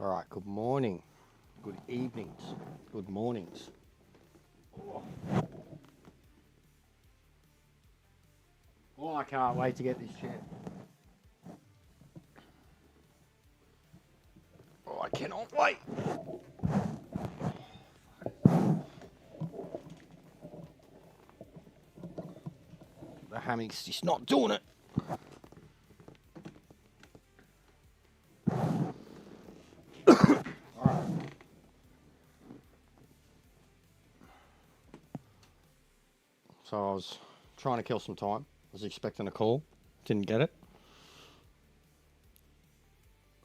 Alright, good morning, good evenings, good mornings. Oh, I can't wait to get this chair. Oh, I cannot wait. The hammock's just not doing it. Alright. So I was trying to kill some time. I was expecting a call. Didn't get it.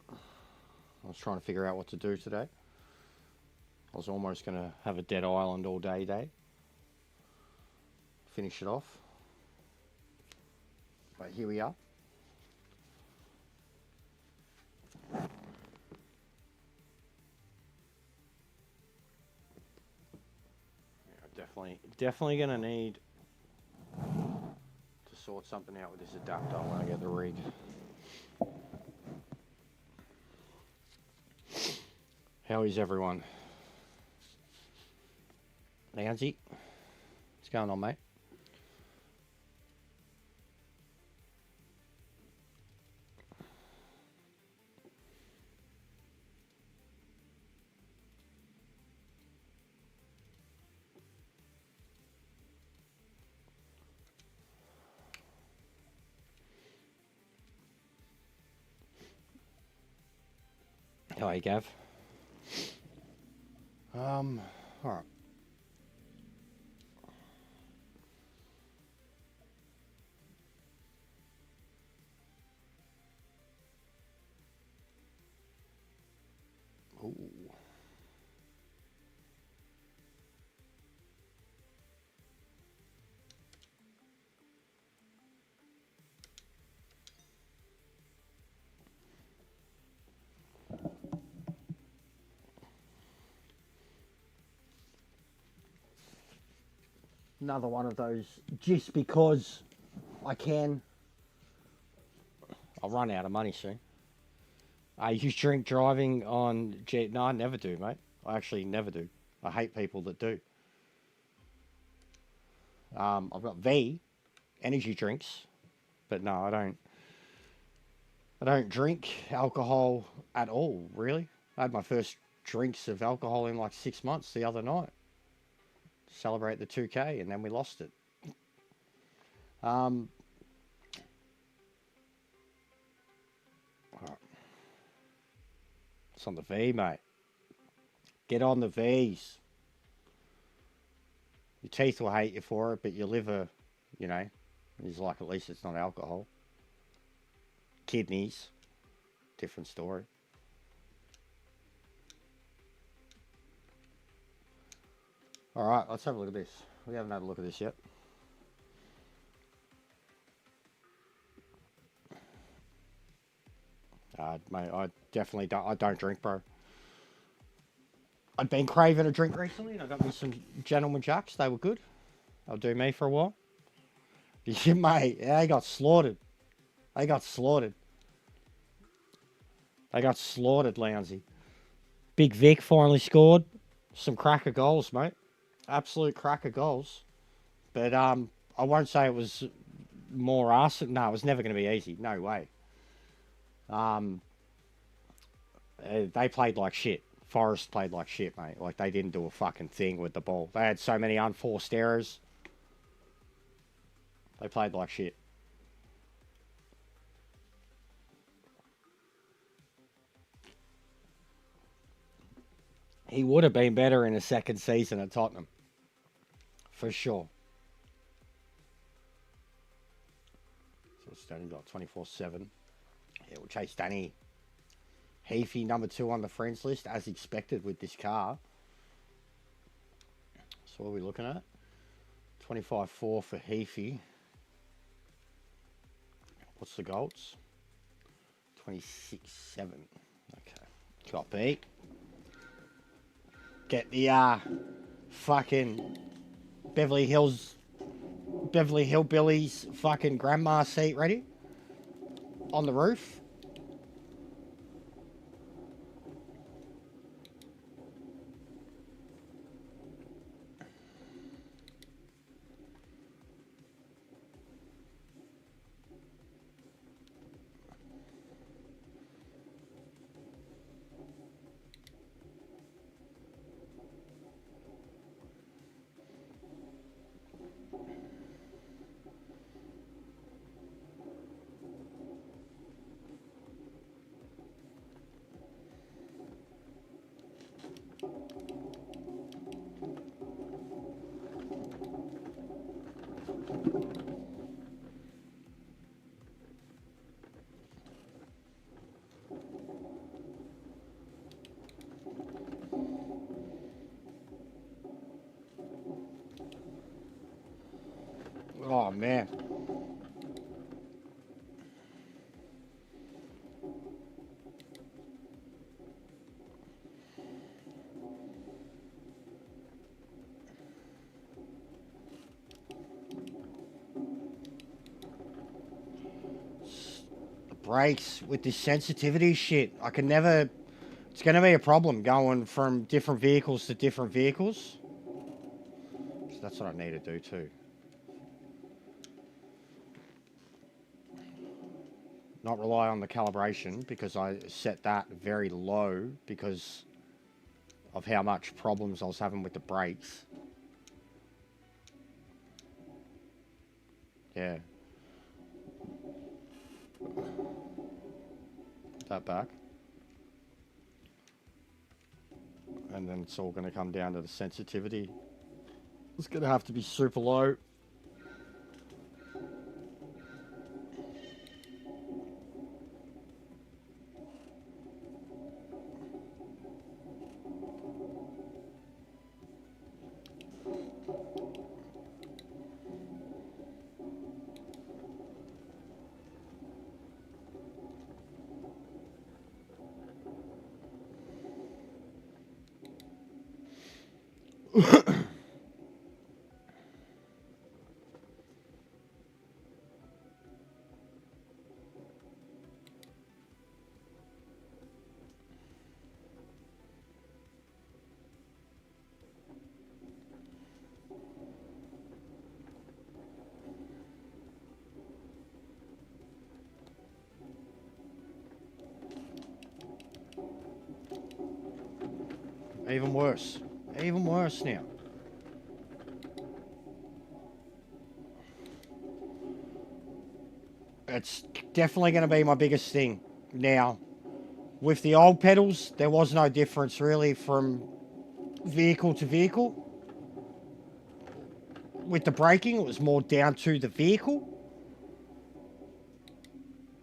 I was trying to figure out what to do today. I was almost going to have a dead island all day. Finish it off. But here we are. Definitely going to need to sort something out with this adapter when I get the rig. How is everyone? Nancy, what's going on, mate? How are you, Gav? Alright. Ooh. Another one of those, just because I can. I'll run out of money soon. You drink driving on jet? No, I never do, mate. I actually never do. I hate people that do. I've got V, energy drinks, but no, I don't. I don't drink alcohol at all, really. I had my first drinks of alcohol in like 6 months the other night. Celebrate the 2K, and then we lost it. It's on the V, mate. Get on the V's. Your teeth will hate you for it, but your liver, you know, is like, at least it's not alcohol. Kidneys, different story. Alright, let's have a look at this. We haven't had a look at this yet. Mate, I definitely don't drink, bro. I've been craving a drink recently, and I got me some Gentleman Jacks. They were good. They'll do me for a while. Yeah, mate, they got slaughtered. They got slaughtered. They got slaughtered, Lounsey. Big Vic finally scored some cracker goals, mate. Absolute cracker goals. But I won't say it was more arse. No, it was never going to be easy. No way. They played like shit. Forest played like shit, mate. Like, they didn't do a fucking thing with the ball. They had so many unforced errors. They played like shit. He would have been better in a second season at Tottenham. For sure. So it's Danny got 24/7. Yeah, we'll chase Danny. Heafy, number 2 on the friends list, as expected with this car. So what are we looking at? 25.4 for Heafy. What's the goals? 26.7. Okay. Copy. Get the fucking Beverly Hillbillies fucking grandma seat ready on the roof. Oh, man. The brakes with this sensitivity shit, I can never... It's going to be a problem going from different vehicles to different vehicles. So that's what I need to do too. Not rely on the calibration because I set that very low because of how much problems I was having with the brakes. Yeah. Put that back. And then it's all going to come down to the sensitivity. It's going to have to be super low. Even worse. Even worse now. It's definitely going to be my biggest thing. Now, with the old pedals, there was no difference really from vehicle to vehicle. With the braking, it was more down to the vehicle.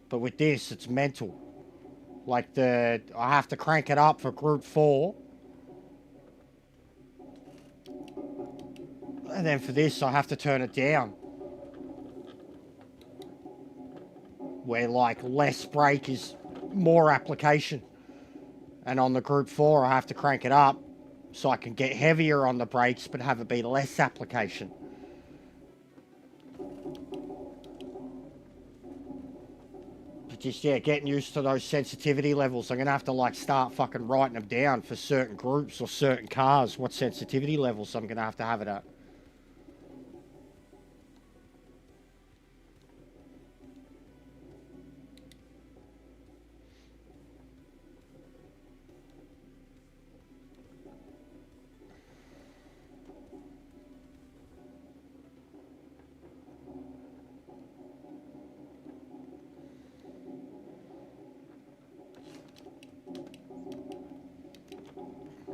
But with this, it's mental. Like I have to crank it up for Group 4. And then for this, I have to turn it down. Where like less brake is more application. And on the Group 4, I have to crank it up so I can get heavier on the brakes but have it be less application. But just, yeah, getting used to those sensitivity levels. I'm going to have to like start fucking writing them down for certain groups or certain cars, what sensitivity levels I'm going to have it at.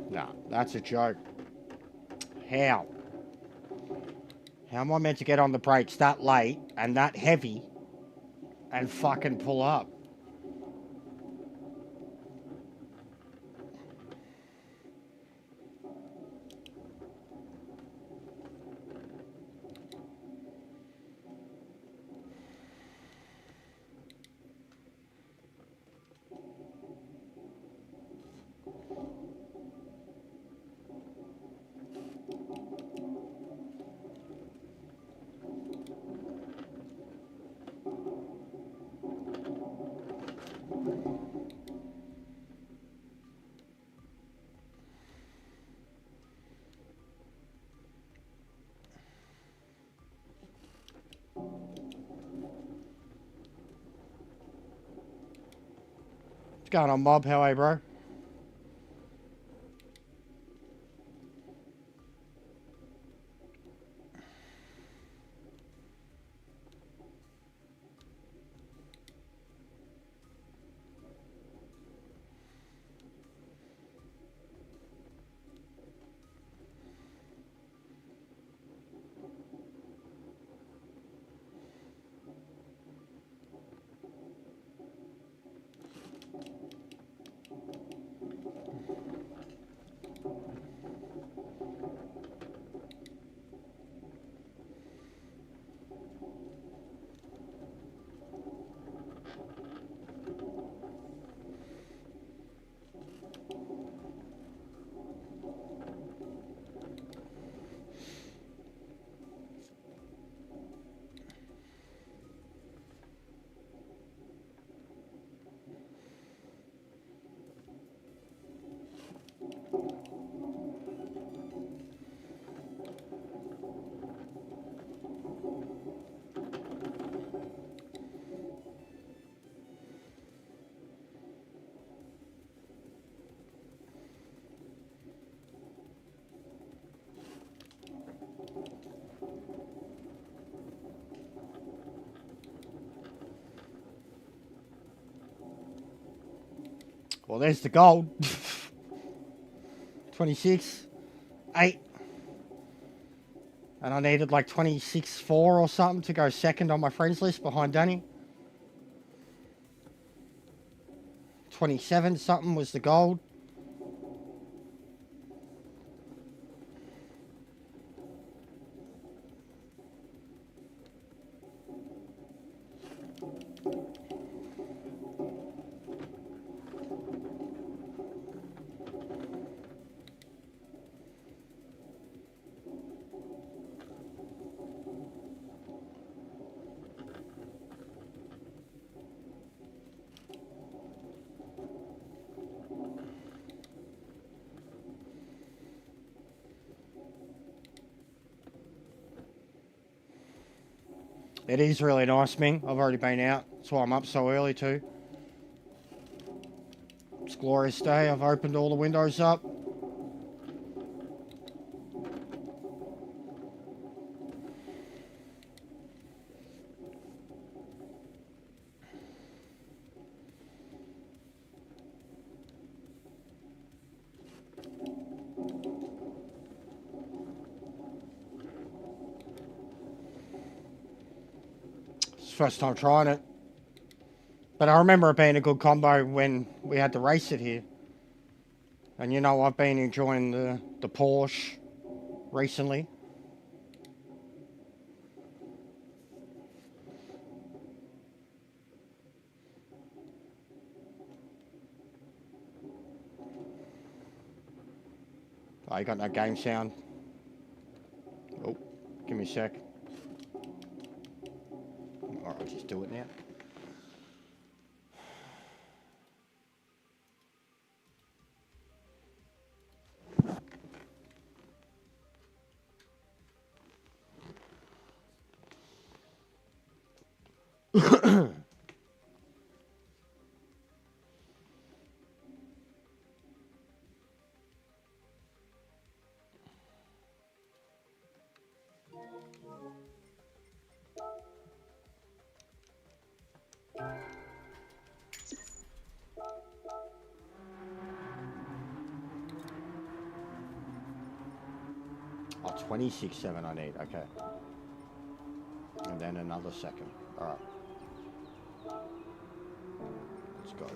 No, that's a joke. How? How am I meant to get on the brakes that late and that heavy and fucking pull up? What's going on, Mob? How are you, bro? Well, there's the gold. 26, 8. And I needed like 26, 4 or something to go second on my friends list behind Danny. 27 something was the gold. It is really nice, Ming. I've already been out. That's why I'm up so early too. It's a glorious day. I've opened all the windows up. First time trying it. But I remember it being a good combo when we had to race it here. And you know, I've been enjoying the Porsche recently. Oh, you got no game sound. Oh, give me a sec. Alright, I'll just do it now. Oh, 26.7 I need, okay. And then another second. Alright. Let's go.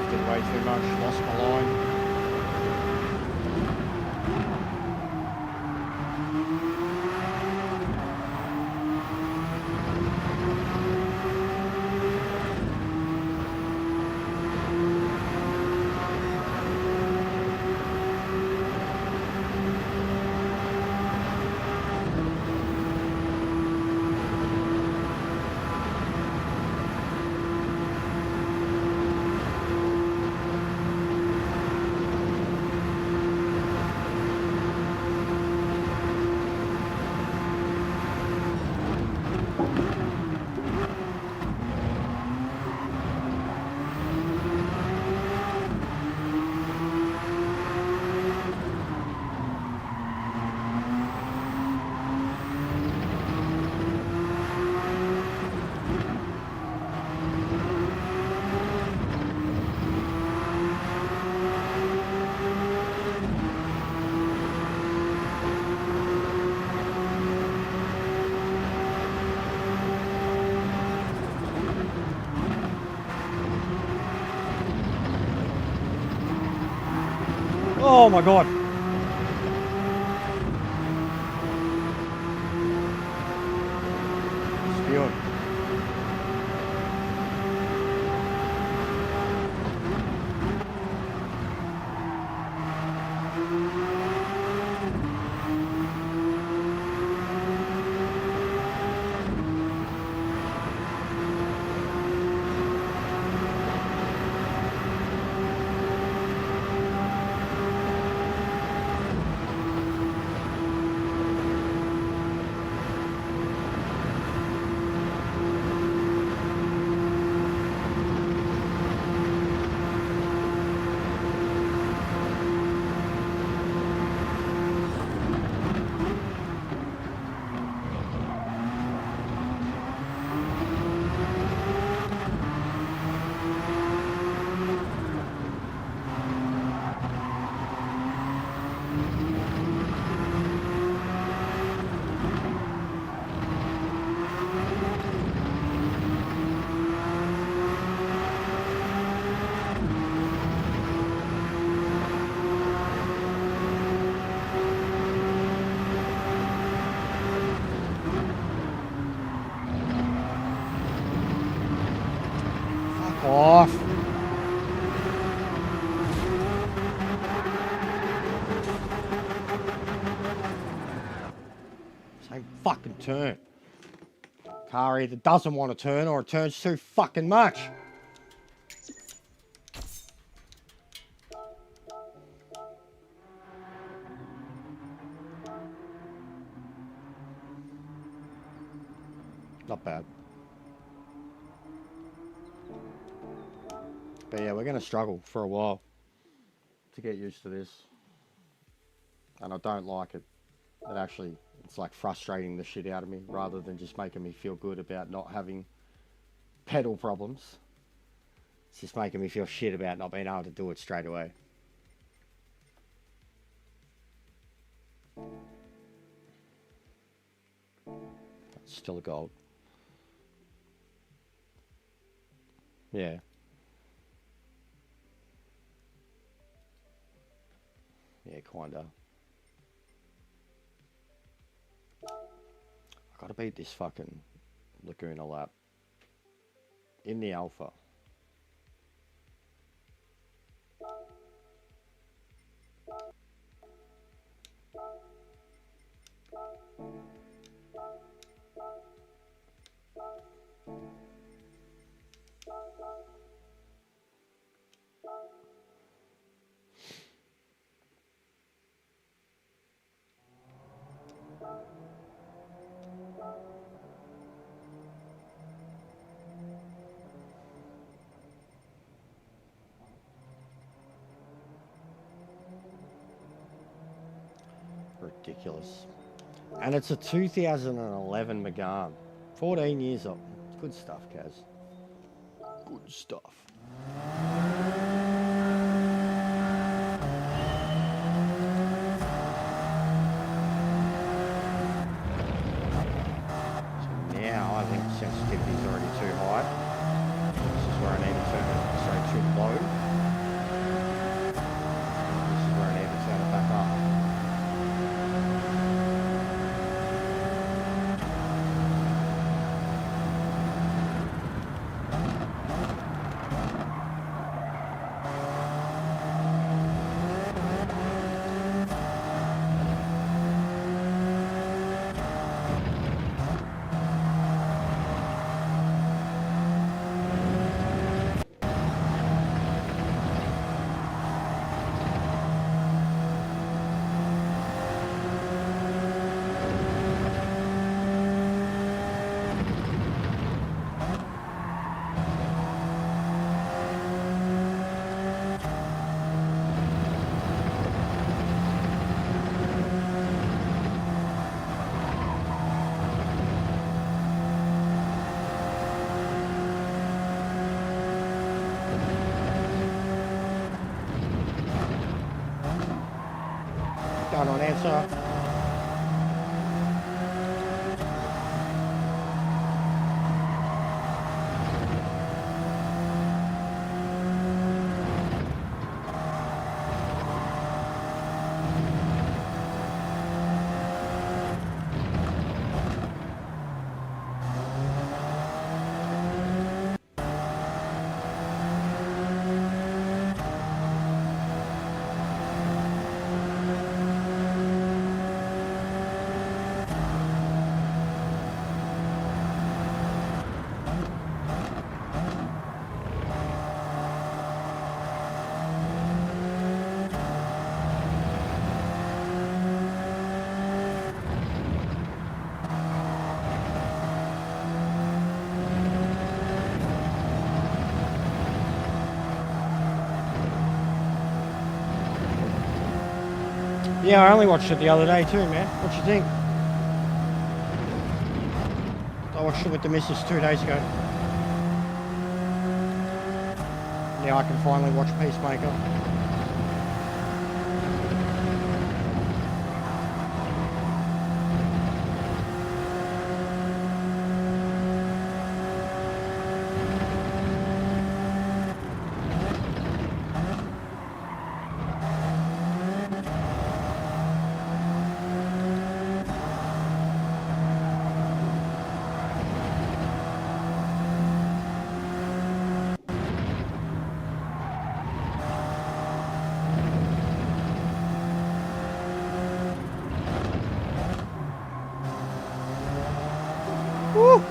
drifted way too much, lost my line. Oh my god. Spewing. Off. Same fucking turn. Car either doesn't want to turn or it turns too fucking much. Not bad. But yeah, we're going to struggle for a while to get used to this. And I don't like it. It actually, it's like frustrating the shit out of me rather than just making me feel good about not having pedal problems. It's just making me feel shit about not being able to do it straight away. It's still a gold. Yeah. Yeah, kinda. I gotta beat this fucking Laguna lap in the alpha. Ridiculous. And it's a 2011 Megane. 14 years old. Good stuff, Kaz. Good stuff. So now I think sensitivity is already too high. This is where I need to turn it straight too low. going on, answer? Yeah, I only watched it the other day too, man. What you think? I watched it with the missus 2 days ago. Now I can finally watch Peacemaker. Woo!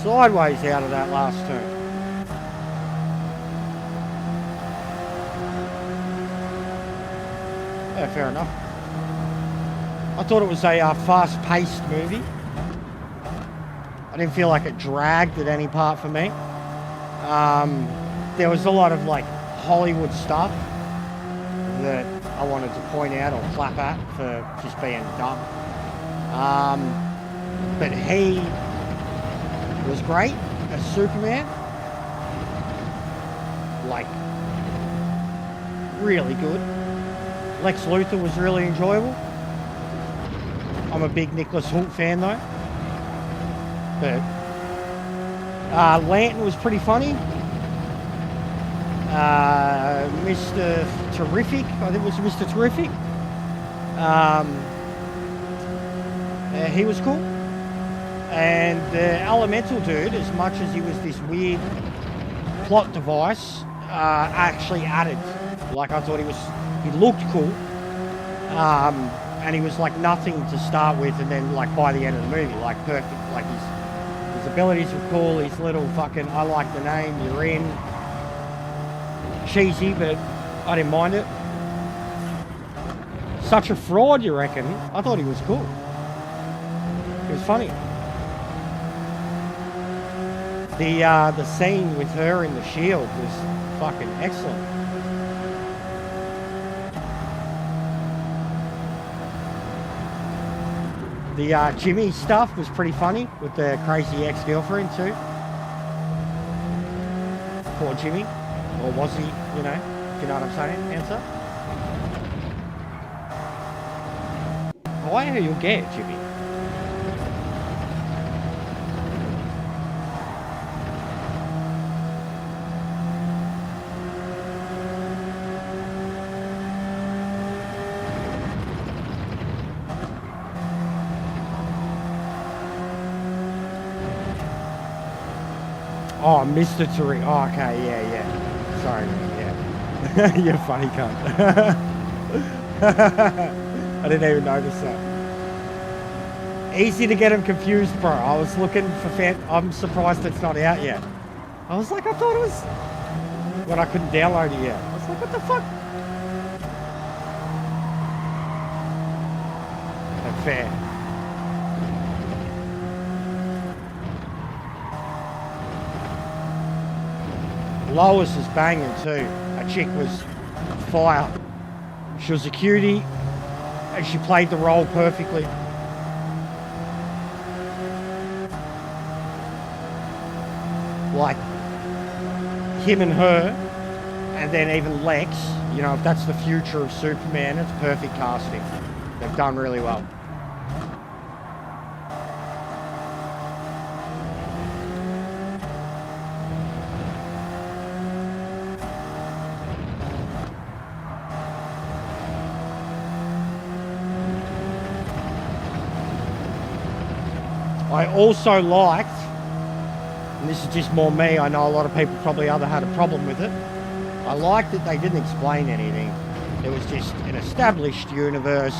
Sideways out of that last turn. Yeah, fair enough. I thought it was a fast-paced movie. I didn't feel like it dragged at any part for me. There was a lot of like Hollywood stuff that I wanted to point out or clap at for just being dumb. But he was great as Superman. Like, really good. Lex Luthor was really enjoyable. I'm a big Nicholas Hoult fan though. But Lantern was pretty funny. Mr. Terrific, I think it was Mr. Terrific. He was cool. And the Elemental dude, as much as he was this weird plot device, actually added. Like, I thought he looked cool. And he was like nothing to start with, and then like by the end of the movie, like perfect. Like his abilities were cool, his little fucking, I like the name, you're in. Cheesy, but I didn't mind it. Such a fraud, you reckon? I thought he was cool. It was funny. The scene with her in the shield was fucking excellent. The Jimmy stuff was pretty funny with the crazy ex-girlfriend too. Poor Jimmy. Or was he, you know? If you know what I'm saying? Answer? Why are you gay, Jimmy? Oh, Mr. Tariq. Oh, okay, yeah. Sorry, yeah. You're funny cunt. I didn't even notice that. Easy to get him confused, bro. I was looking for I'm surprised it's not out yet. I was like, I thought it was... When I couldn't download it yet. I was like, what the fuck? Not fair. Lois is banging too. That chick was fire. She was a cutie and she played the role perfectly. Like him and her And then even Lex, you know, if that's the future of Superman, it's perfect casting. They've done really well. I also liked, and this is just more me, I know a lot of people probably had a problem with it, I liked that they didn't explain anything. It was just an established universe.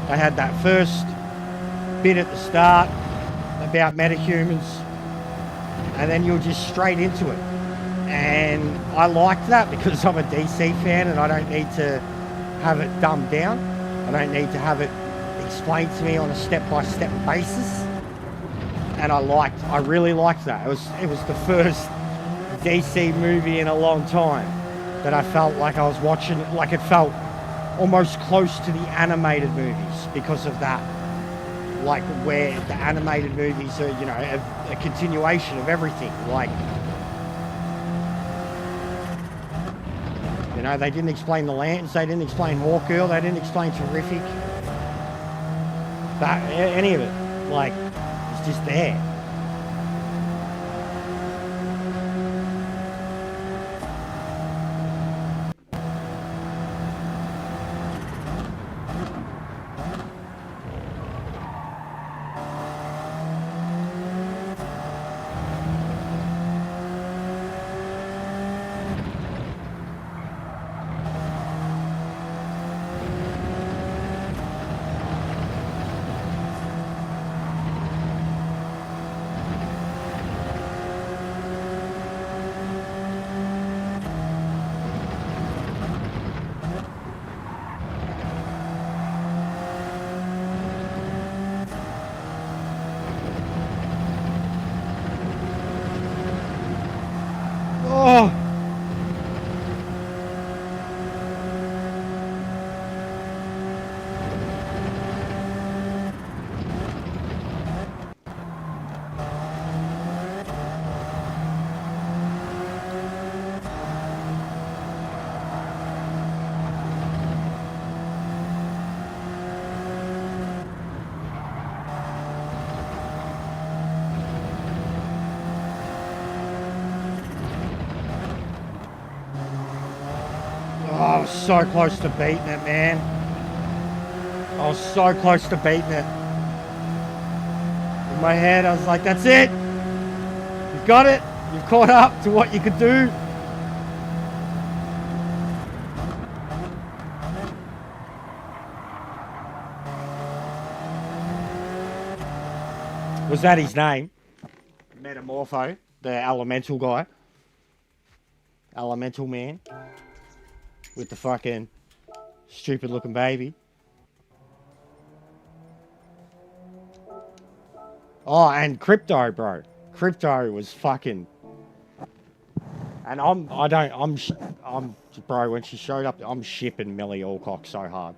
They had that first bit at the start about metahumans, and then you're just straight into it. And I liked that because I'm a DC fan and I don't need to have it dumbed down. I don't need to have it explained to me on a step-by-step basis. And I really liked that. It was the first DC movie in a long time that I felt like I was watching, like it felt almost close to the animated movies because of that. Like where the animated movies are, you know, a continuation of everything. Like, you know, they didn't explain the Lanterns, they didn't explain Hawkgirl, they didn't explain Terrific, any of it. Like, it's just there. Oh! I was so close to beating it, man. I was so close to beating it. In my head, I was like, that's it. You've got it. You've caught up to what you could do. Was that his name? Metamorpho, the elemental guy. Elemental man. With the fucking stupid looking baby. Oh, and Crypto, bro. Crypto was fucking. And bro, when she showed up, I'm shipping Millie Alcock so hard.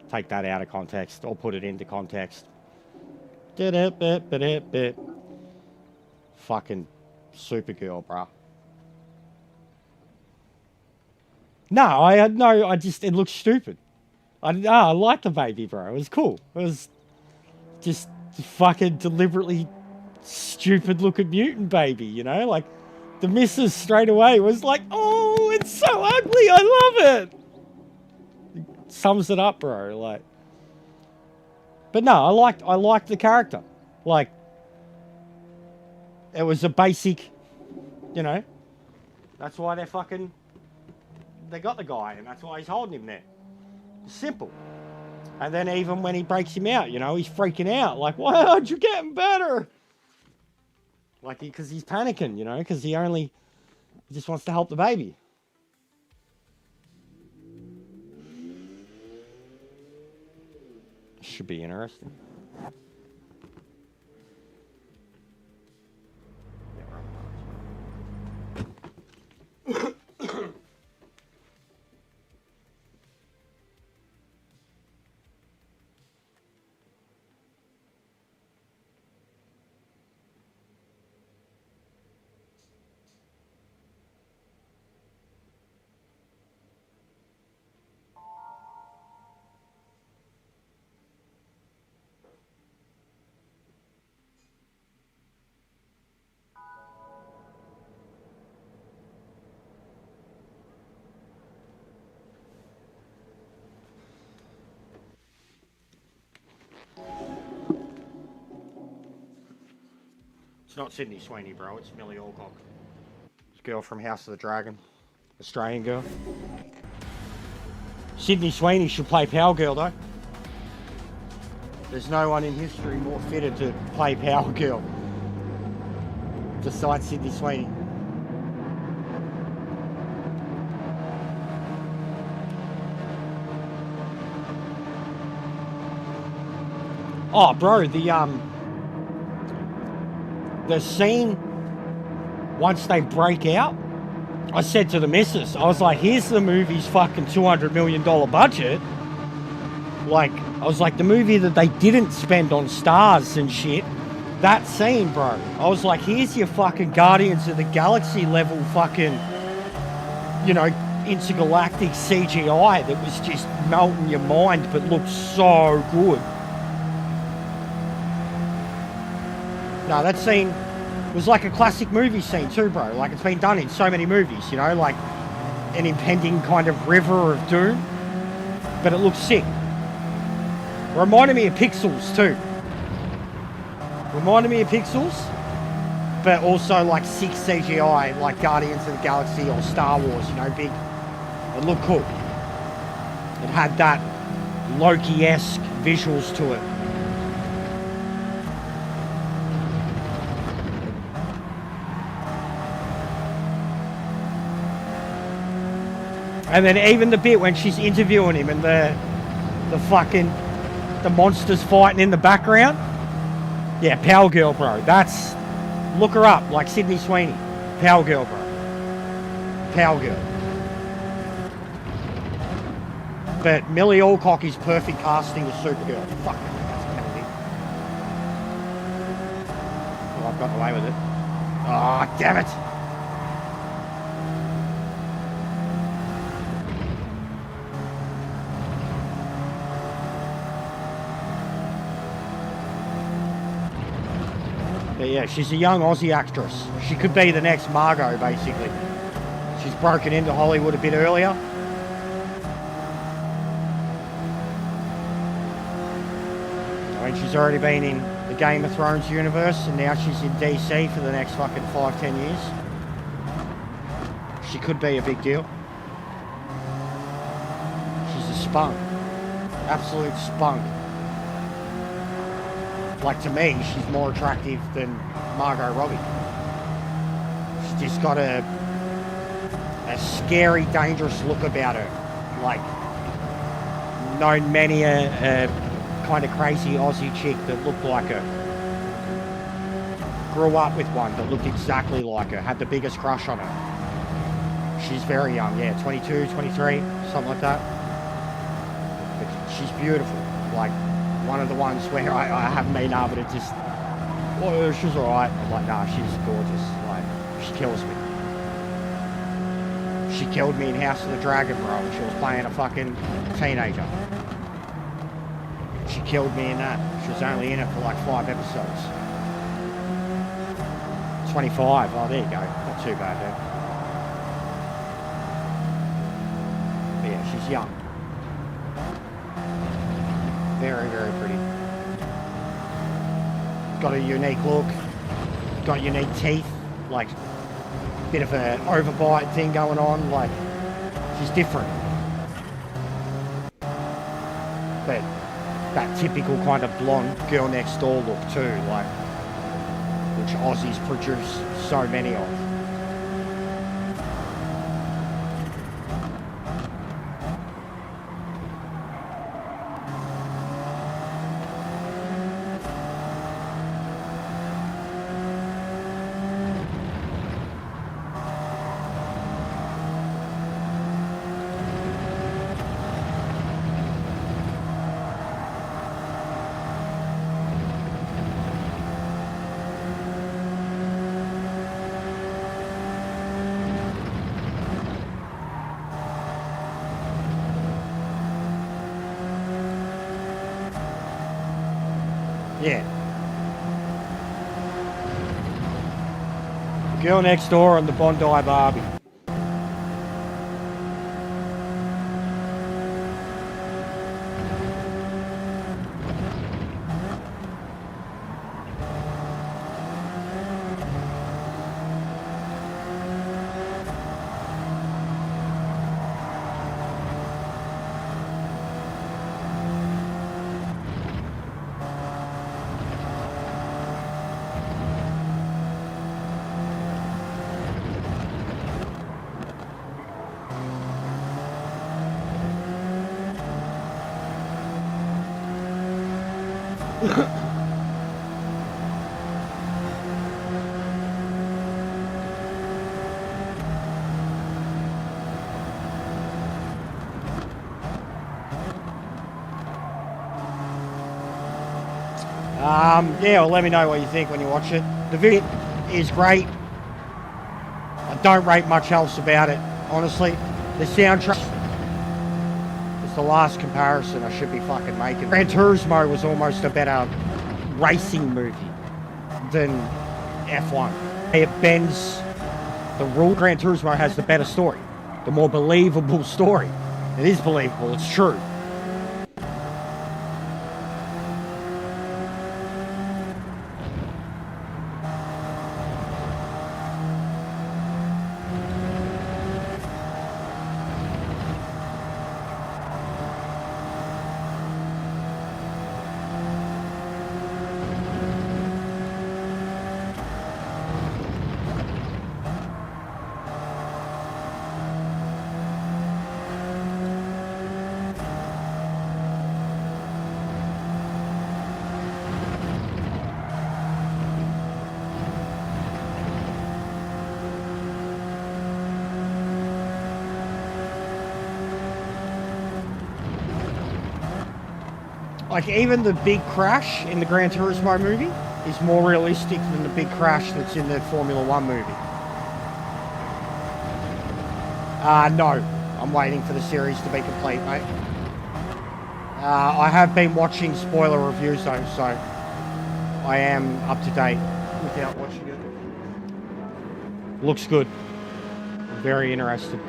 Take that out of context or put it into context. Fucking Supergirl, bro. No, it looks stupid. I like the baby, bro. It was cool. It was just fucking deliberately stupid looking mutant baby, you know? Like, the missus straight away was like, oh, it's so ugly. I love it. Sums it up, bro. Like, but no, I liked the character. Like, it was a basic, you know, that's why they got the guy, and that's why he's holding him there. Simple. And then even when he breaks him out, you know, he's freaking out. Like, why aren't you getting better? Like, because he's panicking, you know, because he just wants to help the baby. Should be interesting. not Sydney Sweeney, bro. It's Millie Alcock. This girl from House of the Dragon. Australian girl. Sydney Sweeney should play Power Girl, though. There's no one in history more fitted to play Power Girl besides Sydney Sweeney. Oh, bro, the scene once they break out, I said to the missus, I was like, here's the movie's fucking $200 million budget. Like, I was like, the movie that they didn't spend on stars and shit, that scene, bro. I was like, here's your fucking Guardians of the Galaxy level fucking, you know, intergalactic CGI that was just melting your mind but looked so good. No, that scene was like a classic movie scene too, bro. Like, it's been done in so many movies, you know, like an impending kind of river of doom. But it looks sick. Reminded me of Pixels too. Reminded me of Pixels, but also like sick CGI, like Guardians of the Galaxy or Star Wars, you know, big. It looked cool. It had that Loki-esque visuals to it. And then even the bit when she's interviewing him and the monsters fighting in the background. Yeah, Power Girl, bro. That's, look her up, like Sydney Sweeney. Power Girl, bro. Power Girl. But Millie Alcock is perfect casting as Supergirl. Fuck, that's a penalty. Well, I've gotten away with it. Oh, damn it. But yeah, she's a young Aussie actress. She could be the next Margot, basically. She's broken into Hollywood a bit earlier. I mean, she's already been in the Game of Thrones universe, and now she's in DC for the next fucking 5-10 years. She could be a big deal. She's a spunk. Absolute spunk. Like, to me, she's more attractive than Margot Robbie. She's just got a scary, dangerous look about her. Like, known many a kind of crazy Aussie chick that looked like her. Grew up with one that looked exactly like her. Had the biggest crush on her. She's very young, yeah, 22, 23, something like that. But she's beautiful. Like, one of the ones where I haven't been able to just, oh, she's alright. I'm like, nah, she's gorgeous. Like, she kills me. She killed me in House of the Dragon, bro, when she was playing a fucking teenager. She killed me in that. She was only in it for like 5 episodes. 25. Oh, there you go. Not too bad, dude. But yeah, she's young. Very, very pretty. Got a unique look. Got unique teeth. Like, bit of an overbite thing going on. Like, she's different. But that typical kind of blonde girl next door look too. Like, which Aussies produce so many of. Yeah. Girl next door on the Bondi Barbie. Yeah, well, let me know what you think when you watch it. The video is great. I don't rate much else about it, honestly. The soundtrack is the last comparison I should be fucking making. Gran Turismo was almost a better racing movie than F1. It bends the rule. Gran Turismo has the better story, the more believable story. It is believable, it's true. Like, even the big crash in the Gran Turismo movie is more realistic than the big crash that's in the Formula 1 movie. No. I'm waiting for the series to be complete, mate. I have been watching spoiler reviews, though, so I am up to date without watching it. Looks good. I'm very interested.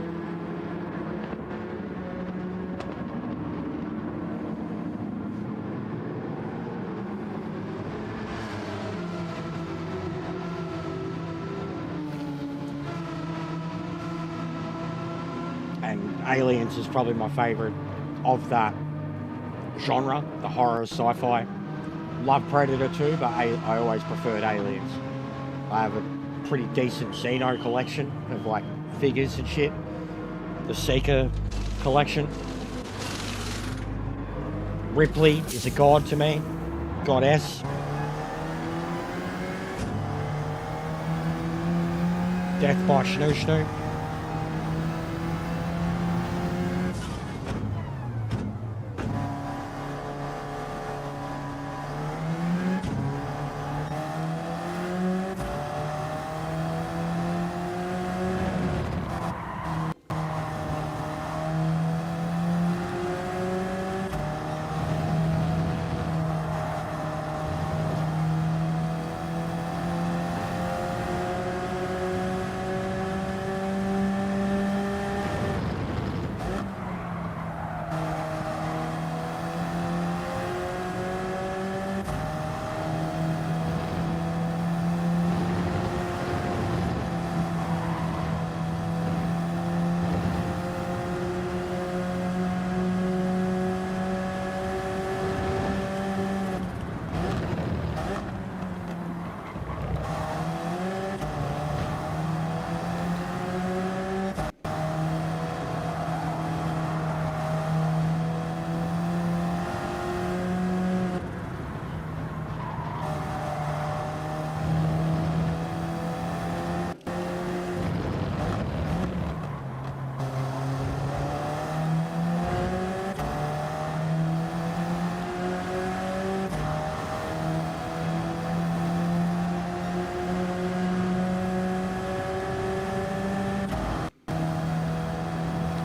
And Aliens is probably my favourite of that genre, the horror sci-fi. Love Predator too, but I always preferred Aliens. I have a pretty decent Xeno collection of like figures and shit. The Seeker collection. Ripley is a god to me. Goddess. Death by Shnu Shnu.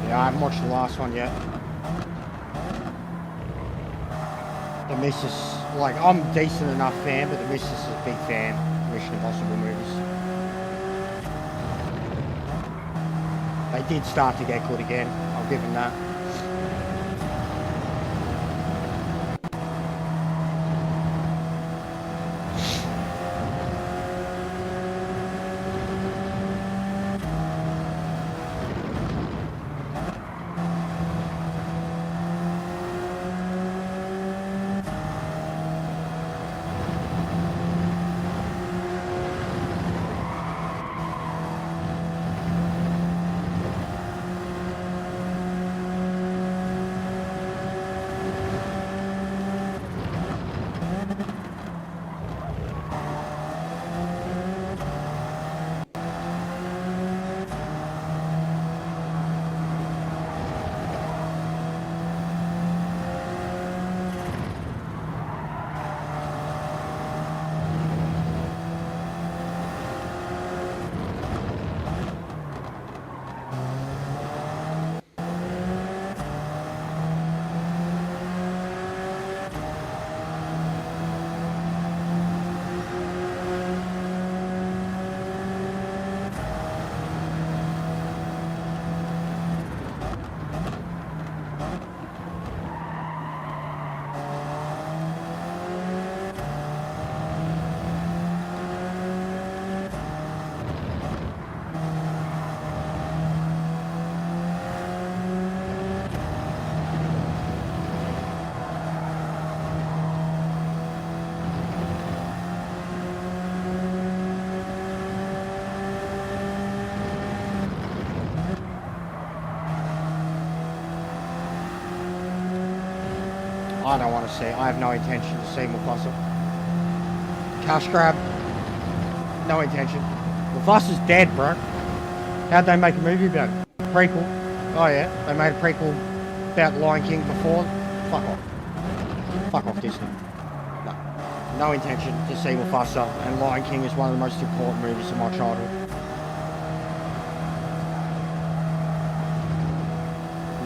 I haven't watched the last one yet. The missus, like, I'm a decent enough fan, but the missus is a big fan of Mission Impossible movies. They did start to get good again, I'll give them that. I don't want to see. I have no intention to see Mufasa. Cash grab. No intention. Mufasa's dead, bro. How'd they make a movie about it? Prequel. Oh yeah, they made a prequel about Lion King before. Fuck off. Fuck off, Disney. No. No intention to see Mufasa, and Lion King is one of the most important movies of my childhood.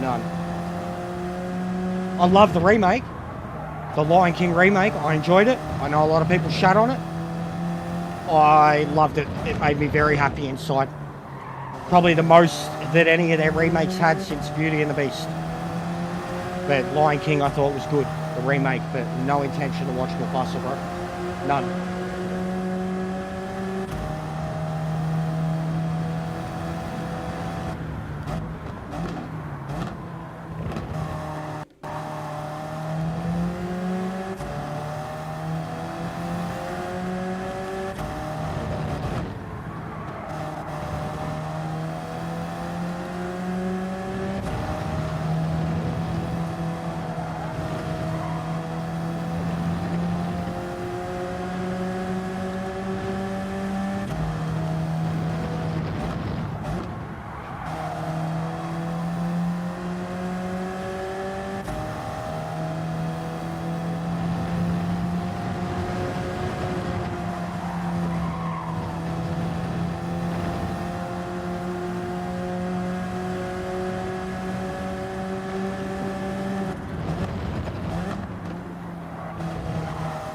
None. I love the remake. The Lion King remake. I enjoyed it. I know a lot of people shat on it. I loved it. It made me very happy inside. Probably the most that any of their remakes had since Beauty and the Beast. But Lion King I thought was good, the remake, but no intention to watch Mufasa, bro. None.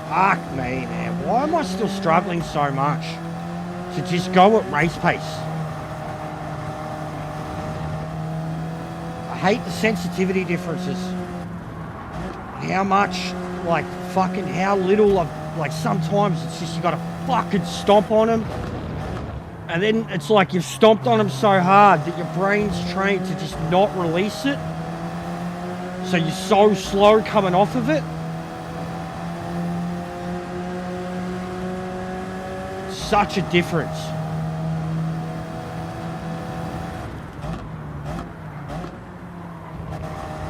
Fuck me, man. Why am I still struggling so much to just go at race pace? I hate the sensitivity differences. How much, like, fucking how little of, like, sometimes it's just you gotta fucking stomp on them. And then it's like you've stomped on them so hard that your brain's trained to just not release it. So you're so slow coming off of it. Such a difference.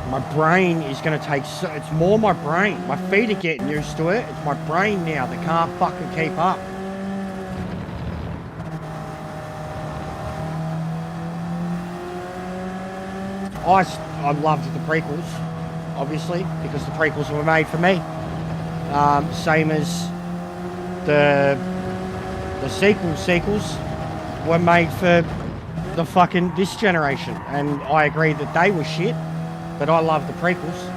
My brain is going to take, it's more my brain. My feet are getting used to it. It's my brain now that can't fucking keep up. I loved the prequels, obviously, because the prequels were made for me. Same as the sequels were made for the fucking this generation, and I agree that they were shit, but I love the prequels,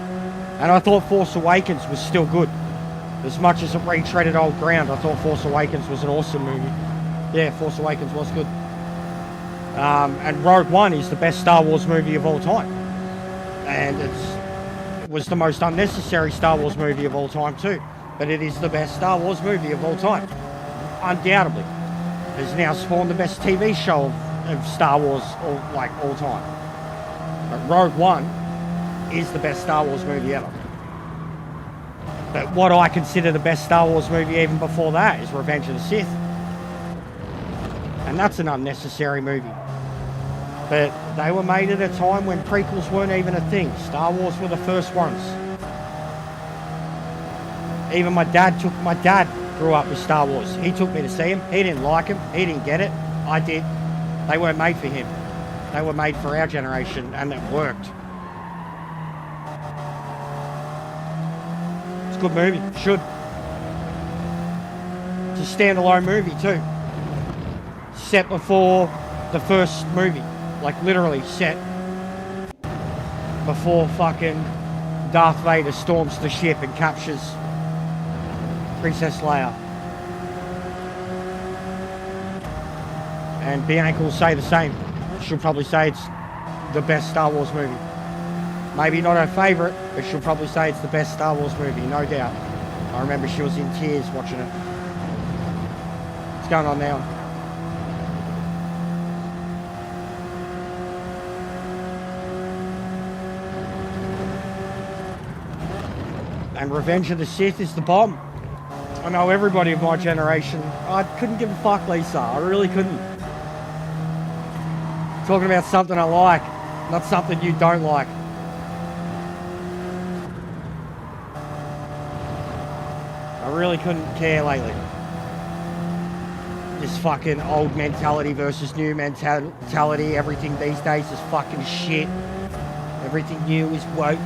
and I thought Force Awakens was still good. As much as it retreaded old ground, I thought Force Awakens was an awesome movie. Yeah, Force Awakens was good. And Rogue One is the best Star Wars movie of all time, and it was the most unnecessary Star Wars movie of all time too, but it is the best Star Wars movie of all time. Undoubtedly, has now spawned the best TV show of Star Wars all time. But Rogue One is the best Star Wars movie ever. But what I consider the best Star Wars movie even before that is Revenge of the Sith. And that's an unnecessary movie. But they were made at a time when prequels weren't even a thing. Star Wars were the first ones. Even my dad grew up with Star Wars. He took me to see him. He didn't like him. He didn't get it. I did. They weren't made for him. They were made for our generation, and it worked. It's a good movie. Should. It's a standalone movie too. Set before the first movie. Like literally set before fucking Darth Vader storms the ship and captures Princess Leia. And Bianca will say the same. She'll probably say it's the best Star Wars movie. Maybe not her favourite, but she'll probably say it's the best Star Wars movie, no doubt. I remember she was in tears watching it. What's going on now? And Revenge of the Sith is the bomb. I know everybody of my generation. I couldn't give a fuck, Lisa. I really couldn't. Talking about something I like, not something you don't like. really couldn't care lately. This fucking old mentality versus new mentality. Everything these days is fucking shit. Everything new is woke.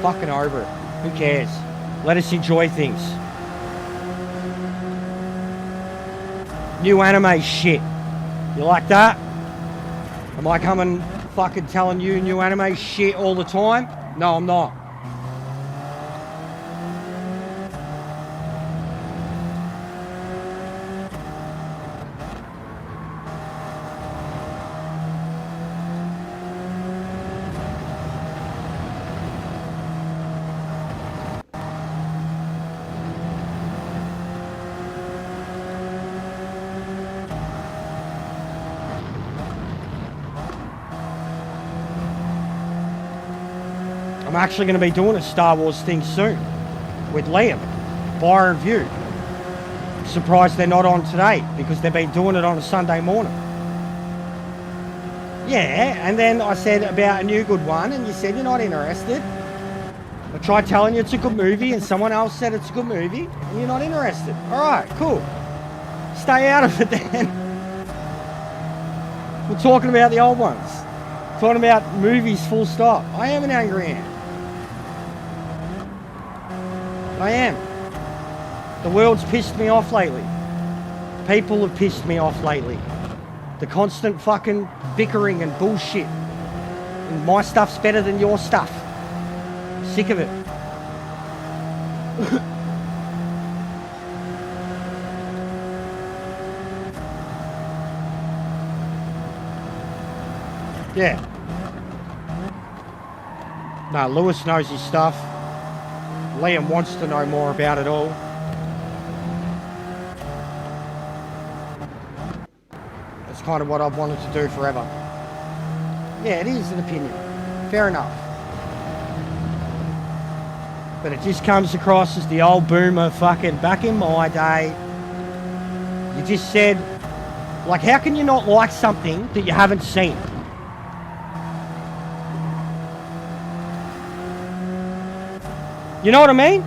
Fucking over it. Who cares? Let us enjoy things. New anime shit. You like that? Am I coming fucking telling you new anime shit all the time? No, I'm not. I'm actually going to be doing a Star Wars thing soon with Liam, Fire and View. Surprised they're not on today because they've been doing it on a Sunday morning. Yeah, and then I said about a new good one and you said you're not interested. I tried telling you it's a good movie and someone else said it's a good movie and you're not interested. Alright, cool. Stay out of it then. We're talking about the old ones. Talking about movies full stop. I am an angry ant. I am. The world's pissed me off lately. People have pissed me off lately. The constant fucking bickering and bullshit. And my stuff's better than your stuff. I'm sick of it. Yeah. No, Lewis knows his stuff. Liam wants to know more about it all. That's kind of what I've wanted to do forever. Yeah, it is an opinion. Fair enough. But it just comes across as the old boomer fucking back in my day. You just said, like, how can you not like something that you haven't seen? You know what I mean?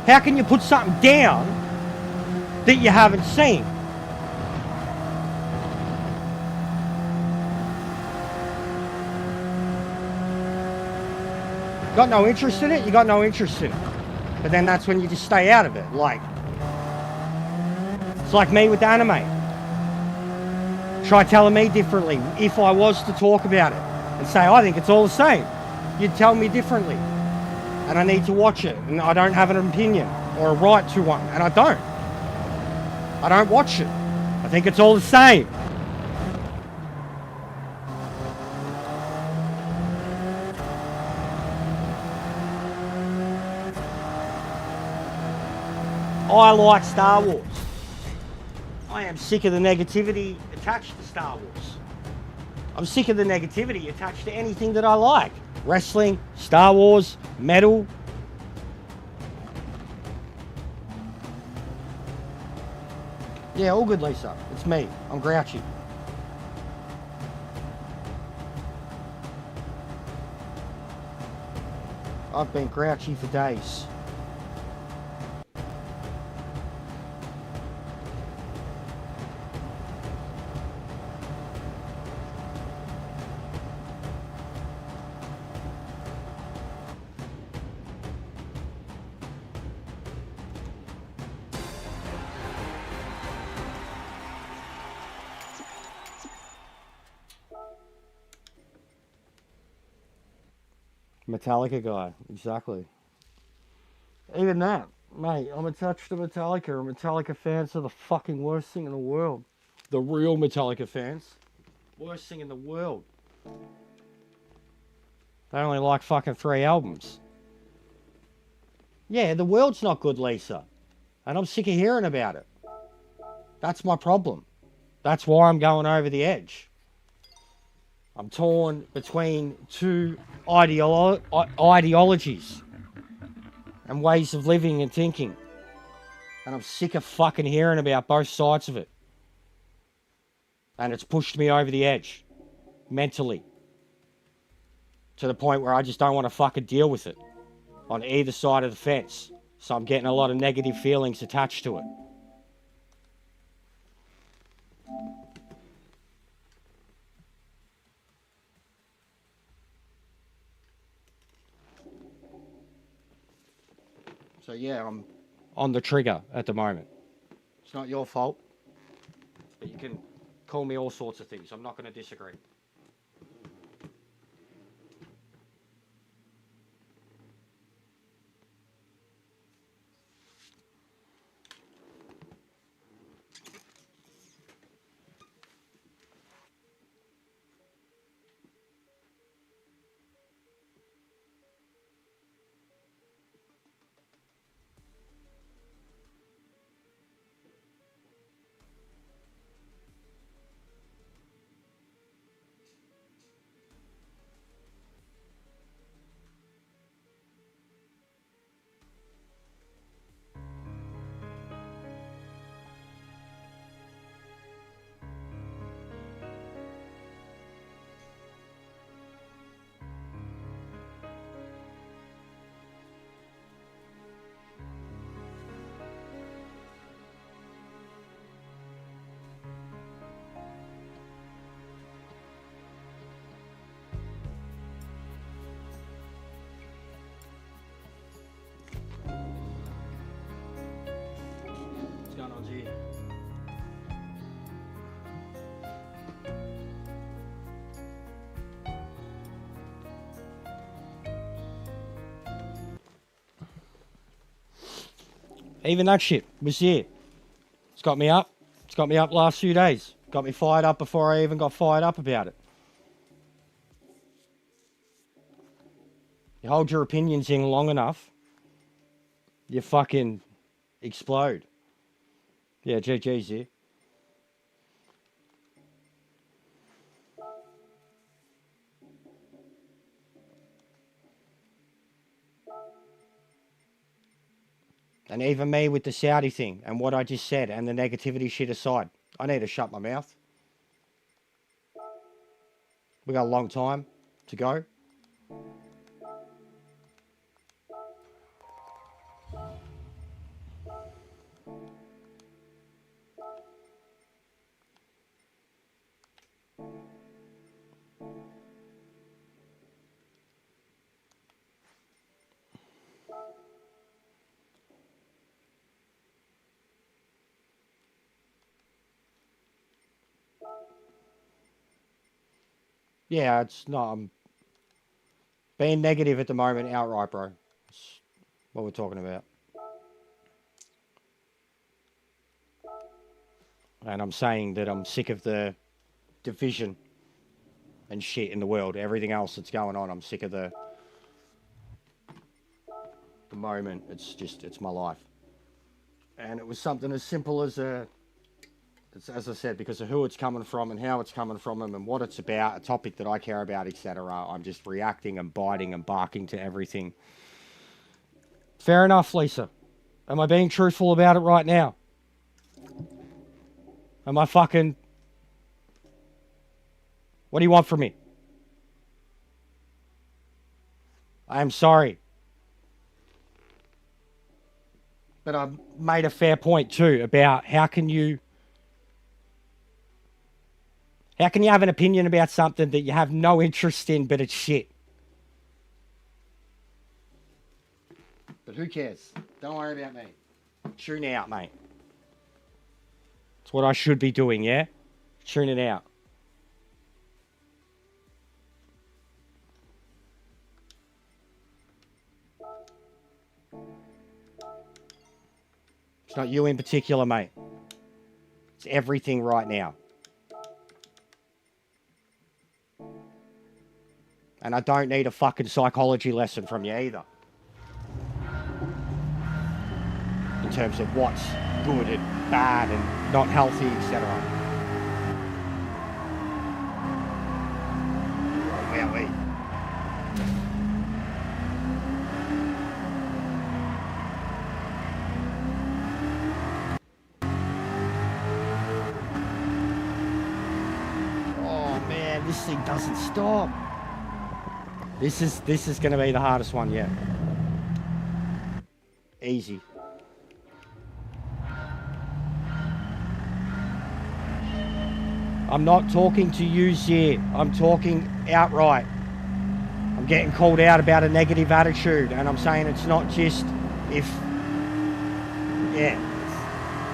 How can you put something down that you haven't seen? Got no interest in it? You got no interest in it. But then that's when you just stay out of it. Like, it's like me with anime. Try telling me differently. If I was to talk about it and say, I think it's all the same, you'd tell me differently. And I need to watch it, and I don't have an opinion or a right to one, and I don't. I don't watch it. I think it's all the same. I like Star Wars. I am sick of the negativity attached to Star Wars. I'm sick of the negativity attached to anything that I like. Wrestling, Star Wars, metal. Yeah, all good, Lisa. It's me. I'm grouchy. I've been grouchy for days. Metallica guy, exactly. Even that, mate, I'm attached to Metallica. Metallica fans are the fucking worst thing in the world. The real Metallica fans. Worst thing in the world. They only like fucking 3 albums. Yeah, the world's not good, Lisa. And I'm sick of hearing about it. That's my problem. That's why I'm going over the edge. I'm torn between two ideologies and ways of living and thinking. And I'm sick of fucking hearing about both sides of it. And it's pushed me over the edge. Mentally. To the point where I just don't want to fucking deal with it. On either side of the fence. So I'm getting a lot of negative feelings attached to it. So yeah, I'm on the trigger at the moment. It's not your fault, but you can call me all sorts of things. I'm not going to disagree. What's going on, G? Even that shit was here. It's got me up. It's got me up last few days. Got me fired up before I even got fired up about it. You hold your opinions in long enough, you fucking explode. Yeah, GG's here. And even me with the Saudi thing and what I just said and the negativity shit aside, I need to shut my mouth. We got a long time to go. Yeah, it's not. I'm being negative at the moment outright, bro. That's what we're talking about. And I'm saying that I'm sick of the division and shit in the world. Everything else that's going on, I'm sick of the moment. It's my life. And it was something as simple as as I said, because of who it's coming from and how it's coming from them and what it's about, a topic that I care about, etc. I'm just reacting and biting and barking to everything. Fair enough, Lisa. Am I being truthful about it right now? Am I fucking... What do you want from me? I am sorry. But I made a fair point too about how can you have an opinion about something that you have no interest in, but it's shit? But who cares? Don't worry about me. Tune out, mate. It's what I should be doing, yeah? Tune it out. It's not you in particular, mate. It's everything right now. And I don't need a fucking psychology lesson from you either. In terms of what's good and bad and not healthy, etc. Wowee. Oh man, this thing doesn't stop. This is going to be the hardest one yet. easy. I'm not talking to you here. I'm talking outright. I'm getting called out about a negative attitude, and I'm saying it's not just if... Yeah.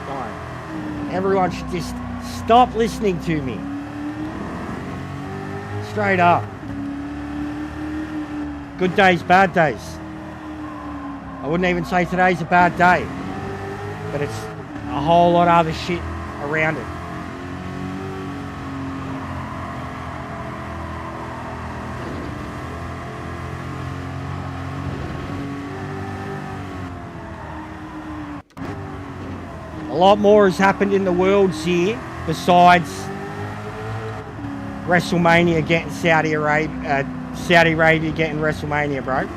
Fine. Everyone should just stop listening to me. Straight up. Good days, bad days. I wouldn't even say today's a bad day, but it's a whole lot of other shit around it. A lot more has happened in the world here besides WrestleMania getting Saudi Arabia getting WrestleMania, bro.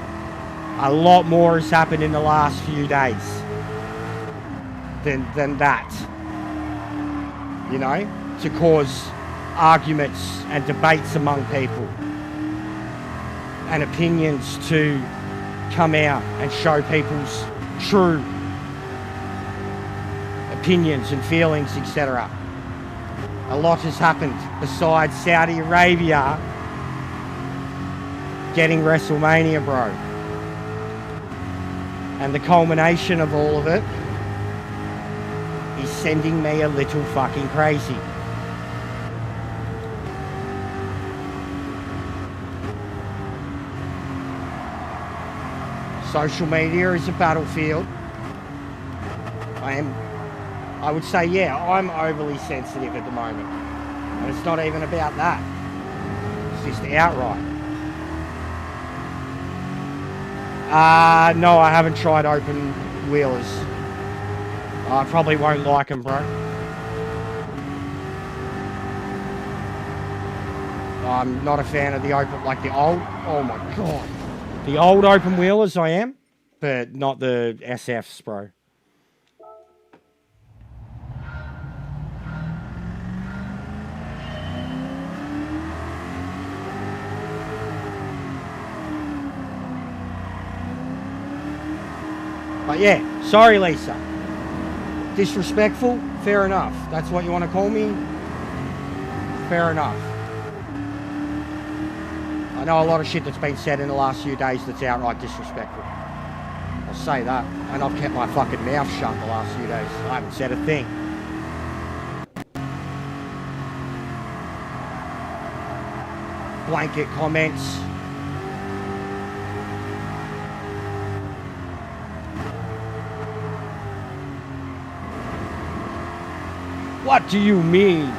A lot more has happened in the last few days than that. You know, to cause arguments and debates among people and opinions to come out and show people's true opinions and feelings, etc. A lot has happened besides Saudi Arabia getting WrestleMania, bro. And the culmination of all of it is sending me a little fucking crazy. Social media is a battlefield. I would say, yeah, I'm overly sensitive at the moment. And it's not even about that. It's just outright. No, I haven't tried open wheelers. I probably won't like them, bro. I'm not a fan of the open, like the old, oh my God. The old open wheelers I am, but not the SFs, bro. But yeah, sorry, Lisa. Disrespectful? Fair enough. That's what you want to call me? Fair enough. I know a lot of shit that's been said in the last few days that's outright disrespectful. I'll say that. And I've kept my fucking mouth shut the last few days. I haven't said a thing. Blanket comments. What do you mean,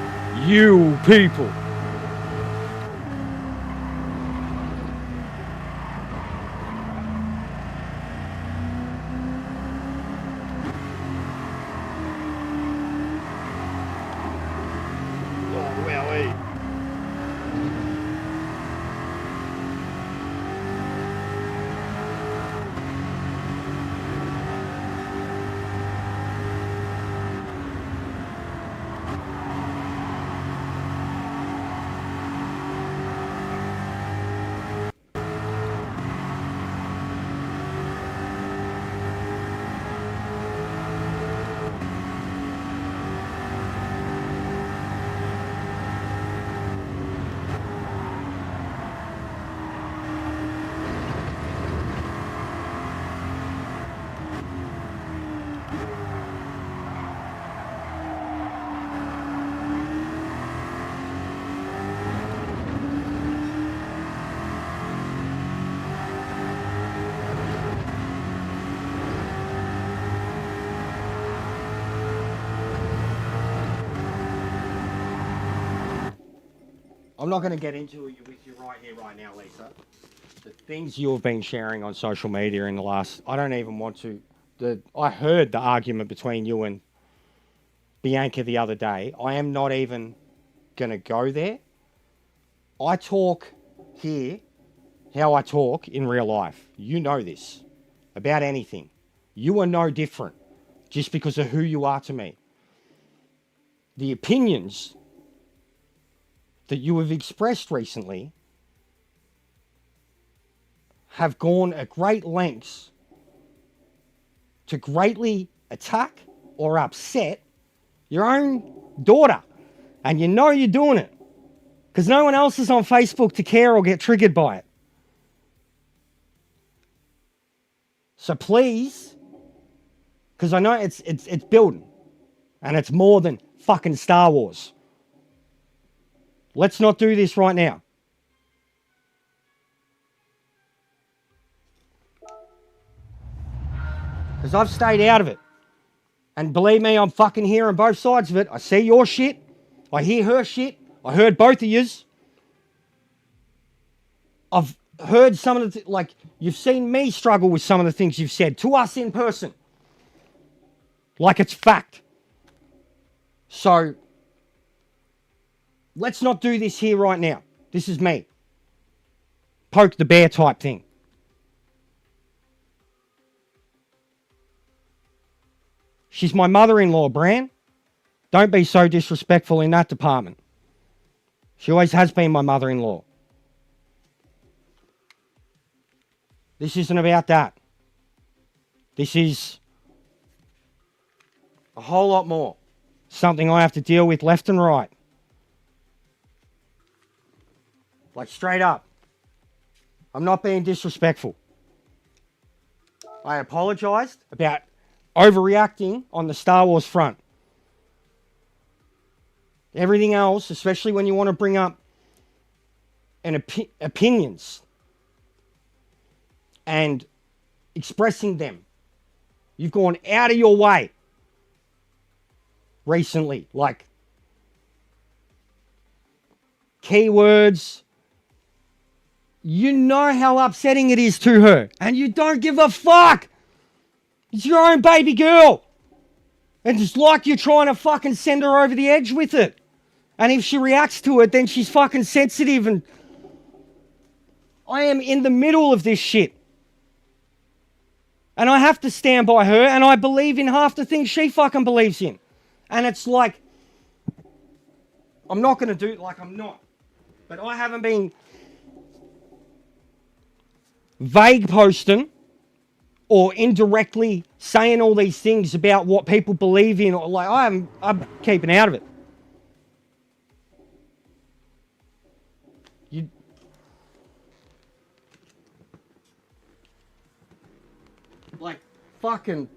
you people? I'm not going to get into it with you right here, right now, Lisa. The things you've been sharing on social media in the last... I don't even want to... I heard the argument between you and Bianca the other day. I am not even going to go there. I talk here how I talk in real life. You know this. About anything. You are no different just because of who you are to me. The opinions that you have expressed recently have gone at great lengths to greatly attack or upset your own daughter. And you know you're doing it because no one else is on Facebook to care or get triggered by it. So please, because I know it's building and it's more than fucking Star Wars. Let's not do this right now. Because I've stayed out of it. And believe me, I'm fucking hearing both sides of it. I see your shit. I hear her shit. I heard both of yous. I've heard some of the... like, you've seen me struggle with some of the things you've said to us in person. Like it's fact. So, let's not do this here right now. This is me. Poke the bear type thing. She's my mother-in-law, Bran. Don't be so disrespectful in that department. She always has been my mother-in-law. This isn't about that. This is a whole lot more. Something I have to deal with left and right. Like straight up. I'm not being disrespectful. I apologized about overreacting on the Star Wars front. Everything else, especially when you want to bring up opinions and expressing them, you've gone out of your way recently. Like keywords. You know how upsetting it is to her, and you don't give a fuck. It's your own baby girl. And it's like you're trying to fucking send her over the edge with it. And if she reacts to it, then she's fucking sensitive. And I am in the middle of this shit. And I have to stand by her, and I believe in half the things she fucking believes in. And it's like, I'm not going to do it like I'm not. But I haven't been vague posting or indirectly saying all these things about what people believe in, or like I'm keeping out of it. You like fucking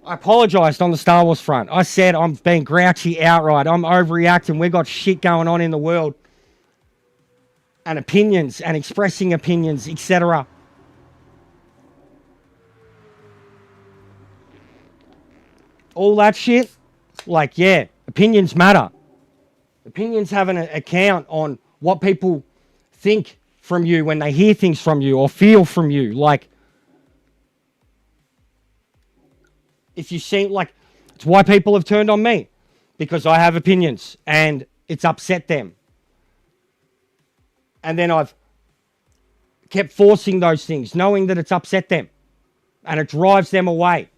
I apologized on the Star Wars front. I said I'm being grouchy outright. I'm overreacting. We got shit going on in the world. And opinions and expressing opinions, etc. All that shit, like, yeah, opinions matter. Opinions have an account on what people think from you when they hear things from you or feel from you. Like, if you see, like, it's why people have turned on me. Because I have opinions and it's upset them. And then I've kept forcing those things, knowing that it's upset them. And it drives them away.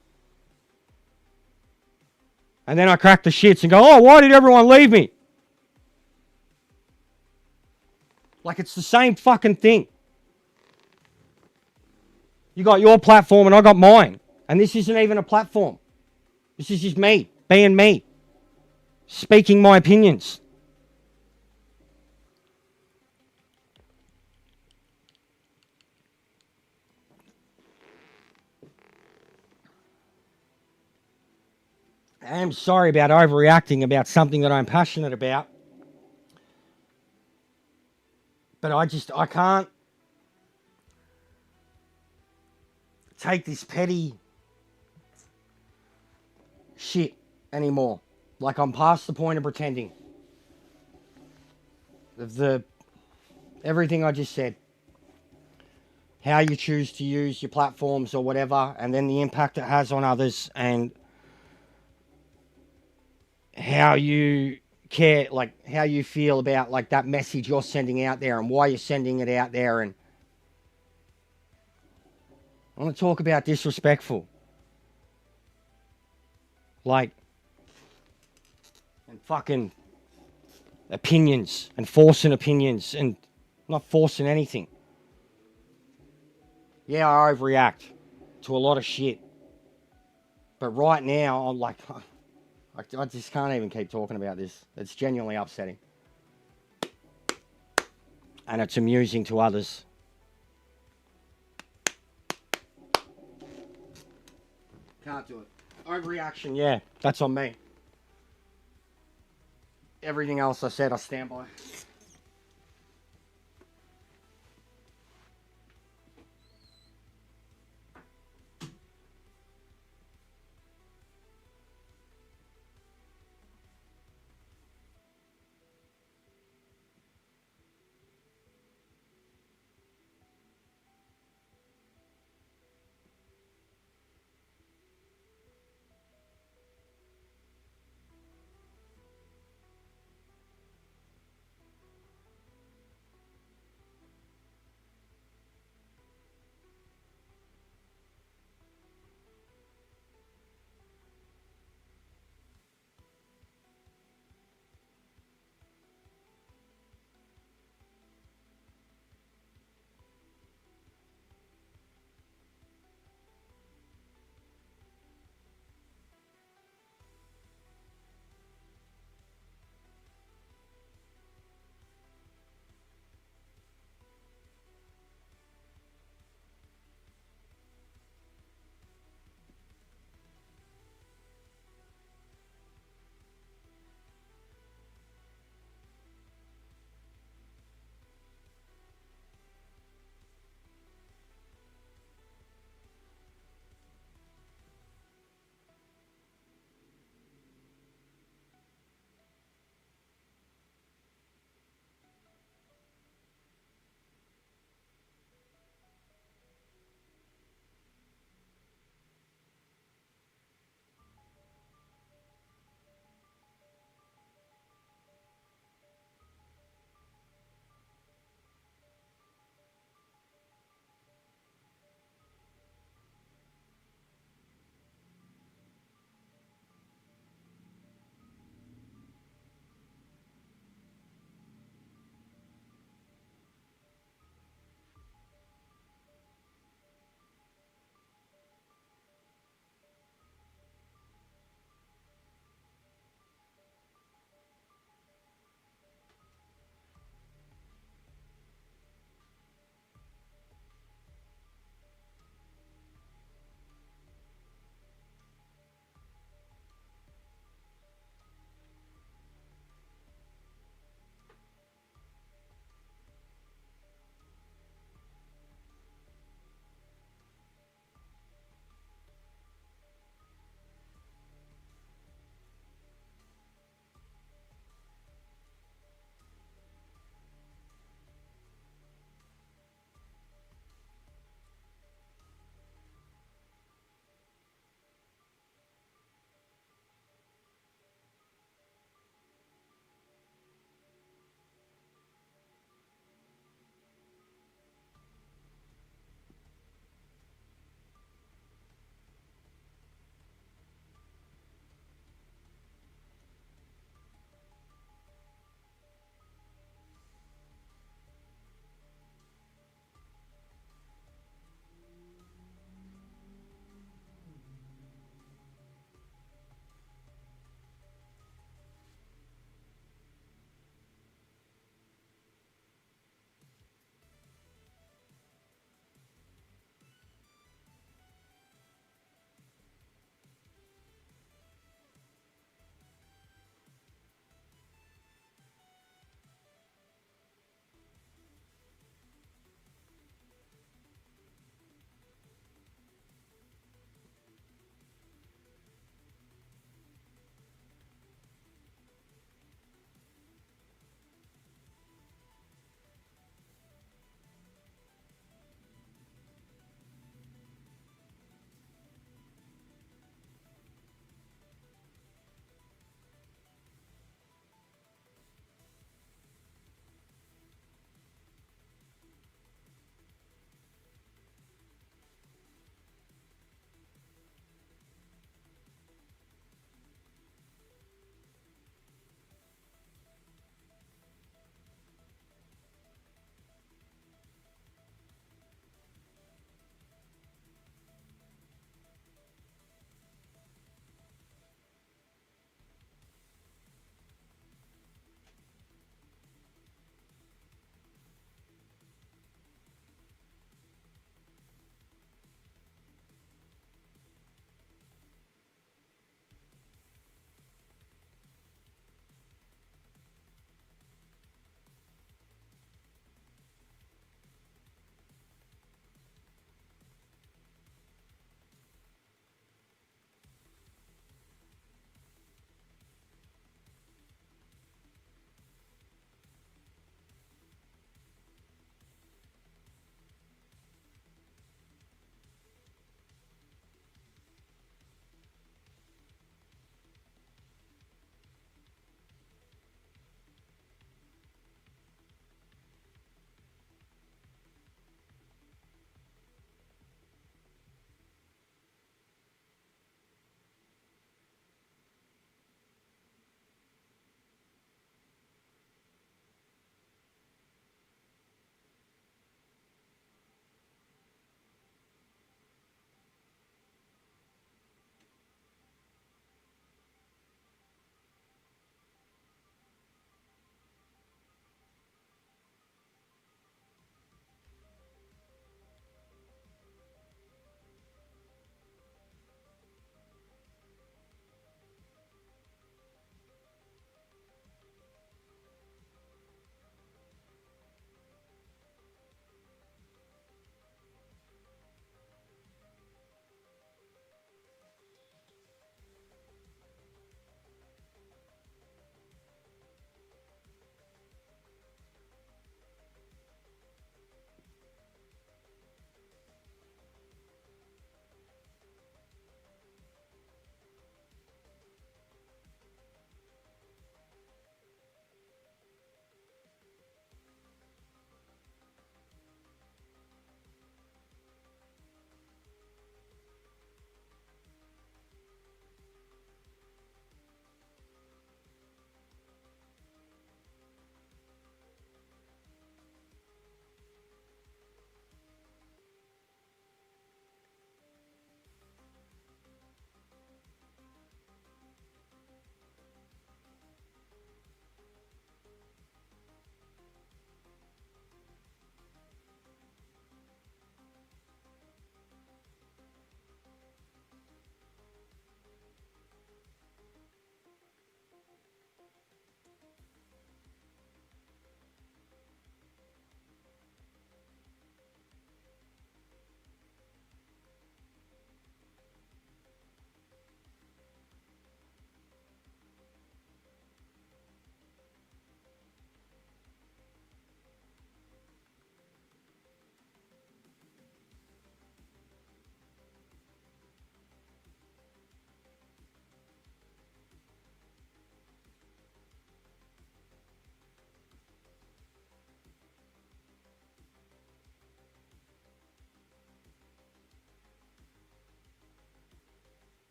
And then I crack the shits and go, oh, why did everyone leave me? Like it's the same fucking thing. You got your platform and I got mine. And this isn't even a platform. This is just me, being me. Speaking my opinions. I am sorry about overreacting about something that I'm passionate about. But I can't take this petty shit anymore. Like I'm past the point of pretending. Everything I just said. How you choose to use your platforms or whatever, and then the impact it has on others, and how you care, like how you feel about like that message you're sending out there and why you're sending it out there. And I want to talk about disrespectful. Like, and fucking opinions and forcing opinions and not forcing anything. Yeah, I overreact to a lot of shit. But right now, I'm like, I just can't even keep talking about this. It's genuinely upsetting. And it's amusing to others. Can't do it. Overreaction, yeah, that's on me. Everything else I said, I stand by.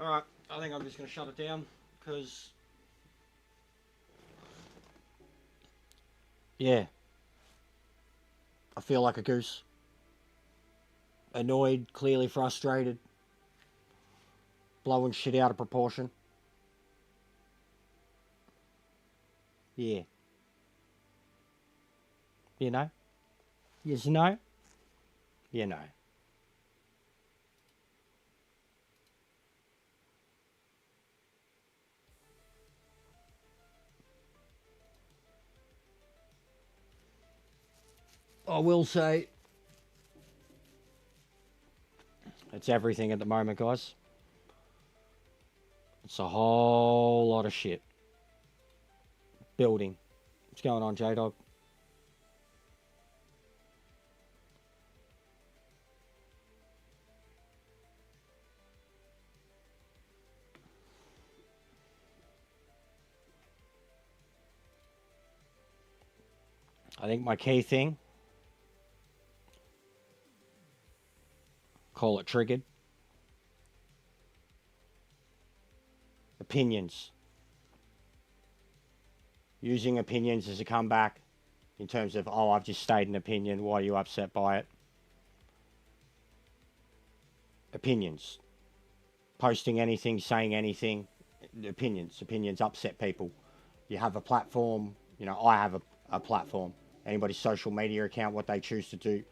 Alright, I think I'm just going to shut it down, because, yeah, I feel like a goose. Annoyed, clearly frustrated, blowing shit out of proportion. Yeah. You know? Yes, no? You know. I will say, it's everything at the moment, guys. It's a whole lot of shit. Building. What's going on, J-Dog? I think my key thing, call it triggered. Opinions. Using opinions as a comeback in terms of, oh, I've just stated an opinion. Why are you upset by it? Opinions. Posting anything, saying anything. Opinions. Opinions upset people. You have a platform. You know, I have a platform. Anybody's social media account, what they choose to do.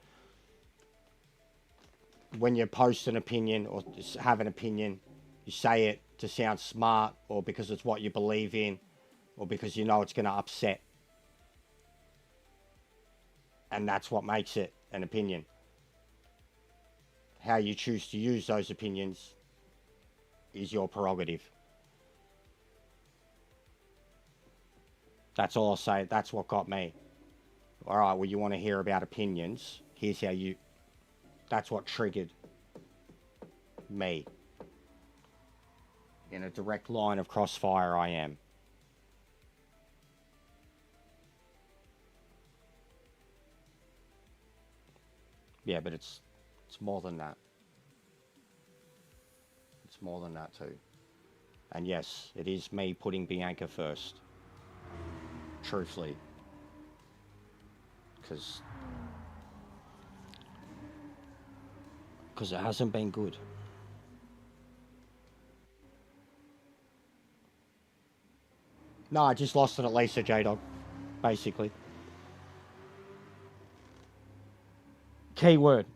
When you post an opinion or have an opinion, you say it to sound smart, or because it's what you believe in, or because you know it's going to upset. And that's what makes it an opinion. How you choose to use those opinions is your prerogative. That's all I'll say. That's what got me. All right, well, you want to hear about opinions? Here's how you... That's what triggered me. In a direct line of crossfire, I am. Yeah, but it's more than that. It's more than that too. And yes, it is me putting Bianca first. Truthfully. Because it hasn't been good. No, I just lost it at Lisa J-Dog, basically. Keyword,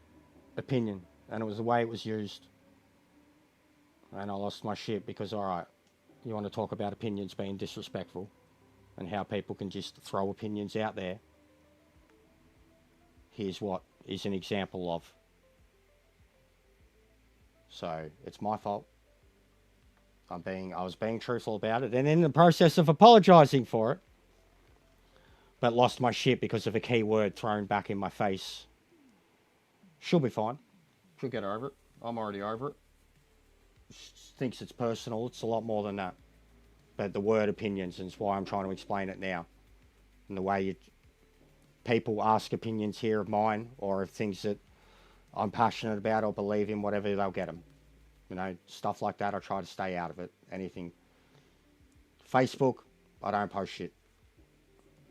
opinion. And it was the way it was used. And I lost my shit because, alright, you want to talk about opinions being disrespectful and how people can just throw opinions out there. Here's what is an example of. So, it's my fault. I was being truthful about it, and in the process of apologizing for it, but lost my shit because of a key word thrown back in my face. She'll be fine. She'll get over it. I'm already over it. She thinks it's personal. It's a lot more than that. But the word opinions, and it's why I'm trying to explain it now. And the way people ask opinions here of mine, or of things that I'm passionate about or believe in, whatever, they'll get them. You know, stuff like that, I try to stay out of it. Anything. Facebook, I don't post shit.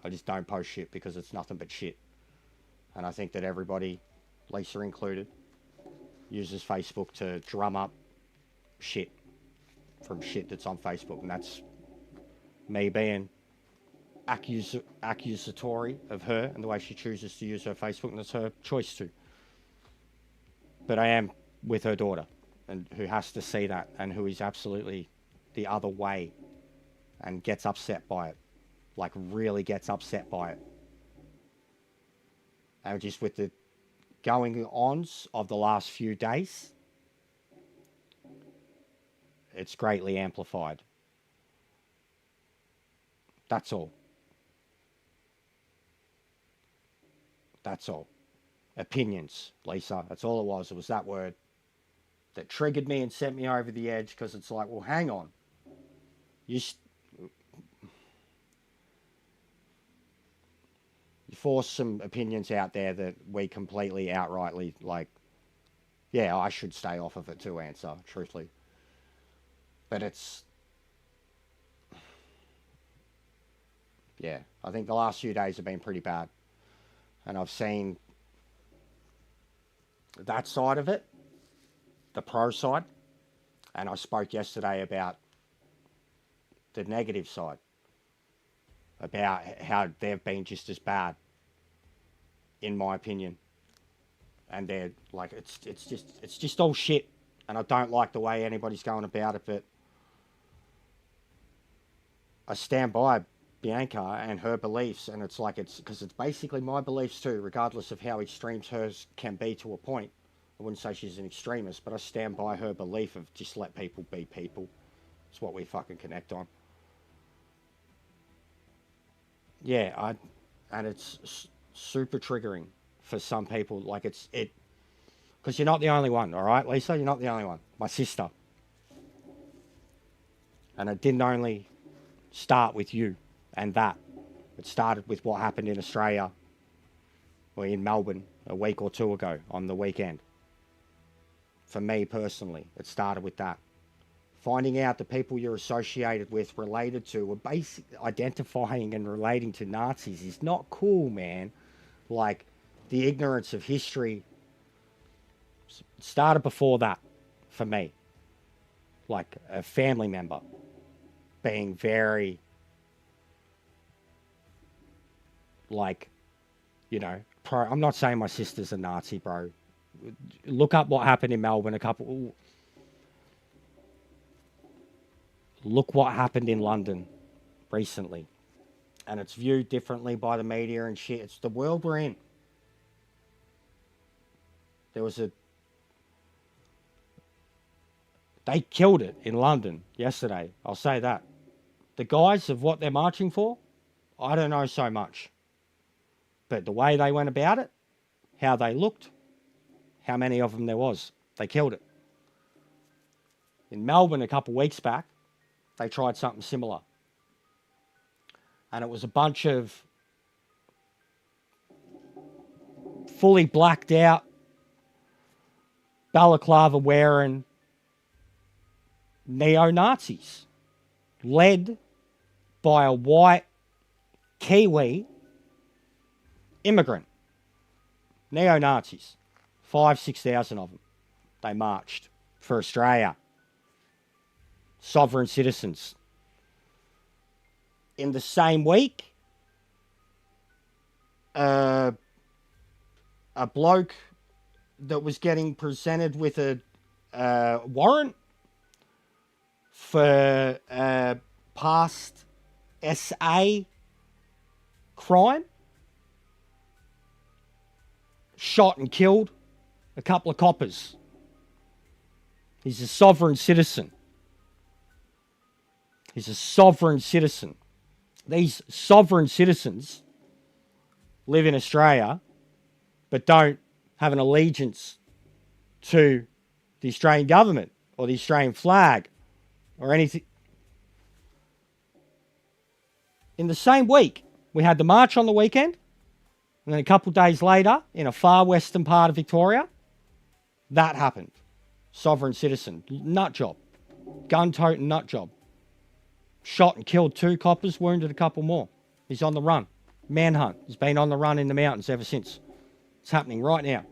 I just don't post shit because it's nothing but shit. And I think that everybody, Lisa included, uses Facebook to drum up shit from shit that's on Facebook. And that's me being accusatory of her and the way she chooses to use her Facebook, and it's her choice to. But I am with her daughter, and who has to see that, and who is absolutely the other way and gets upset by it. Like, really gets upset by it. And just with the going-ons of the last few days, it's greatly amplified. That's all. That's all. Opinions, Lisa. That's all it was. It was that word that triggered me and sent me over the edge, because it's like, well, hang on. You force some opinions out there that we completely outrightly, like, yeah, I should stay off of it too, answer, truthfully. But it's, yeah, I think the last few days have been pretty bad. And I've seen that side of it, the pro side. And I spoke yesterday about the negative side, about how they've been just as bad, in my opinion. And they're like, it's just all shit. And I don't like the way anybody's going about it, but I stand by Bianca and her beliefs, and it's like, it's because it's basically my beliefs too, regardless of how extreme hers can be to a point. I wouldn't say she's an extremist, but I stand by her belief of just let people be people. It's what we fucking connect on. Yeah, and it's super triggering for some people. Like because you're not the only one, all right, Lisa? You're not the only one. My sister. And it didn't only start with you and that. It started with what happened in Australia, or in Melbourne, a week or two ago on the weekend. For me personally, it started with that. Finding out the people you're associated with, related to, or identifying and relating to Nazis is not cool, man. Like, the ignorance of history started before that, for me. Like, a family member being very, like, you know, I'm not saying my sister's a Nazi, bro. Look up what happened in Melbourne Look what happened in London recently. And it's viewed differently by the media and shit. It's the world we're in. They killed it in London yesterday. I'll say that. The guys of what they're marching for, I don't know so much. But the way they went about it, how they looked, how many of them there was, they killed it. In Melbourne a couple of weeks back, they tried something similar. And it was a bunch of fully blacked out, balaclava wearing neo-Nazis, led by a white Kiwi immigrant. Neo-Nazis. 5,000-6,000 of them. They marched for Australia. Sovereign citizens. In the same week, a bloke that was getting presented with a warrant for past SA crime, shot and killed a couple of coppers. He's a sovereign citizen. He's a sovereign citizen. These sovereign citizens live in Australia, but don't have an allegiance to the Australian government or the Australian flag or anything. In the same week, we had the march on the weekend, and then a couple of days later, in a far western part of Victoria, that happened. Sovereign citizen, nut job, gun-toting nut job. Shot and killed 2 coppers, wounded a couple more. He's on the run. Manhunt. He's been on the run in the mountains ever since. It's happening right now.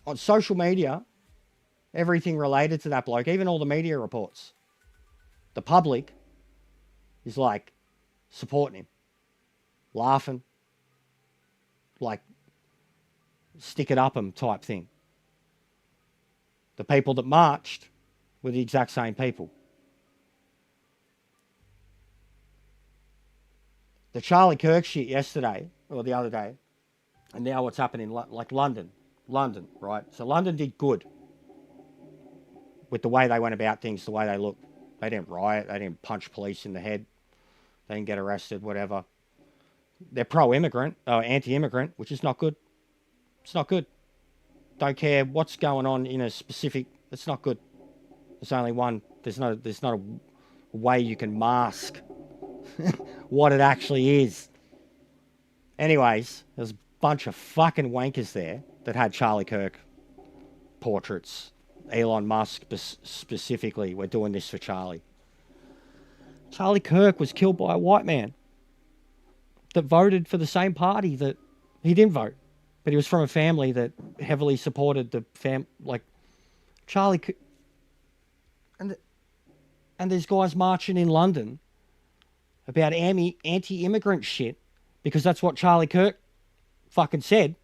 On social media, everything related to that bloke, even all the media reports, the public is like supporting him, laughing, like stick it up him type thing. The people that marched were the exact same people. The Charlie Kirk shit yesterday, or the other day, and now what's happening, like London, right? So London did good with the way they went about things, the way they looked. They didn't riot, they didn't punch police in the head, they didn't get arrested, whatever. They're pro-immigrant, anti-immigrant, which is not good. It's not good. Don't care what's going on in a specific, it's not good. There's only one, there's not a way you can mask what it actually is. Anyways, there's bunch of fucking wankers there that had Charlie Kirk portraits. Elon Musk specifically, we're doing this for Charlie. Charlie Kirk was killed by a white man that voted for the same party that he didn't vote. But he was from a family that heavily supported the Charlie. And there's guys marching in London about anti-immigrant shit because that's what Charlie Kirk fucking said.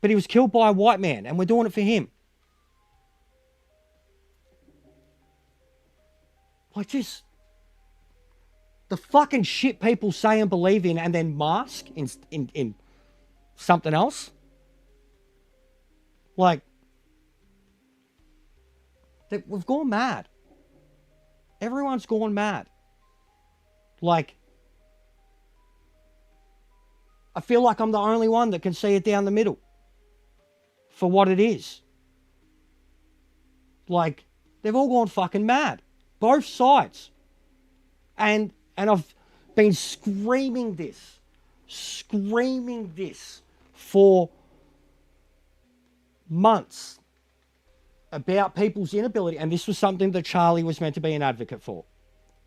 But he was killed by a white man and we're doing it for him. Like just the fucking shit people say and believe in and then mask in something else. Like, we've gone mad. Everyone's gone mad. Like, I feel like I'm the only one that can see it down the middle for what it is. Like, they've all gone fucking mad. Both sides. And I've been screaming this for months about people's inability, and this was something that Charlie was meant to be an advocate for.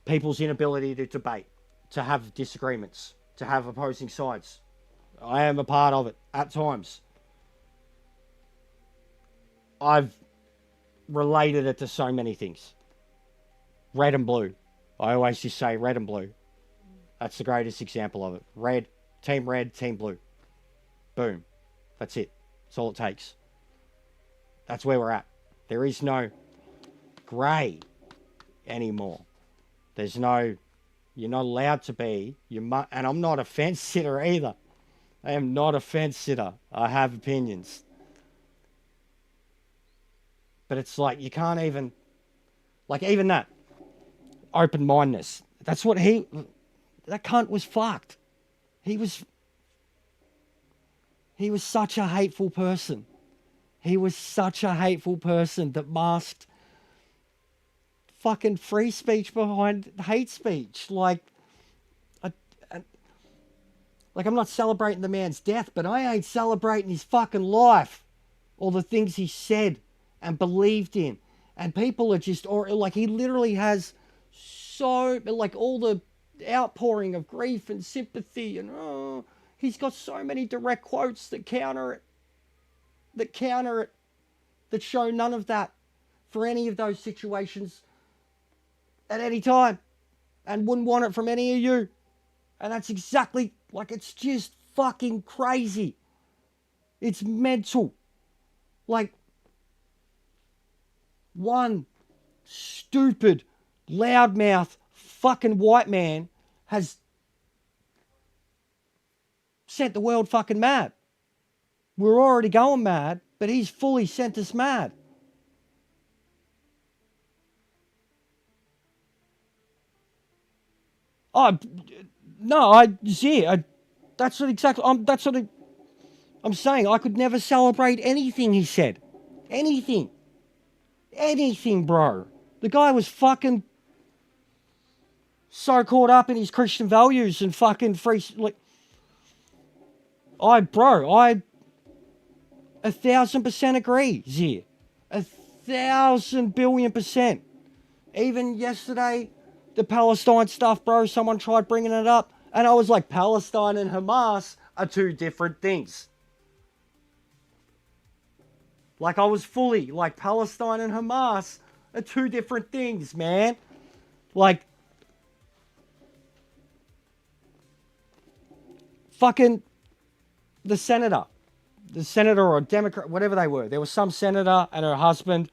People's inability to debate, to have disagreements, to have opposing sides. I am a part of it at times. I've related it to so many things. Red and blue. I always just say red and blue. That's the greatest example of it. Red, team blue. Boom. That's it. That's all it takes. That's where we're at. There is no grey anymore. There's no, you're not allowed to be, and I'm not a fence sitter either. I am not a fence sitter. I have opinions. But it's like, you can't even, like even that, open-mindedness. That's what that cunt was fucked. He was such a hateful person. He was such a hateful person that masked fucking free speech behind hate speech. Like, I'm not celebrating the man's death, but I ain't celebrating his fucking life. All the things he said and believed in. And people are just, or like he literally has so, like all the outpouring of grief and sympathy and he's got so many direct quotes that counter it, that show none of that for any of those situations at any time and wouldn't want it from any of you. And that's exactly, like, it's just fucking crazy. It's mental. Like, one stupid, loudmouth, fucking white man has sent the world fucking mad. We're already going mad, but he's fully sent us mad. Oh, no, that's what exactly, that's what I'm saying. I could never celebrate anything he said. Anything, bro. The guy was fucking so caught up in his Christian values and fucking free, like, I 1,000% agree, Zir. 1,000 billion%. Even yesterday, the Palestine stuff, bro, someone tried bringing it up, and I was like, Palestine and Hamas are two different things. Like, I was fully, like, Palestine and Hamas are two different things, man. Like, fucking the senator or a Democrat, whatever they were. There was some senator and her husband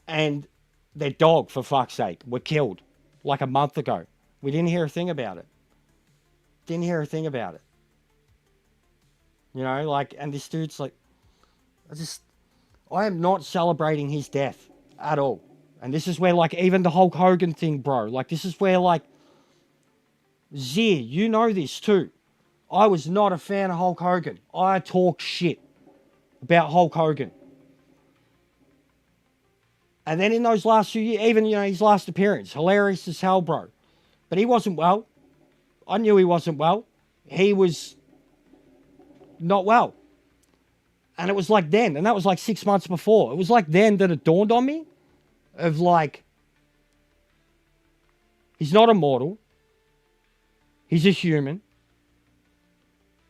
and their dog, for fuck's sake, were killed like a month ago. We didn't hear a thing about it. You know, like, and this dude's like, I am not celebrating his death at all. And this is where, like, even the Hulk Hogan thing, bro, like, this is where, like, Zir, you know this too. I was not a fan of Hulk Hogan. I talk shit about Hulk Hogan. And then in those last few years, even, you know, his last appearance, hilarious as hell, bro. But he wasn't well. I knew he wasn't well. He was not well. And it was like then, and that was like 6 months before. It was like then that it dawned on me of like, he's not immortal. He's a human.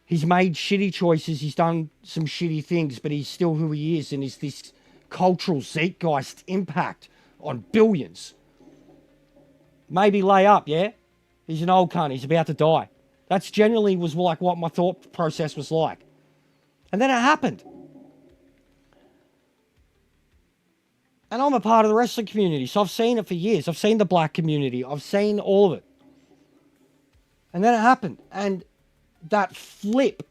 He's made shitty choices. He's done some shitty things, but he's still who he is. And is this cultural zeitgeist impact on billions. Maybe lay up, yeah? He's an old cunt. He's about to die. That's generally was like what my thought process was like. And then it happened. And I'm a part of the wrestling community, so I've seen it for years. I've seen the black community. I've seen all of it. And then it happened. And that flip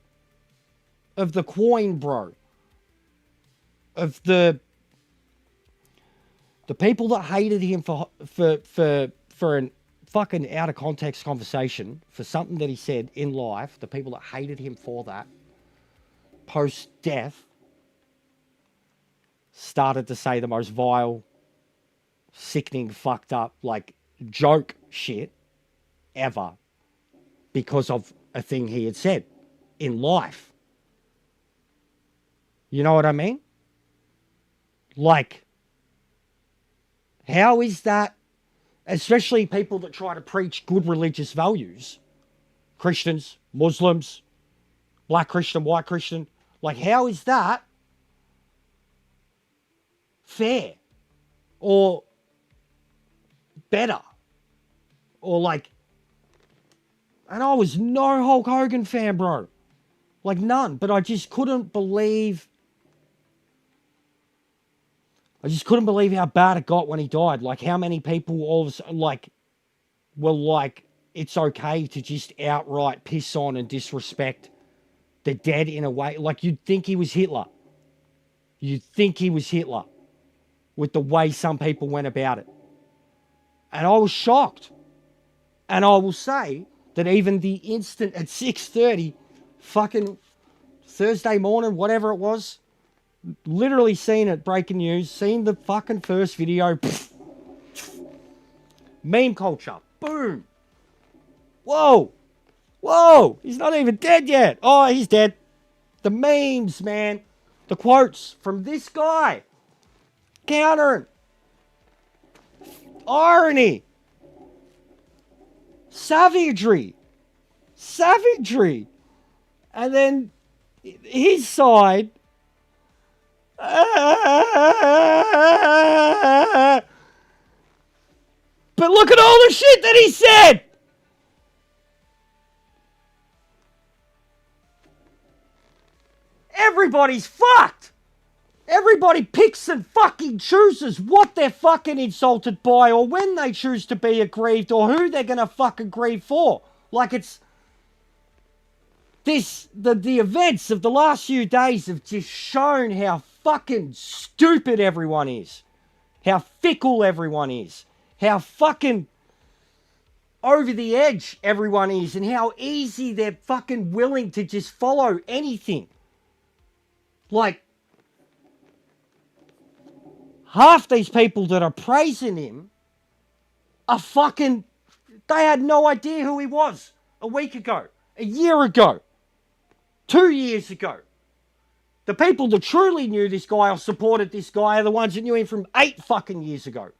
of the coin, bro, of the people that hated him for an fucking out of context conversation, for something that he said in life, the people that hated him for that, post-death, started to say the most vile, sickening, fucked up, like, joke shit ever because of a thing he had said in life. You know what I mean? Like, how is that, especially people that try to preach good religious values, Christians, Muslims, black Christian, white Christian, like, how is that fair or better or like, and I was no Hulk Hogan fan, bro, like none, but I just couldn't believe how bad it got when he died. Like how many people all of a sudden like were like, it's okay to just outright piss on and disrespect the dead in a way. Like you'd think he was Hitler. You'd think he was Hitler with the way some people went about it. And I was shocked. And I will say that even the instant at 6:30, fucking Thursday morning, whatever it was, literally seen it, breaking news, seen the fucking first video, pff, meme culture, boom. Whoa, he's not even dead yet. Oh, he's dead. The memes, man, the quotes from this guy, countering, irony, savagery, and then his side, but look at all the shit that he said. Everybody's fucked. Everybody picks and fucking chooses what they're fucking insulted by or when they choose to be aggrieved or who they're going to fucking grieve for. Like it's this, the events of the last few days have just shown how fucking stupid everyone is. How fickle everyone is. How fucking over the edge everyone is and how easy they're fucking willing to just follow anything. Like, half these people that are praising him are fucking, they had no idea who he was a week ago, a year ago, 2 years ago. The people that truly knew this guy or supported this guy are the ones that knew him from 8 fucking years ago.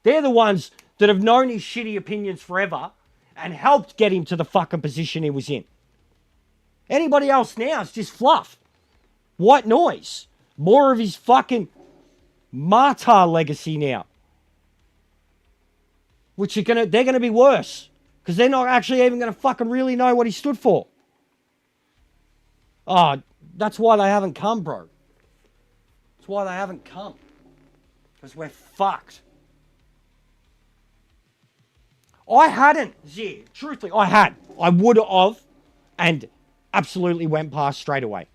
They're the ones that have known his shitty opinions forever and helped get him to the fucking position he was in. Anybody else now is just fluff. White noise. More of his fucking martyr legacy now. Which they're gonna be worse. Because they're not actually even gonna fucking really know what he stood for. Oh, that's why they haven't come, bro. That's why they haven't come. Because we're fucked. I hadn't, yeah, truthfully, I would have, and absolutely went past straight away.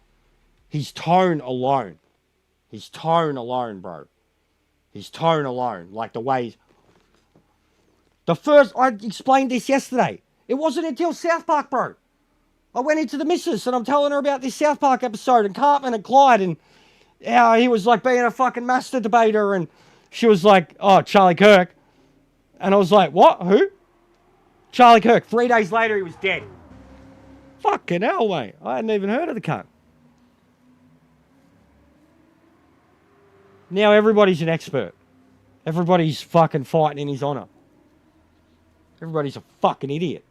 His tone alone, bro. His tone alone, like the way... I explained this yesterday. It wasn't until South Park, bro. I went into the missus and I'm telling her about this South Park episode and Cartman and Clyde and how he was like being a fucking master debater and she was like, oh, Charlie Kirk. And I was like, what? Who? Charlie Kirk. 3 days later, he was dead. Fucking hell, mate. I hadn't even heard of the cunt. Now everybody's an expert. Everybody's fucking fighting in his honour. Everybody's a fucking idiot.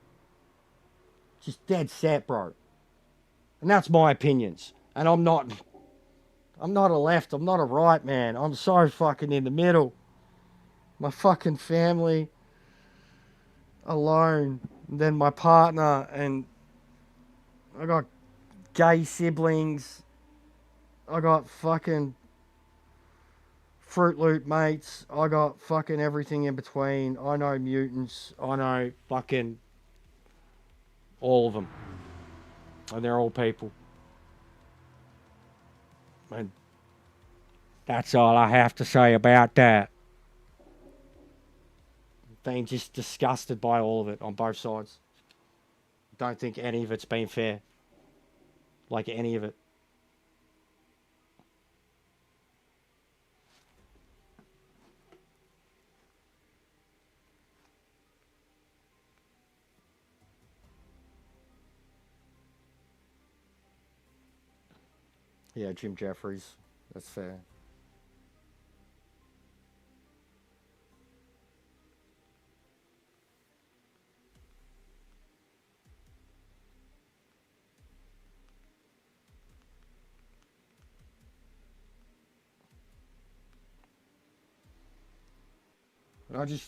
Just dead set, bro. And that's my opinions. And I'm not a left, I'm not a right, man. I'm so fucking in the middle. My fucking family alone. And then my partner, and I got gay siblings. I got fucking Fruit Loop mates. I got fucking everything in between. I know mutants. I know fucking all of them. And they're all people. And that's all I have to say about that. Been just disgusted by all of it on both sides. Don't think any of it's been fair. Like any of it. Yeah, Jim Jeffries. That's fair.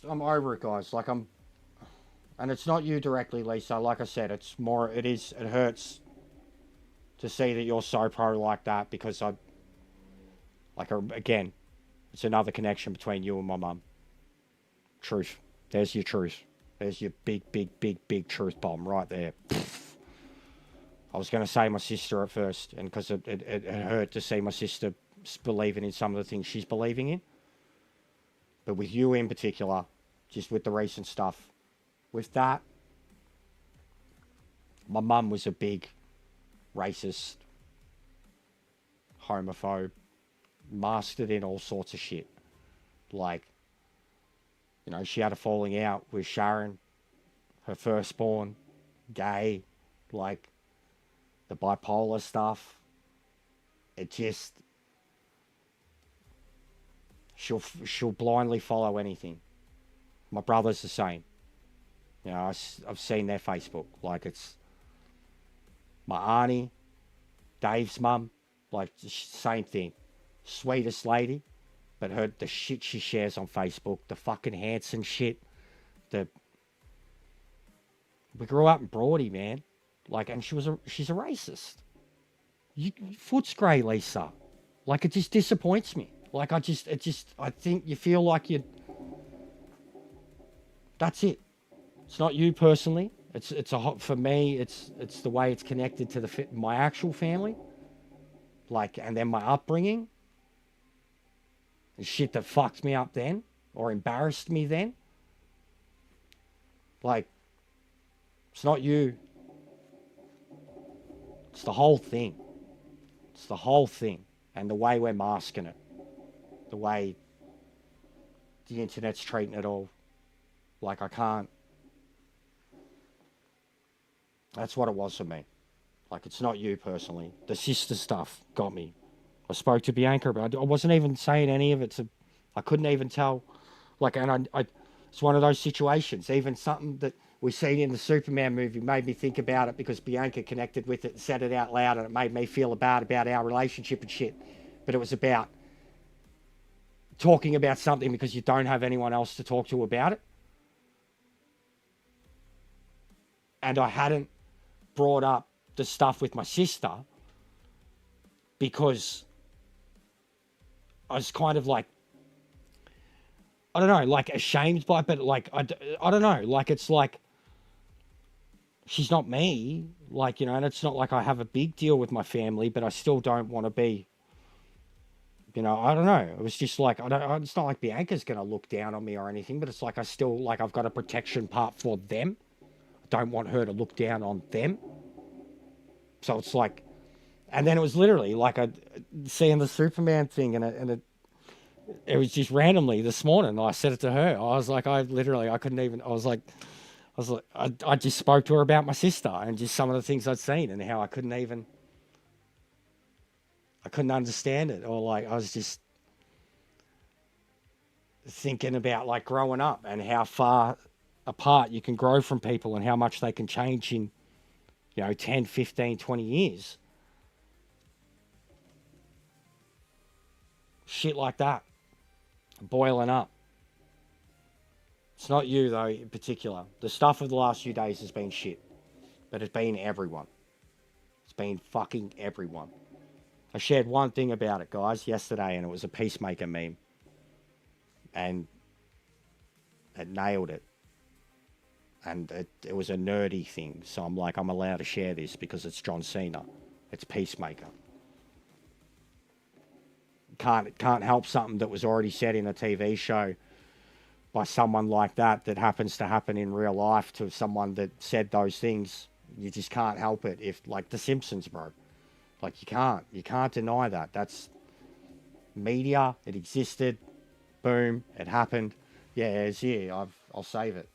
I'm over it, guys. And it's not you directly, Lisa. Like I said, it hurts to see that you're so pro like that, because again, it's another connection between you and my mum. Truth. There's your truth. There's your big, big, big, big truth bomb right there. I was going to say my sister at first, and because it hurt to see my sister believing in some of the things she's believing in. But with you in particular, just with the recent stuff, with that, my mum was a big racist, homophobe, masked it in all sorts of shit. Like, she had a falling out with Sharon, her firstborn, gay, like the bipolar stuff. It just, she'll blindly follow anything. My brother's the same. I've seen their Facebook. Like, it's my auntie, Dave's mum, like same thing. Sweetest lady, but the shit she shares on Facebook, the fucking Hanson shit, we grew up in Broady, man. Like, and she's a racist. Foot's grey, Lisa. Like, it just disappoints me. Like, I think you feel like that's it. It's not you personally. For me, it's the way it's connected to my actual family. Like, and then my upbringing. And shit that fucked me up then, or embarrassed me then. Like, it's not you. It's the whole thing. It's the whole thing. And the way we're masking it. The way the internet's treating it all. Like, I can't. That's what it was for me. Like, it's not you personally. The sister stuff got me. I spoke to Bianca, but I wasn't even saying any of it. I couldn't even tell. Like, and it's one of those situations. Even something that we seen in the Superman movie made me think about it, because Bianca connected with it and said it out loud, and it made me feel bad about our relationship and shit. But it was about talking about something because you don't have anyone else to talk to about it. And I hadn't brought up the stuff with my sister because I was kind of like, I don't know, like ashamed by it, but like, I don't know, like, it's like, she's not me, like, and it's not like I have a big deal with my family, but I still don't want to be, I don't know. It was just like, it's not like Bianca's going to look down on me or anything, but it's like, I've got a protection part for them. I don't want her to look down on them. So it's like, and then it was literally like seeing the Superman thing, and it was just randomly this morning. I said it to her. I was like, I couldn't even. I was like, was like, I just spoke to her about my sister and just some of the things I'd seen and how I couldn't understand it. Or like, I was just thinking about like growing up and how far apart you can grow from people and how much they can change in, 10, 15, 20 years. Shit like that. Boiling up. It's not you, though, in particular. The stuff of the last few days has been shit. But it's been everyone. It's been fucking everyone. I shared one thing about it, guys, yesterday, and it was a Peacemaker meme. And it nailed it. And it was a nerdy thing. So I'm like, I'm allowed to share this because it's John Cena. It's Peacemaker. Can't help something that was already said in a TV show by someone like that happens to happen in real life to someone that said those things. You just can't help it. If like The Simpsons, bro, like you can't deny that. That's media. It existed. Boom, it happened. Yeah, it's here. I'll save it.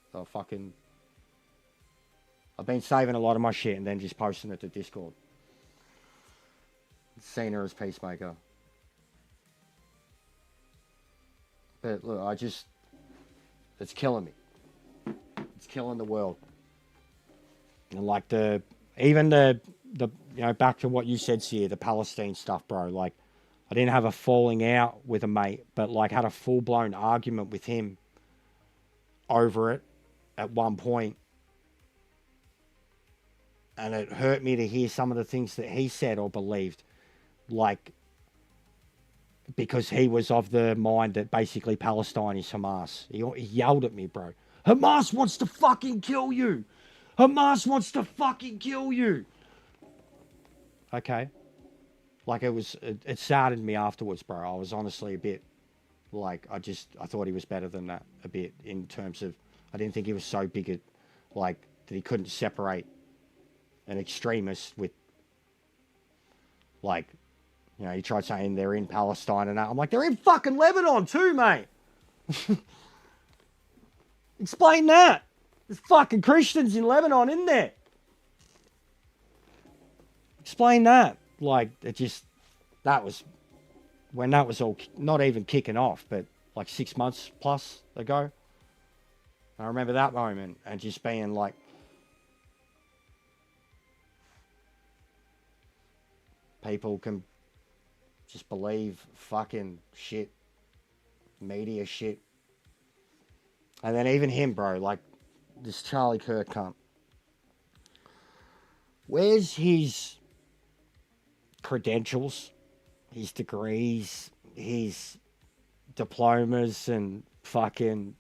I've been saving a lot of my shit and then just posting it to Discord. Seen her as Peacemaker. But look, it's killing me. It's killing the world. And like even the back to what you said, Sear, the Palestine stuff, bro. Like, I didn't have a falling out with a mate, but like had a full-blown argument with him over it at one point. And it hurt me to hear some of the things that he said or believed. Like, because he was of the mind that basically Palestine is Hamas. He yelled at me, bro. Hamas wants to fucking kill you. Hamas wants to fucking kill you. Okay. Like, it saddened me afterwards, bro. I was honestly a bit, like, I thought he was better than that a bit in terms of, I didn't think he was so big that he couldn't separate an extremist with, like, he tried saying they're in Palestine and that. I'm like, they're in fucking Lebanon too, mate. Explain that. There's fucking Christians in Lebanon, isn't there? Explain that. Like, that was when that was all not even kicking off, but like 6 months plus ago. I remember that moment and just being like, people can just believe fucking shit, media shit. And then even him, bro, like this Charlie Kirk cunt. Where's his credentials, his degrees, his diplomas and fucking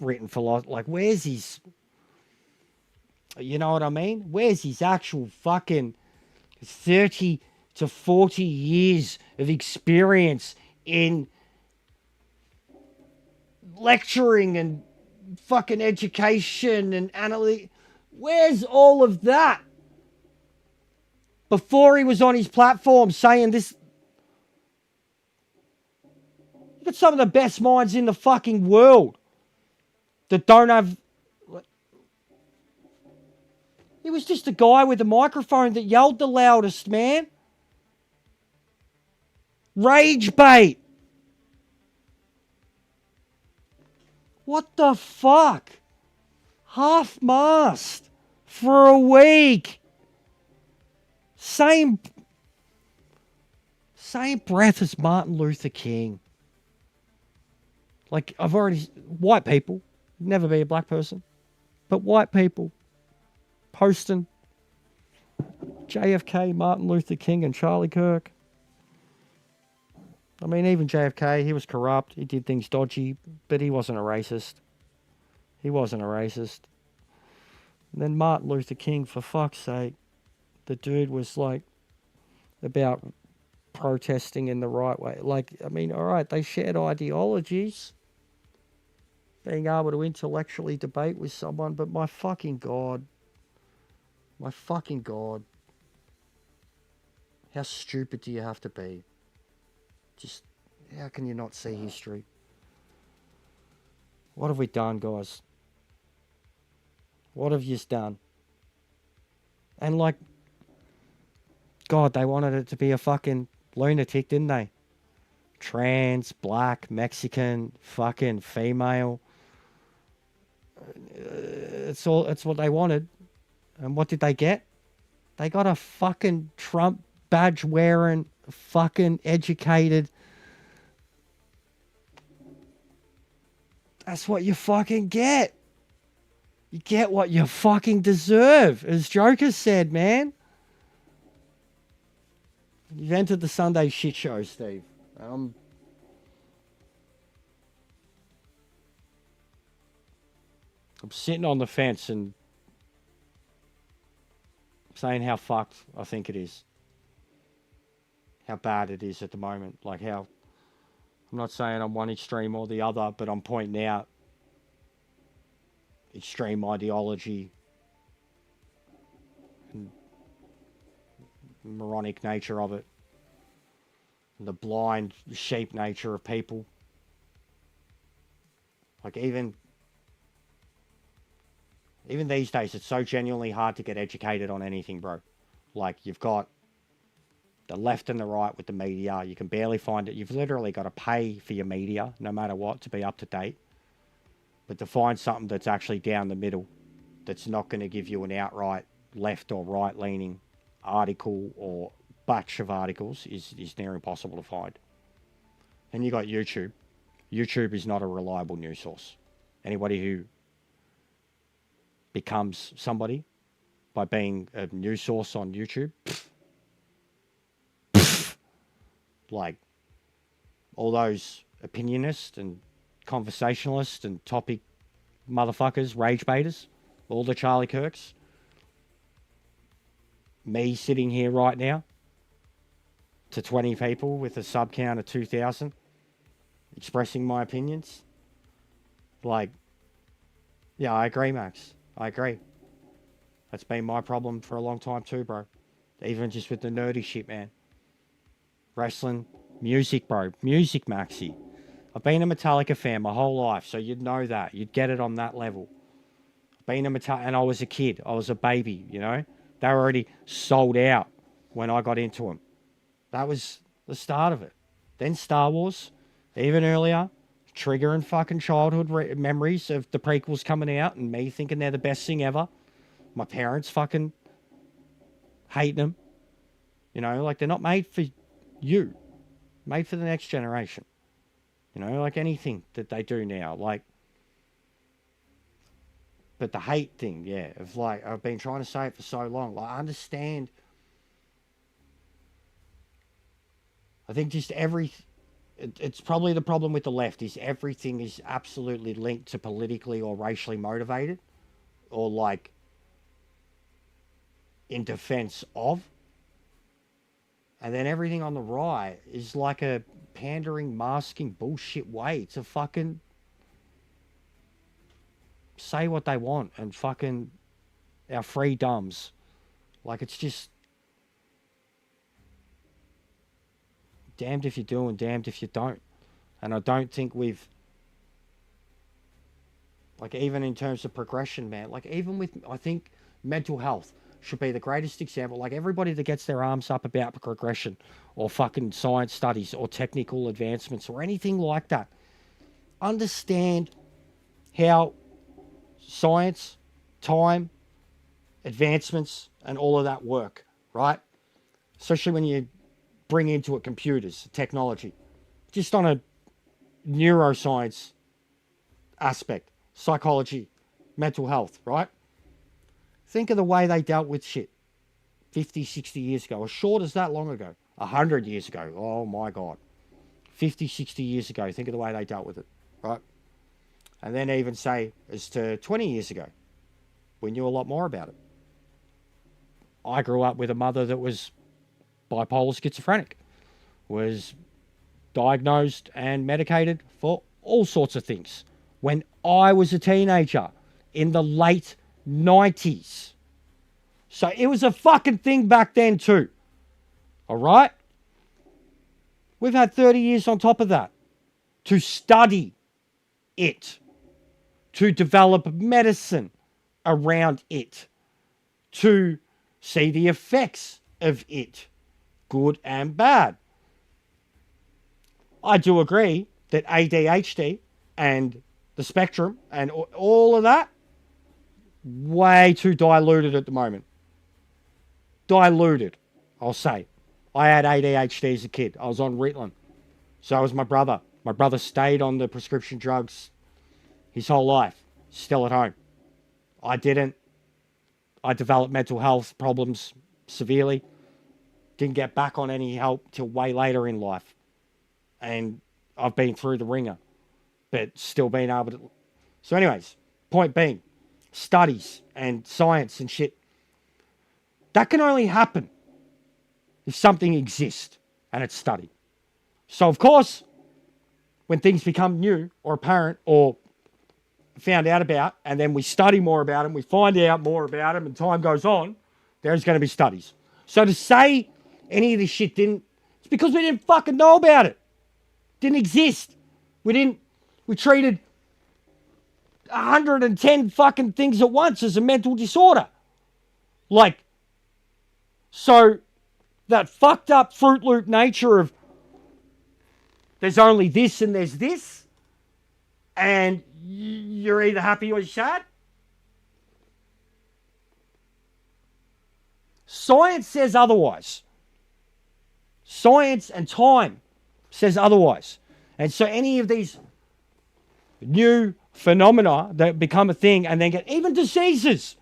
written philosophy? Like, where's his, you know what I mean? Where's his actual fucking 30 to 40 years of experience in lecturing and fucking education and analytics? Where's all of that? Before he was on his platform saying this. Look at some of the best minds in the fucking world that don't have. He was just a guy with a microphone that yelled the loudest, man. Rage bait. What the fuck? Half-mast for a week. Same breath as Martin Luther King. Like, white people, never be a black person, but white people posting JFK, Martin Luther King, and Charlie Kirk. I mean, even JFK, he was corrupt. He did things dodgy, but he wasn't a racist. And then Martin Luther King, for fuck's sake, the dude was like about protesting in the right way. Like, I mean, all right, they shared ideologies, being able to intellectually debate with someone, but my fucking God, how stupid do you have to be? Just, how can you not see history? What have we done, guys? What have you done? And like, God, they wanted it to be a fucking lunatic, didn't they? Trans, black, Mexican, fucking female. It's what they wanted. And what did they get? They got a fucking Trump badge wearing, fucking educated. That's what you fucking get. You get what you fucking deserve, as Joker said, man. You've entered the Sunday shit show, Steve. I'm sitting on the fence and saying how fucked I think it is. How bad it is at the moment. Like how... I'm not saying I'm one extreme or the other, but I'm pointing out extreme ideology and moronic nature of it. And the blind sheep nature of people. Like even these days, it's so genuinely hard to get educated on anything, bro. Like, you've got the left and the right with the media. You can barely find it. You've literally got to pay for your media, no matter what, to be up to date. But to find something that's actually down the middle, that's not going to give you an outright left or right-leaning article or batch of articles is near impossible to find. Then you got YouTube. YouTube is not a reliable news source. Anybody who becomes somebody by being a news source on YouTube, like all those opinionists and conversationalists and topic motherfuckers, rage baiters, all the Charlie Kirks, me sitting here right now to 20 people with a sub count of 2,000 expressing my opinions. Like, yeah, I agree, Max. I agree. That's been my problem for a long time too, bro. Even just with the nerdy shit, man. Wrestling, music, bro. Music, Maxi. I've been a Metallica fan my whole life, so you'd know that. You'd get it on that level. Being a Metallica, and I was a kid. I was a baby, you know? They were already sold out when I got into them. That was the start of it. Then Star Wars, even earlier, triggering fucking childhood memories of the prequels coming out and me thinking they're the best thing ever. My parents fucking hating them. You know, like they're not made for you. Made for the next generation. You know, like anything that they do now. Like, but the hate thing, yeah, of like, I've been trying to say it for so long. Like, I understand. I think just it's probably the problem with the left is everything is absolutely linked to politically or racially motivated or like in defense of. And then everything on the right is like a pandering, masking bullshit way to fucking say what they want and fucking our free dumbs. Like, it's just damned if you do and damned if you don't. And I don't think we've, like, even in terms of progression, man, like even with, I think mental health should be the greatest example. Like, everybody that gets their arms up about progression or fucking science studies or technical advancements or anything like that, understand how science, time, advancements, and all of that work, right? Especially when you bring into it computers, technology, just on a neuroscience aspect, psychology, mental health, right? Think of the way they dealt with shit 50, 60 years ago, as short as that long ago, 100 years ago. Oh my God. 50, 60 years ago, think of the way they dealt with it, right? And then even say as to 20 years ago, we knew a lot more about it. I grew up with a mother that was bipolar schizophrenic, was diagnosed and medicated for all sorts of things when I was a teenager in the late 90s. So it was a fucking thing back then too. All right? We've had 30 years on top of that to study it, to develop medicine around it to see the effects of it, good and bad. I do agree that ADHD and the spectrum and all of that, way too diluted at the moment. Diluted, I'll say. I had ADHD as a kid. I was on Ritalin. So was my brother. My brother stayed on the prescription drugs his whole life, still at home. I didn't. I developed mental health problems severely. Didn't get back on any help till way later in life. And I've been through the ringer, but still being able to. So anyways, point being, studies and science and shit, that can only happen if something exists and it's studied. So of course, when things become new or apparent or found out about, and then we study more about them, we find out more about them, and time goes on, there's going to be studies. So to say any of this shit didn't, it's because we didn't fucking know about it. Didn't exist. We treated 110 fucking things at once as a mental disorder. Like, so that fucked up Fruit Loop nature of there's only this and there's this, and you're either happy or you're sad. Science says otherwise. Science and time says otherwise. And so any of these new phenomena that become a thing and then get, even diseases,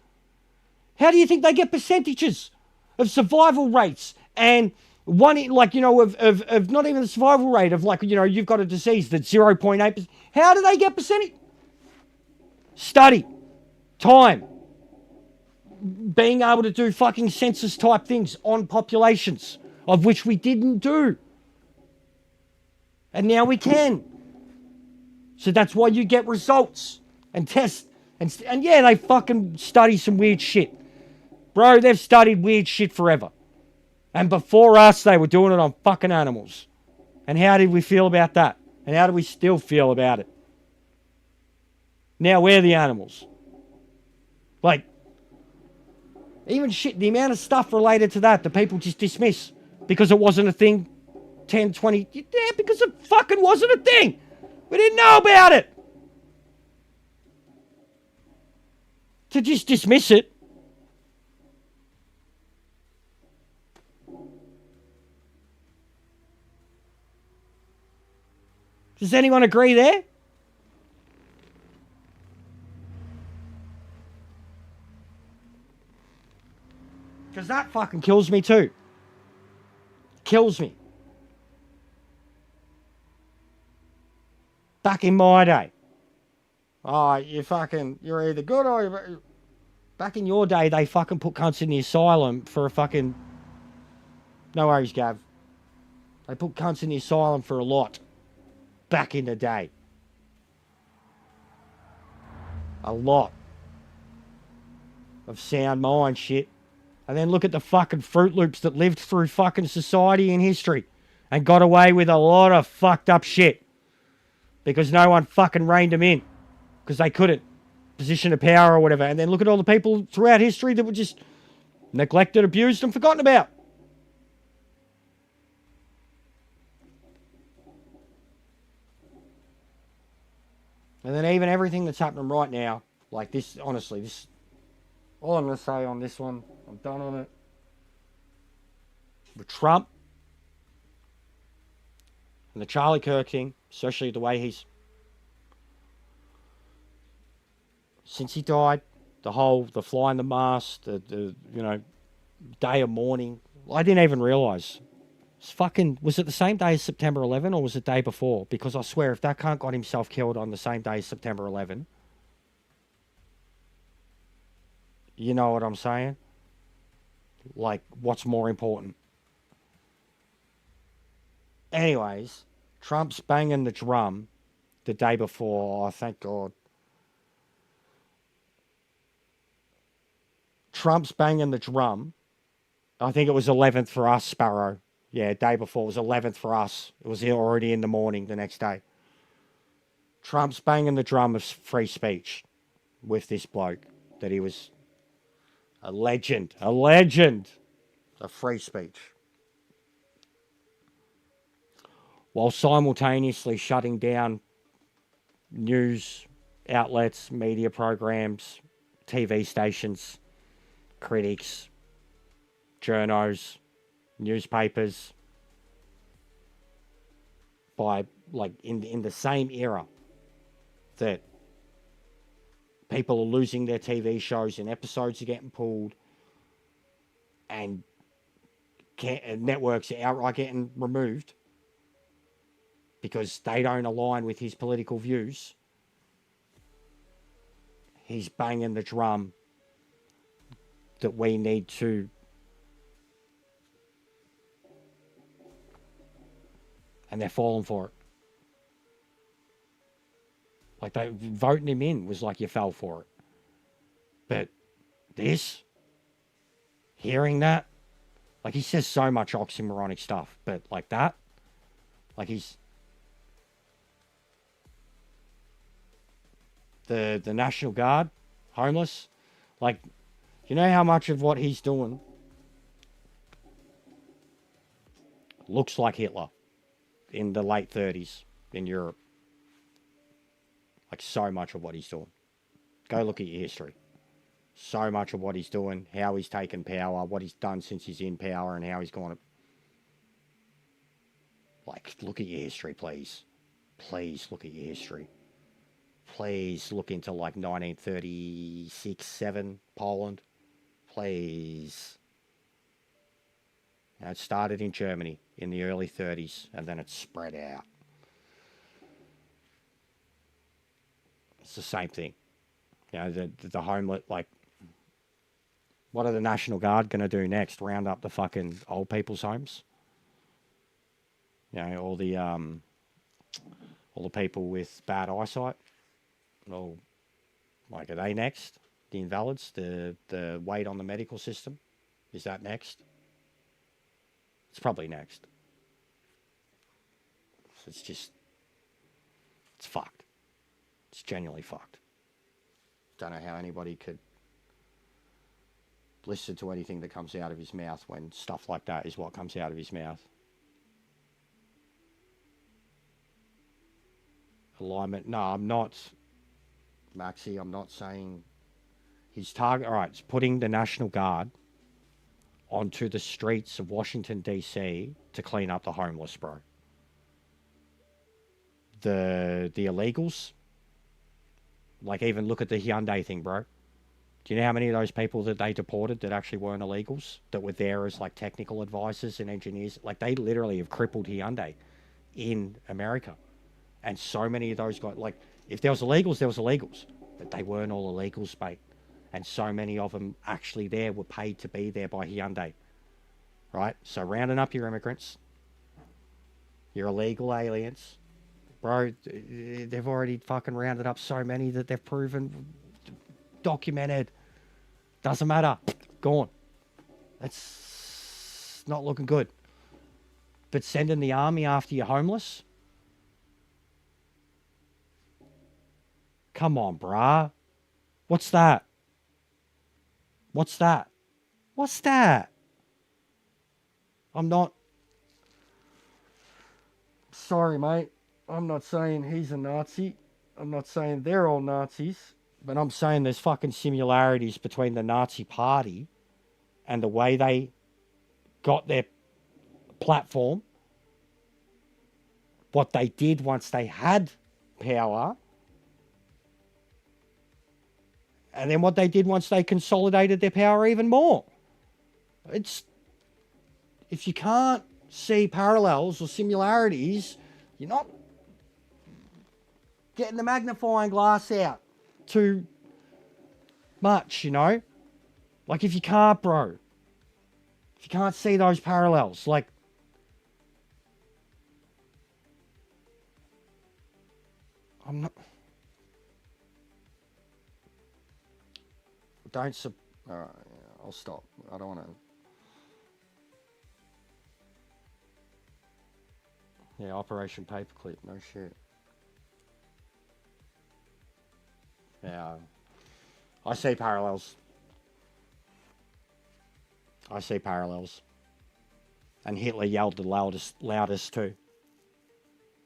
how do you think they get percentages of survival rates? And one, like, you know, of not even the survival rate of, like, you know, you've got a disease that's 0.8%. How do they get percentage? Study, time, being able to do fucking census type things on populations, of which we didn't do. And now we can. So that's why you get results and tests. And yeah, they fucking study some weird shit. Bro, they've studied weird shit forever. And before us, they were doing it on fucking animals. And how did we feel about that? And how do we still feel about it? Now we're the animals. Like, even shit, the amount of stuff related to that people just dismiss because it wasn't a thing 10, 20, yeah, because it fucking wasn't a thing. We didn't know about it. To just dismiss it. Does anyone agree there? Because that fucking kills me too. Kills me. Back in my day. Oh, you're either good or you're... Back in your day, they fucking put cunts in the asylum for a fucking... No worries, Gav. They put cunts in the asylum for a lot. Back in the day. A lot. Of sound mind shit. And then look at the fucking Fruit Loops that lived through fucking society and history. And got away with a lot of fucked up shit. Because no one fucking reined them in. Because they couldn't. Position of power or whatever. And then look at all the people throughout history that were just neglected, abused, and forgotten about. And then even everything that's happening right now, like this, honestly, this, all I'm going to say on this one, I'm done on it. With Trump and the Charlie Kirk thing, especially the way he's, since he died, the flying the mast, the you know, day of mourning, I didn't even realise. Was it the same day as September 11 or was it the day before? Because I swear, if that cunt got himself killed on the same day as September 11, you know what I'm saying? Like, what's more important? Anyways, Trump's banging the drum the day before. Oh, thank God. Trump's banging the drum. I think it was 11th for us, Sparrow. Yeah, day before. It was 11th for us. It was already in the morning the next day. Trump's banging the drum of free speech with this bloke. that he was a legend of free speech, while simultaneously shutting down news outlets, media programs, TV stations, critics, journos, newspapers, by like in the same era that people are losing their TV shows and episodes are getting pulled, and networks are outright getting removed because they don't align with his political views. He's banging the drum that we need to and they're falling for it. Like, voting him in was like you fell for it. But this, hearing that, like, he says so much oxymoronic stuff, but like that, like he's the National Guard, homeless, like, you know how much of what he's doing looks like Hitler in the late 30s in Europe. Like, so much of what he's doing. Go look at your history. So much of what he's doing, how he's taken power, what he's done since he's in power, and how he's gone to... Like, look at your history, please. Please look at your history. Please look into, like, 1936-7 Poland. Please. Now, it started in Germany in the early 30s, and then it spread out. It's the same thing. You know, the homeless, like, what are the National Guard going to do next? Round up the fucking old people's homes? You know, all the people with bad eyesight? Well, like, are they next? The invalids? The weight on the medical system? Is that next? It's probably next. So it's just, it's fucked. It's genuinely fucked. Don't know how anybody could listen to anything that comes out of his mouth when stuff like that is what comes out of his mouth. Alignment. No, I'm not, Maxie, I'm not saying his target. All right, it's putting the National Guard onto the streets of Washington, D.C. to clean up the homeless, bro. The illegals, like, even look at the Hyundai thing, bro. Do you know how many of those people that they deported that actually weren't illegals, that were there as, like, technical advisors and engineers? Like, they literally have crippled Hyundai in America. And so many of those guys, like, if there was illegals, there was illegals. But they weren't all illegals, mate. And so many of them actually there were paid to be there by Hyundai. Right? So rounding up your immigrants, your illegal aliens, bro, they've already fucking rounded up so many that they've proven, documented. Doesn't matter. Gone. That's not looking good. But sending the army after your homeless? Come on, brah. What's that? What's that? What's that? I'm not... Sorry, mate. I'm not saying he's a Nazi. I'm not saying they're all Nazis. But I'm saying there's fucking similarities between the Nazi party and the way they got their platform, what they did once they had power, and then what they did once they consolidated their power even more. It's... If you can't see parallels or similarities, you're not getting the magnifying glass out too much, you know? Like, if you can't, bro. If you can't see those parallels, like... I'm not... Don't... Alright, I'll stop. I don't want to... Yeah, Operation Paperclip, no shit. Yeah, I see parallels. I see parallels. And Hitler yelled the loudest too.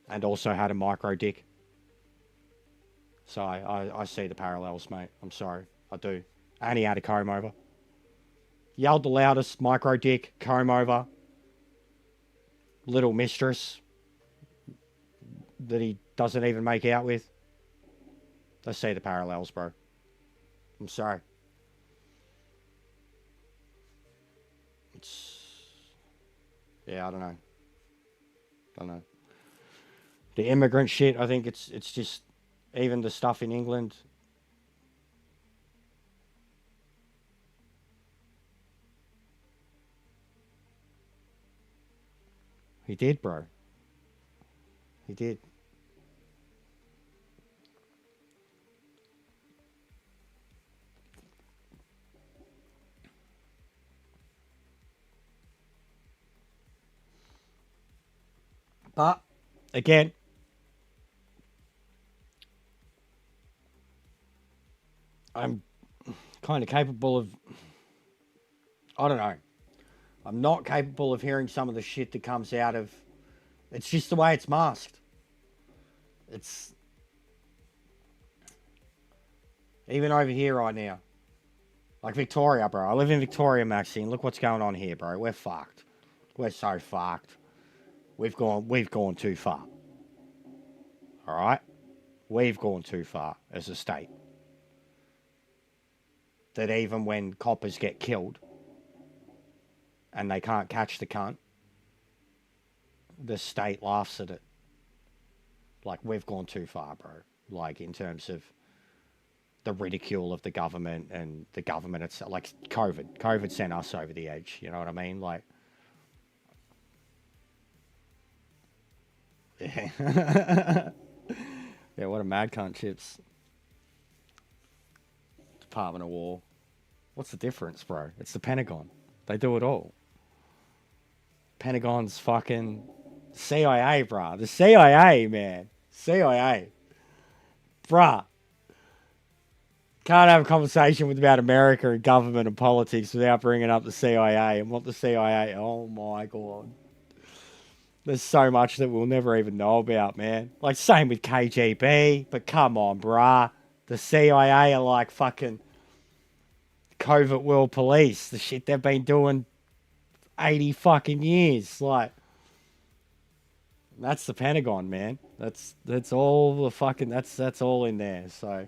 And also had a micro dick. So I see the parallels, mate. I'm sorry. I do. And he had a comb over. Yelled the loudest, micro dick, comb over. Little mistress that he doesn't even make out with. I see the parallels, bro. I'm sorry. Yeah, I don't know. The immigrant shit, I think it's just even the stuff in England. He did, bro. He did. But, again, I'm kind of capable of... I don't know. I'm not capable of hearing some of the shit that comes out of... It's just the way it's masked. It's... Even over here right now. Like Victoria, bro. I live in Victoria, Maxine. Look what's going on here, bro. We're fucked. We're so fucked. We've gone too far. Alright? We've gone too far as a state. That even when coppers get killed and they can't catch the cunt, the state laughs at it. Like, we've gone too far, bro. Like, in terms of the ridicule of the government and the government itself. Like, COVID sent us over the edge. You know what I mean? Like, yeah. Yeah, what a mad cunt, Chips. Department of War. What's the difference, bro? It's the Pentagon. They do it all. Pentagon's fucking CIA, bruh. The CIA, man. CIA. Bruh. Can't have a conversation about America and government and politics without bringing up the CIA and what the CIA... Oh, my God. There's so much that we'll never even know about, man. Like, same with KGB. But come on, bruh. The CIA are like fucking covert world police. The shit they've been doing 80 fucking years. Like, that's the Pentagon, man. That's all the fucking... That's all in there, so...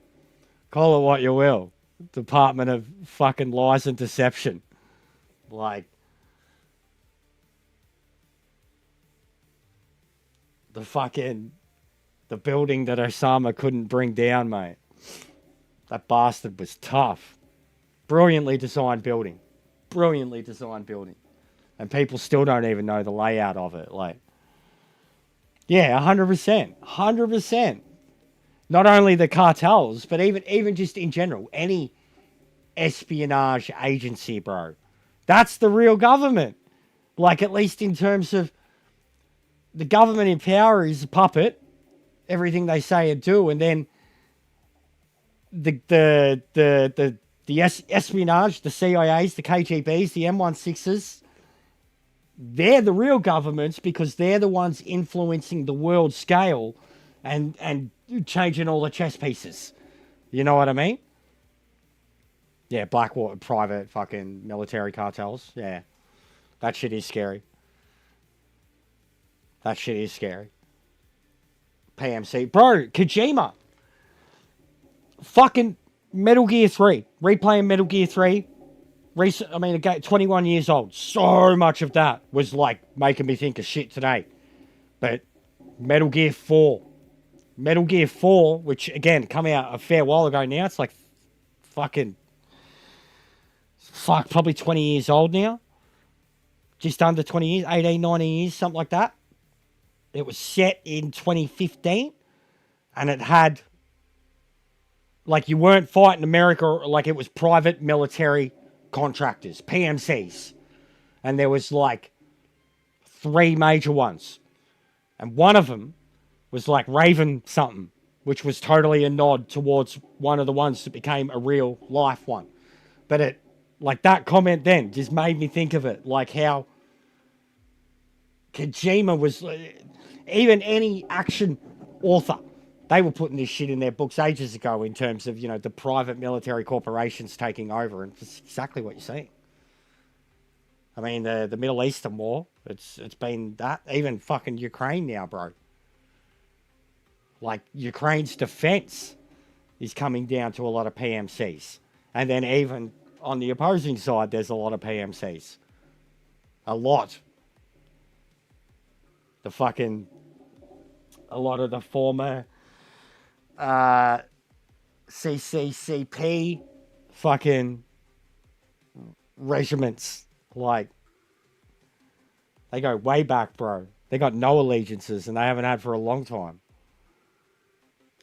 Call it what you will. Department of fucking Lies and Deception. Like... The building that Osama couldn't bring down, mate. That bastard was tough. Brilliantly designed building. Brilliantly designed building. And people still don't even know the layout of it. Like, yeah, 100%. 100%. Not only the cartels, but even just in general. Any espionage agency, bro. That's the real government. Like, at least in terms of the government in power is a puppet. Everything they say and do, and then the espionage, the CIAs, the KGBs, the M16s, they're the real governments because they're the ones influencing the world scale and changing all the chess pieces. You know what I mean? Yeah, Blackwater, private fucking military cartels. Yeah, that shit is scary. That shit is scary. PMC. Bro, Kojima. Fucking Metal Gear 3. Replaying Metal Gear 3. Again, 21 years old. So much of that was like making me think of shit today. But Metal Gear 4. Metal Gear 4, which again, come out a fair while ago now. It's like probably 20 years old now. Just under 20 years. 18, 19 years, something like that. It was set in 2015, and it had, like, you weren't fighting America, like, it was private military contractors, PMCs, and there was, like, 3 major ones, and one of them was, like, Raven something, which was totally a nod towards one of the ones that became a real life one. But it, like that comment then just made me think of it, like how Kojima was, even any action author, they were putting this shit in their books ages ago in terms of, you know, the private military corporations taking over, and it's exactly what you're saying. I mean, the Middle Eastern war, it's been that, even fucking Ukraine now, bro. Like, Ukraine's defense is coming down to a lot of PMCs. And then even on the opposing side, there's a lot of PMCs. A lot. A lot of the former CCCP fucking regiments, like, they go way back, bro. They got no allegiances, and they haven't had for a long time.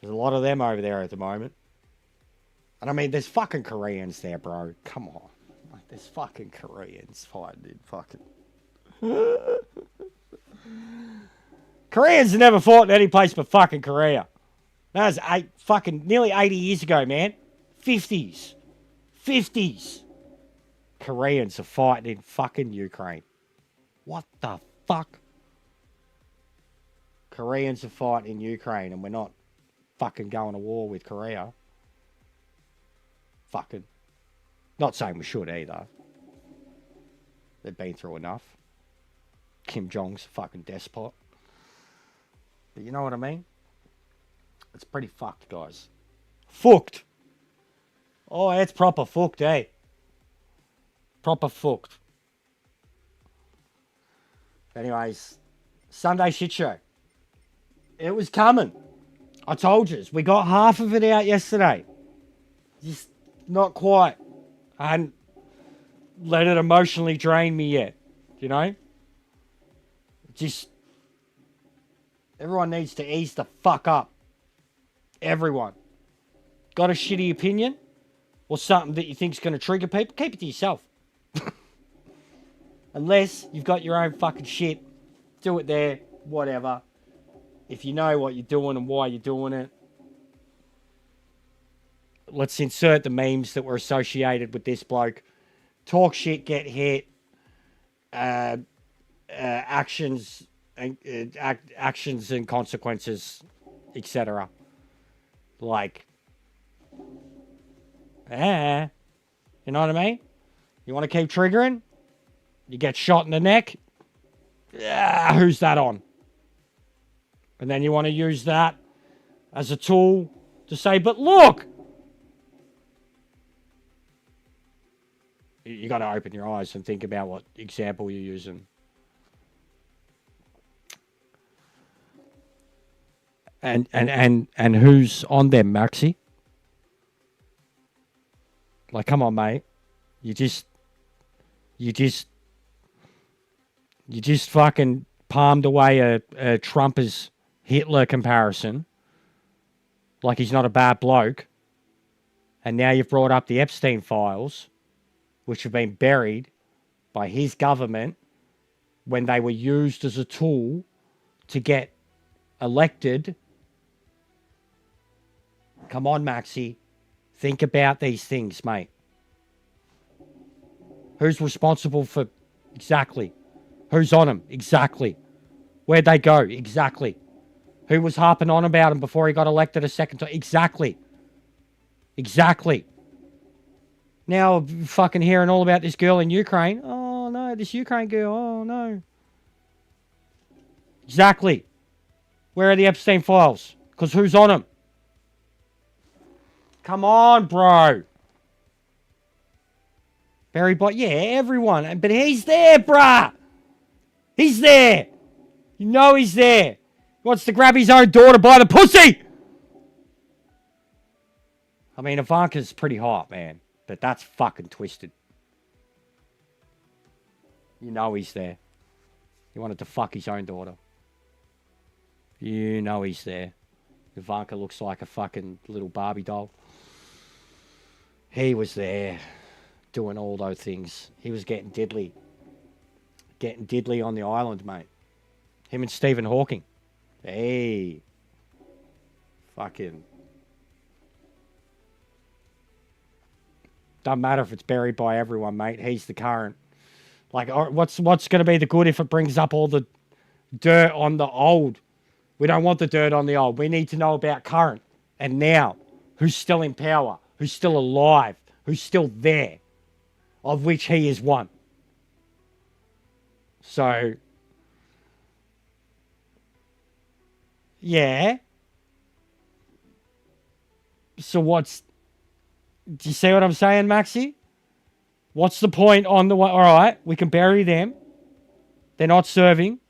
There's a lot of them over there at the moment. And I mean, there's fucking Koreans there, bro. Come on. Like, there's fucking Koreans fighting in fucking... Koreans have never fought in any place but fucking Korea. That was nearly 80 years ago, man. 50s. Koreans are fighting in fucking Ukraine. What the fuck? Koreans are fighting in Ukraine, and we're not fucking going to war with Korea. Fucking. Not saying we should either. They've been through enough. Kim Jong's a fucking despot. But you know what I mean? It's pretty fucked, guys. Fucked. Oh, it's proper fucked, eh? Proper fucked. Anyways, Sunday shit show. It was coming. I told you. We got half of it out yesterday. Just not quite. I hadn't let it emotionally drain me yet. You know? Just... Everyone needs to ease the fuck up. Everyone. Got a shitty opinion? Or something that you think's going to trigger people? Keep it to yourself. Unless you've got your own fucking shit. Do it there. Whatever. If you know what you're doing and why you're doing it. Let's insert the memes that were associated with this bloke. Talk shit, get hit. Actions and consequences, etc. Like, you know what I mean? You want to keep triggering? You get shot in the neck? Yeah, who's that on? And then you want to use that as a tool to say, but look! You got to open your eyes and think about what example you're using. And who's on them, Maxi? Like, come on, mate. You just fucking palmed away a Trumper's Hitler comparison. Like he's not a bad bloke. And now you've brought up the Epstein files, which have been buried by his government when they were used as a tool to get elected. Come on, Maxi. Think about these things, mate. Who's responsible for... Exactly. Who's on them? Exactly. Where'd they go? Exactly. Who was harping on about him before he got elected a second time? Exactly. Exactly. Now, fucking hearing all about this girl in Ukraine. Oh, no, this Ukraine girl. Oh, no. Exactly. Where are the Epstein files? Because who's on them? Come on, bro. Barry Bot, yeah, everyone. But he's there, bruh. He's there. You know he's there. He wants to grab his own daughter by the pussy. I mean, Ivanka's pretty hot, man. But that's fucking twisted. You know he's there. He wanted to fuck his own daughter. You know he's there. Ivanka looks like a fucking little Barbie doll. He was there doing all those things. He was getting diddly. Getting diddly on the island, mate. Him and Stephen Hawking. Hey. Fucking doesn't matter if it's buried by everyone, mate. He's the current. Like, what's going to be the good if it brings up all the dirt on the old? We don't want the dirt on the old. We need to know about current and now. Who's still in power? Who's still alive? Who's still there? Of which he is one. So, yeah. So do you see what I'm saying, Maxi? What's the point on the one? All right, we can bury them. They're not serving.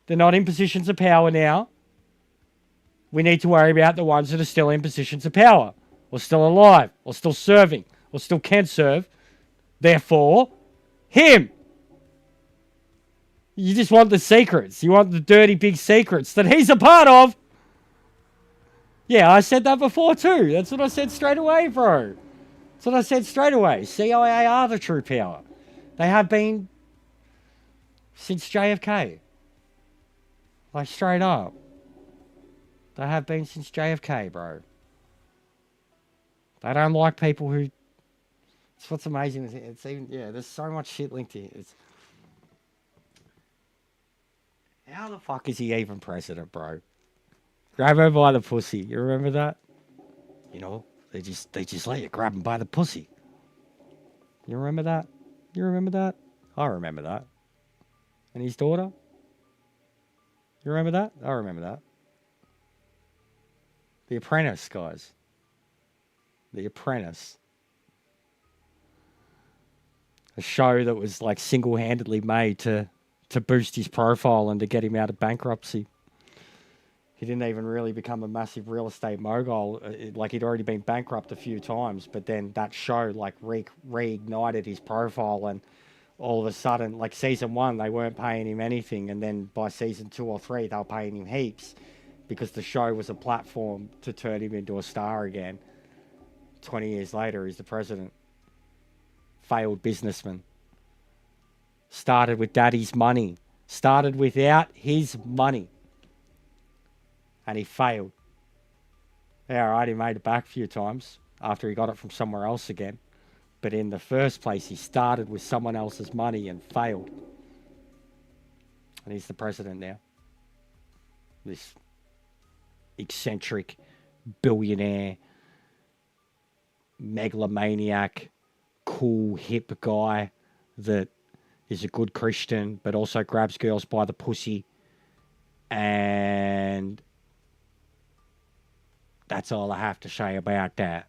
They're not in positions of power now. We need to worry about the ones that are still in positions of power, or still alive, or still serving, or still can serve. Therefore, him. You just want the secrets. You want the dirty big secrets that he's a part of. Yeah, I said that before too. That's what I said straight away, bro. That's what I said straight away. CIA are the true power. They have been since JFK. Like, straight up. They have been since JFK, bro. They don't like people who... It's what's amazing. It's even... Yeah, there's so much shit linked here. It's... How the fuck is he even president, bro? Grab her by the pussy. You remember that? You know, they just let you grab him by the pussy. You remember that? You remember that? I remember that. And his daughter? You remember that? I remember that. The Apprentice, guys. The Apprentice. A show that was like single-handedly made to boost his profile and to get him out of bankruptcy. He didn't even really become a massive real estate mogul. Like, he'd already been bankrupt a few times, but then that show like reignited his profile, and all of a sudden, like season 1, they weren't paying him anything, and then by season 2 or 3, they were paying him heaps because the show was a platform to turn him into a star again. 20 years later, he's the president. Failed businessman. Started with daddy's money. Started without his money. And he failed. Yeah, all right, he made it back a few times after he got it from somewhere else again. But in the first place, he started with someone else's money and failed. And he's the president now. This eccentric, billionaire, megalomaniac, cool, hip guy that is a good Christian, but also grabs girls by the pussy. And that's all I have to say about that.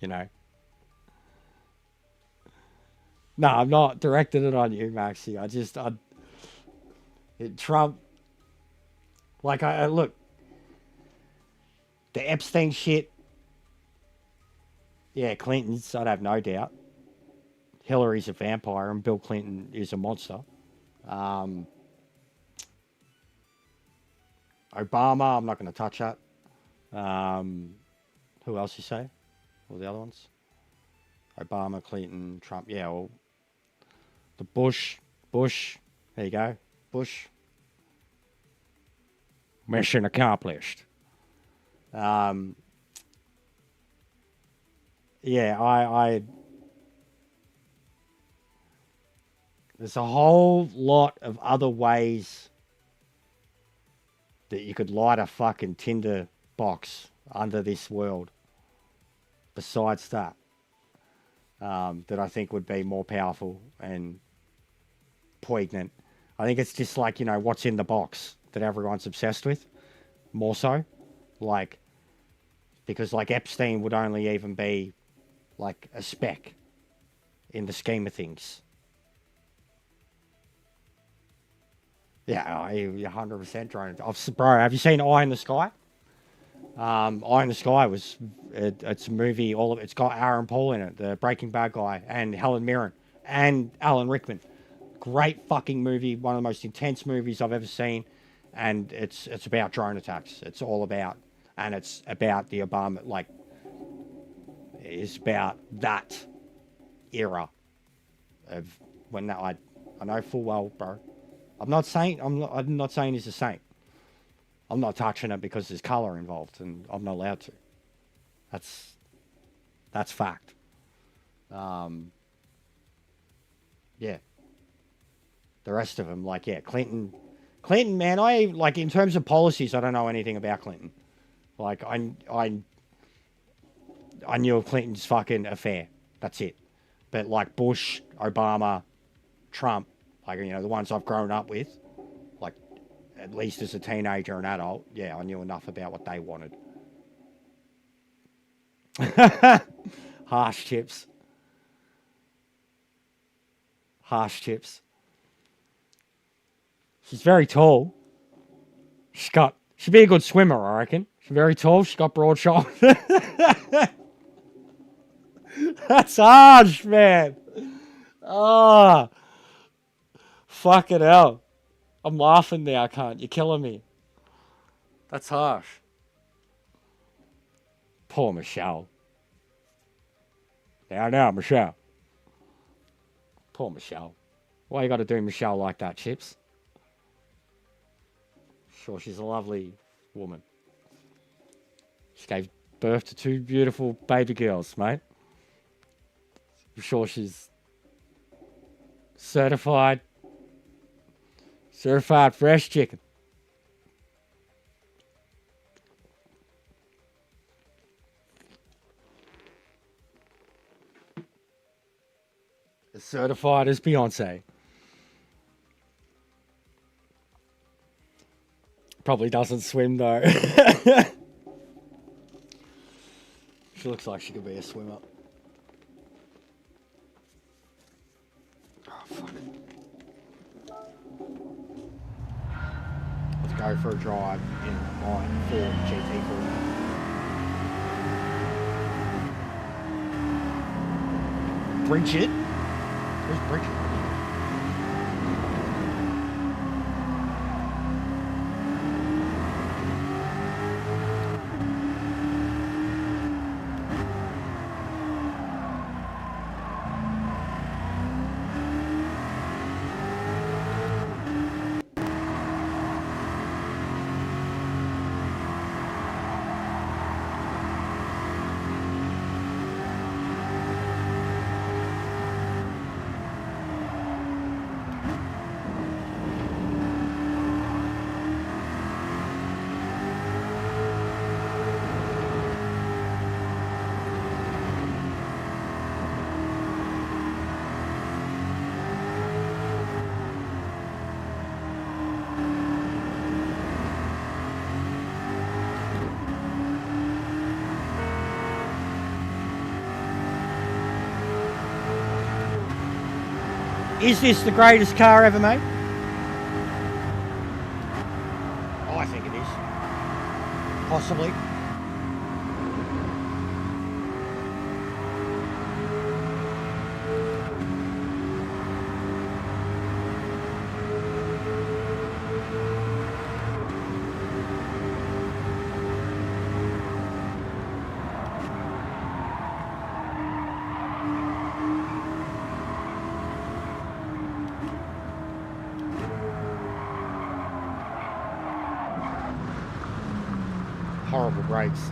You know. No, I'm not directing it on you, Maxie. Trump, like, I look, the Epstein shit, yeah, Clinton's, I'd have no doubt. Hillary's a vampire and Bill Clinton is a monster. Obama, I'm not going to touch that. Who else you say? All the other ones? Obama, Clinton, Trump. Yeah, well, the Bush. There you go. Bush. Mission accomplished. Yeah, I there's a whole lot of other ways that you could light a fucking tinder box under this world besides that, that I think would be more powerful and poignant. I think it's just like, you know, what's in the box that everyone's obsessed with, more so. Like, because like Epstein would only even be like a speck in the scheme of things. Yeah, 100% drone. Bro, have you seen Eye in the Sky? Eye in the Sky it's a movie. It's got Aaron Paul in it, the Breaking Bad guy, and Helen Mirren and Alan Rickman. Great fucking movie, one of the most intense movies I've ever seen, and it's about drone attacks. It's all about, and it's about the Obama, like, it's about that era of when that I know full well, bro. I'm not saying he's a saint. I'm not touching it because there's colour involved, and I'm not allowed to. That's fact. Yeah. The rest of them, like, yeah, Clinton, man, like, in terms of policies, I don't know anything about Clinton. Like, I knew of Clinton's fucking affair. That's it. But, like, Bush, Obama, Trump, like, you know, the ones I've grown up with, like, at least as a teenager and adult, yeah, I knew enough about what they wanted. Harsh chips. Harsh chips. She's very tall. She'd be a good swimmer, I reckon. She's very tall. She's got broad shoulders. That's harsh, man. Oh, fucking hell. I'm laughing now, I can't. You're killing me. That's harsh. Poor Michelle. Now, Michelle. Poor Michelle. Why you got to do Michelle like that, Chips? Sure, she's a lovely woman. She gave birth to 2 beautiful baby girls, mate. I'm sure she's certified fresh chicken. As certified as Beyonce. Probably doesn't swim though. She looks like she could be a swimmer. Oh, fuck. Let's go for a drive in my Ford GT40. Bridget? Where's Bridget? Is this the greatest car ever made? Oh, I think it is. Possibly. Horrible brakes.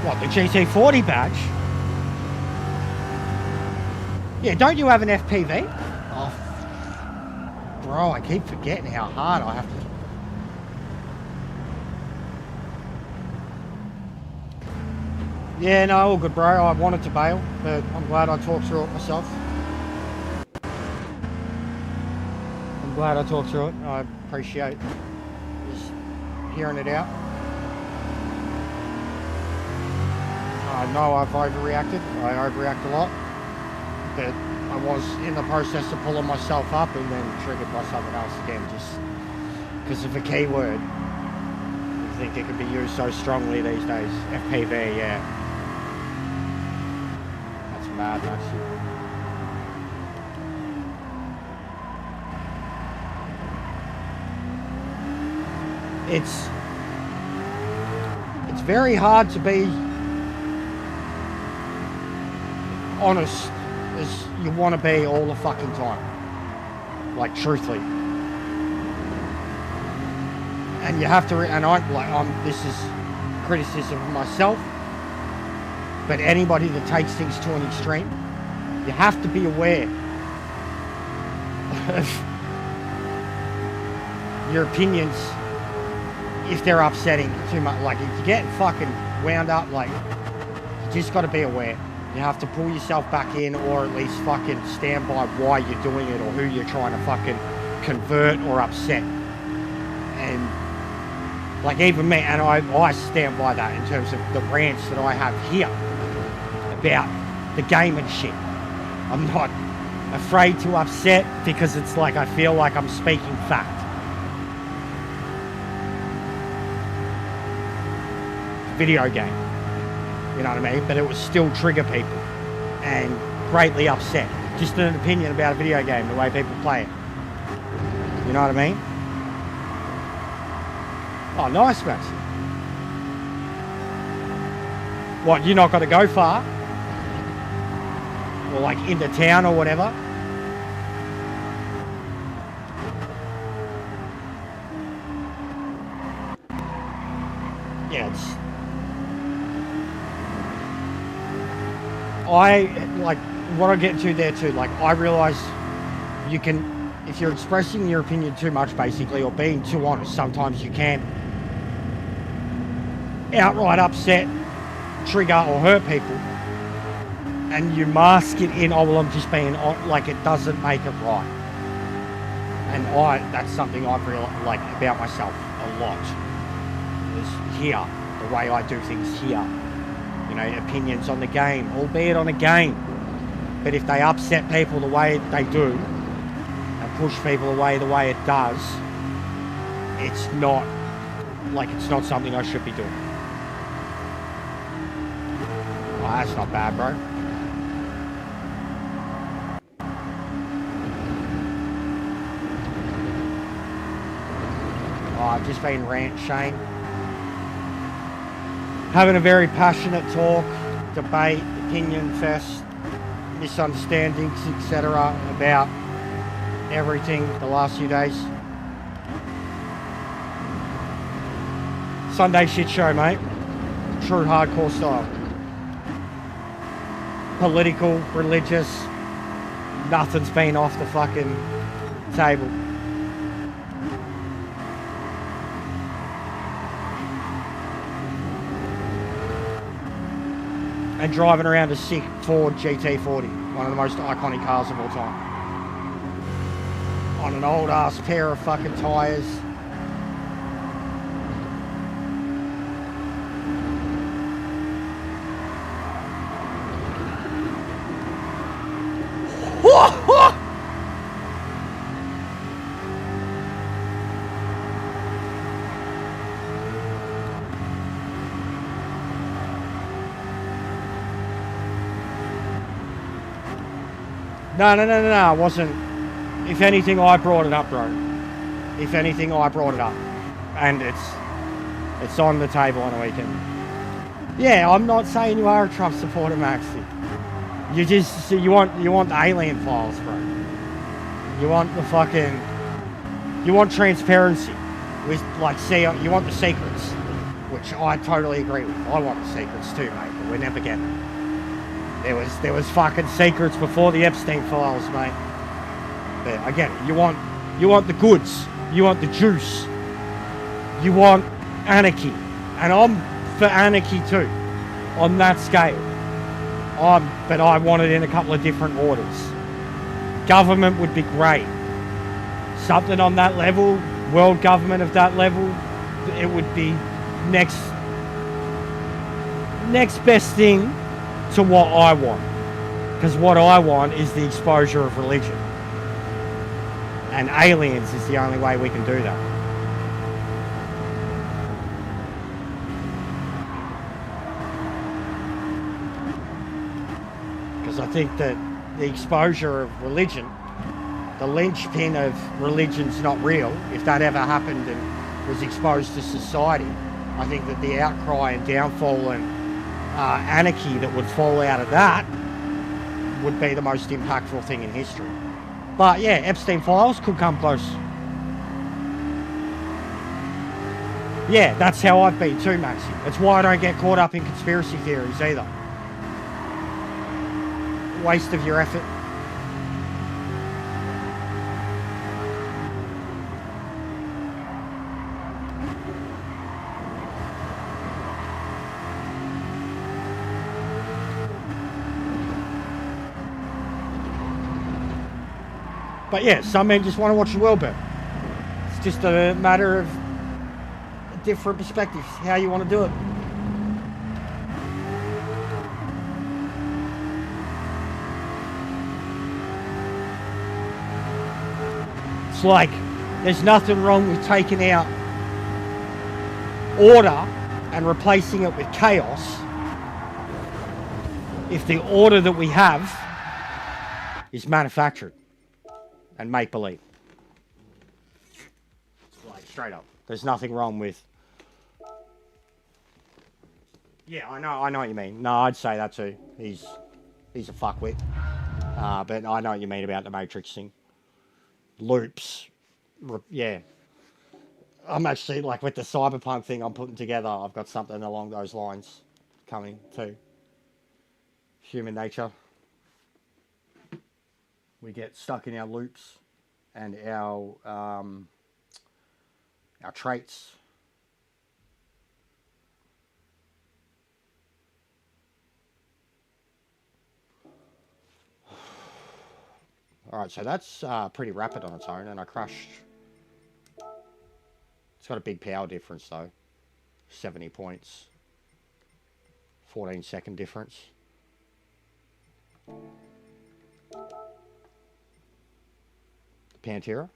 What, the GT40 badge? Yeah, don't you have an FPV? Oh, bro, I keep forgetting how hard I have to... Yeah, no, all good, bro. I wanted to bail, but I'm glad I talked through it myself. I'm glad I talked through it. I appreciate just hearing it out. I know I've overreacted. I overreact a lot. But I was in the process of pulling myself up and then triggered by something else again, just because of a keyword. I think it can be used so strongly these days. FPV, yeah. That's mad, actually. It's very hard to be honest as you want to be all the fucking time. Like, truthfully. And you have to, this is criticism of myself, but anybody that takes things to an extreme, you have to be aware of your opinions if they're upsetting too much. Like, if you get fucking wound up, like, you just got to be aware. You have to pull yourself back in, or at least fucking stand by why you're doing it or who you're trying to fucking convert or upset. And like, even me, and I stand by that in terms of the rants that I have here about the game and shit. I'm not afraid to upset because it's like I feel like I'm speaking fact. Video game, you know what I mean? But it would still trigger people and greatly upset. Just an opinion about a video game, the way people play it. You know what I mean? Oh, nice, Max. What, you're not going to go far? Or like into town or whatever? Yeah, it's... like, what I get to there too, like, I realise you can, if you're expressing your opinion too much, basically, or being too honest, sometimes you can outright upset, trigger, or hurt people, and you mask it in, oh, well, I'm just being, like, it doesn't make it right. And that's something I've realised, like, about myself a lot, is here, the way I do things here. You know, opinions on the game, albeit on a game. But if they upset people the way they do, and push people away the way it does, it's not something I should be doing. Oh, that's not bad, bro. Oh, I've just been Shane. Having a very passionate talk, debate, opinion fest, misunderstandings, etc. about everything the last few days. Sunday shit show, mate. True hardcore style. Political, religious, nothing's been off the fucking table. And driving around a sick Ford GT40, one of the most iconic cars of all time. On an old ass pair of fucking tyres. No, I wasn't. If anything, I brought it up, bro. If anything, I brought it up. And it's on the table on the weekend. Yeah, I'm not saying you are a Trump supporter, Maxi. You want the alien files, bro. You want transparency. You want the secrets, which I totally agree with. I want the secrets too, mate, but we're never getting them. There was fucking secrets before the Epstein files, mate. But I get it. You want the goods. You want the juice. You want anarchy. And I'm for anarchy too, on that scale. But I want it in a couple of different orders. Government would be great. Something on that level, world government of that level, it would be next next best thing to what I want. Because what I want is the exposure of religion. And aliens is the only way we can do that. Because I think that the exposure of religion, the linchpin of religion's not real, if that ever happened and was exposed to society, I think that the outcry and downfall and anarchy that would fall out of that would be the most impactful thing in history. But yeah, Epstein files could come close. Yeah, that's how I've been too, Maxie. That's why I don't get caught up in conspiracy theories either. Waste of your effort. But yeah, some men just want to watch the world burn. It's just a matter of different perspectives, how you want to do it. It's like there's nothing wrong with taking out order and replacing it with chaos if the order that we have is manufactured and make-believe. Like, straight up. There's nothing wrong with... Yeah, I know what you mean. No, I'd say that too. He's a fuckwit. But I know what you mean about the Matrix thing. Loops. Yeah. I'm actually, like, with the cyberpunk thing I'm putting together, I've got something along those lines coming too. Human nature. We get stuck in our loops and our traits. Alright, so that's pretty rapid on its own, and I crushed. It's got a big power difference though. 70 points. 14-second difference. Pantera.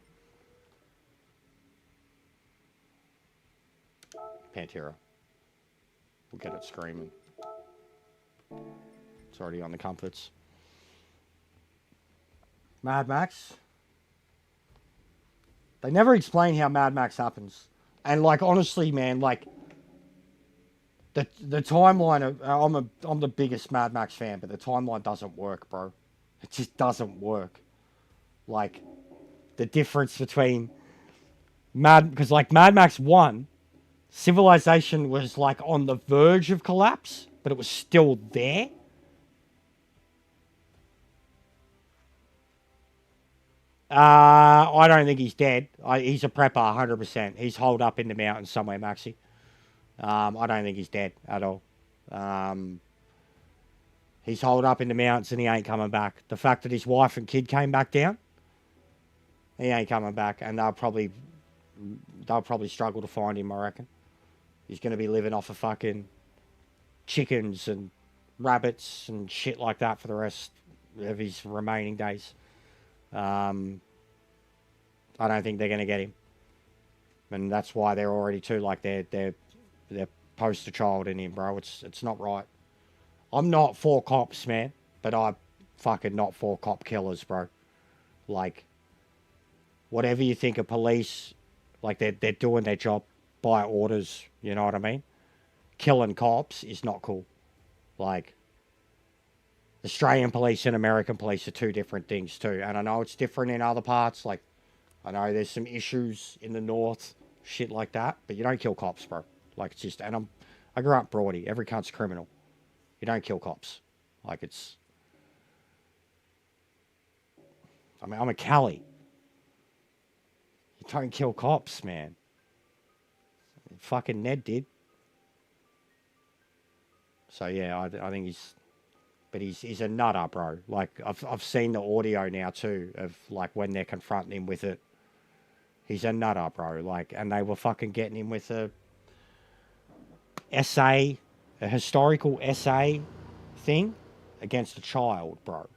We'll get it screaming. It's already on the comforts. Mad Max. They never explain how Mad Max happens. And like honestly, man, like the timeline of I'm the biggest Mad Max fan, but the timeline doesn't work, bro. It just doesn't work. Like the difference between because like Mad Max 1, civilization was like on the verge of collapse, but it was still there. I don't think he's dead. He's a prepper, 100%. He's holed up in the mountains somewhere, Maxie. I don't think he's dead at all. He's holed up in the mountains and he ain't coming back. The fact that his wife and kid came back down, he ain't coming back, and they'll probably struggle to find him, I reckon. He's going to be living off of fucking chickens and rabbits and shit like that for the rest of his remaining days. I don't think they're going to get him. And that's why they're already too, like, they're poster child in him, bro. It's not right. I'm not for cops, man, but I'm fucking not for cop killers, bro. Like, whatever you think of police, like, they're doing their job by orders, you know what I mean? Killing cops is not cool. Like, Australian police and American police are two different things too. And I know it's different in other parts. Like, I know there's some issues in the north, shit like that. But you don't kill cops, bro. Like, it's just... And I grew up Broady. Every cunt's a criminal. You don't kill cops. Like, it's... I mean, I'm a Cali. You don't kill cops, man. Fucking Ned did. So, yeah, I think he's... But he's a nutter, bro. Like, I've seen the audio now, too, of, like, when they're confronting him with it. He's a nutter, bro. Like, and they were fucking getting him with a essay a historical essay thing against a child, bro.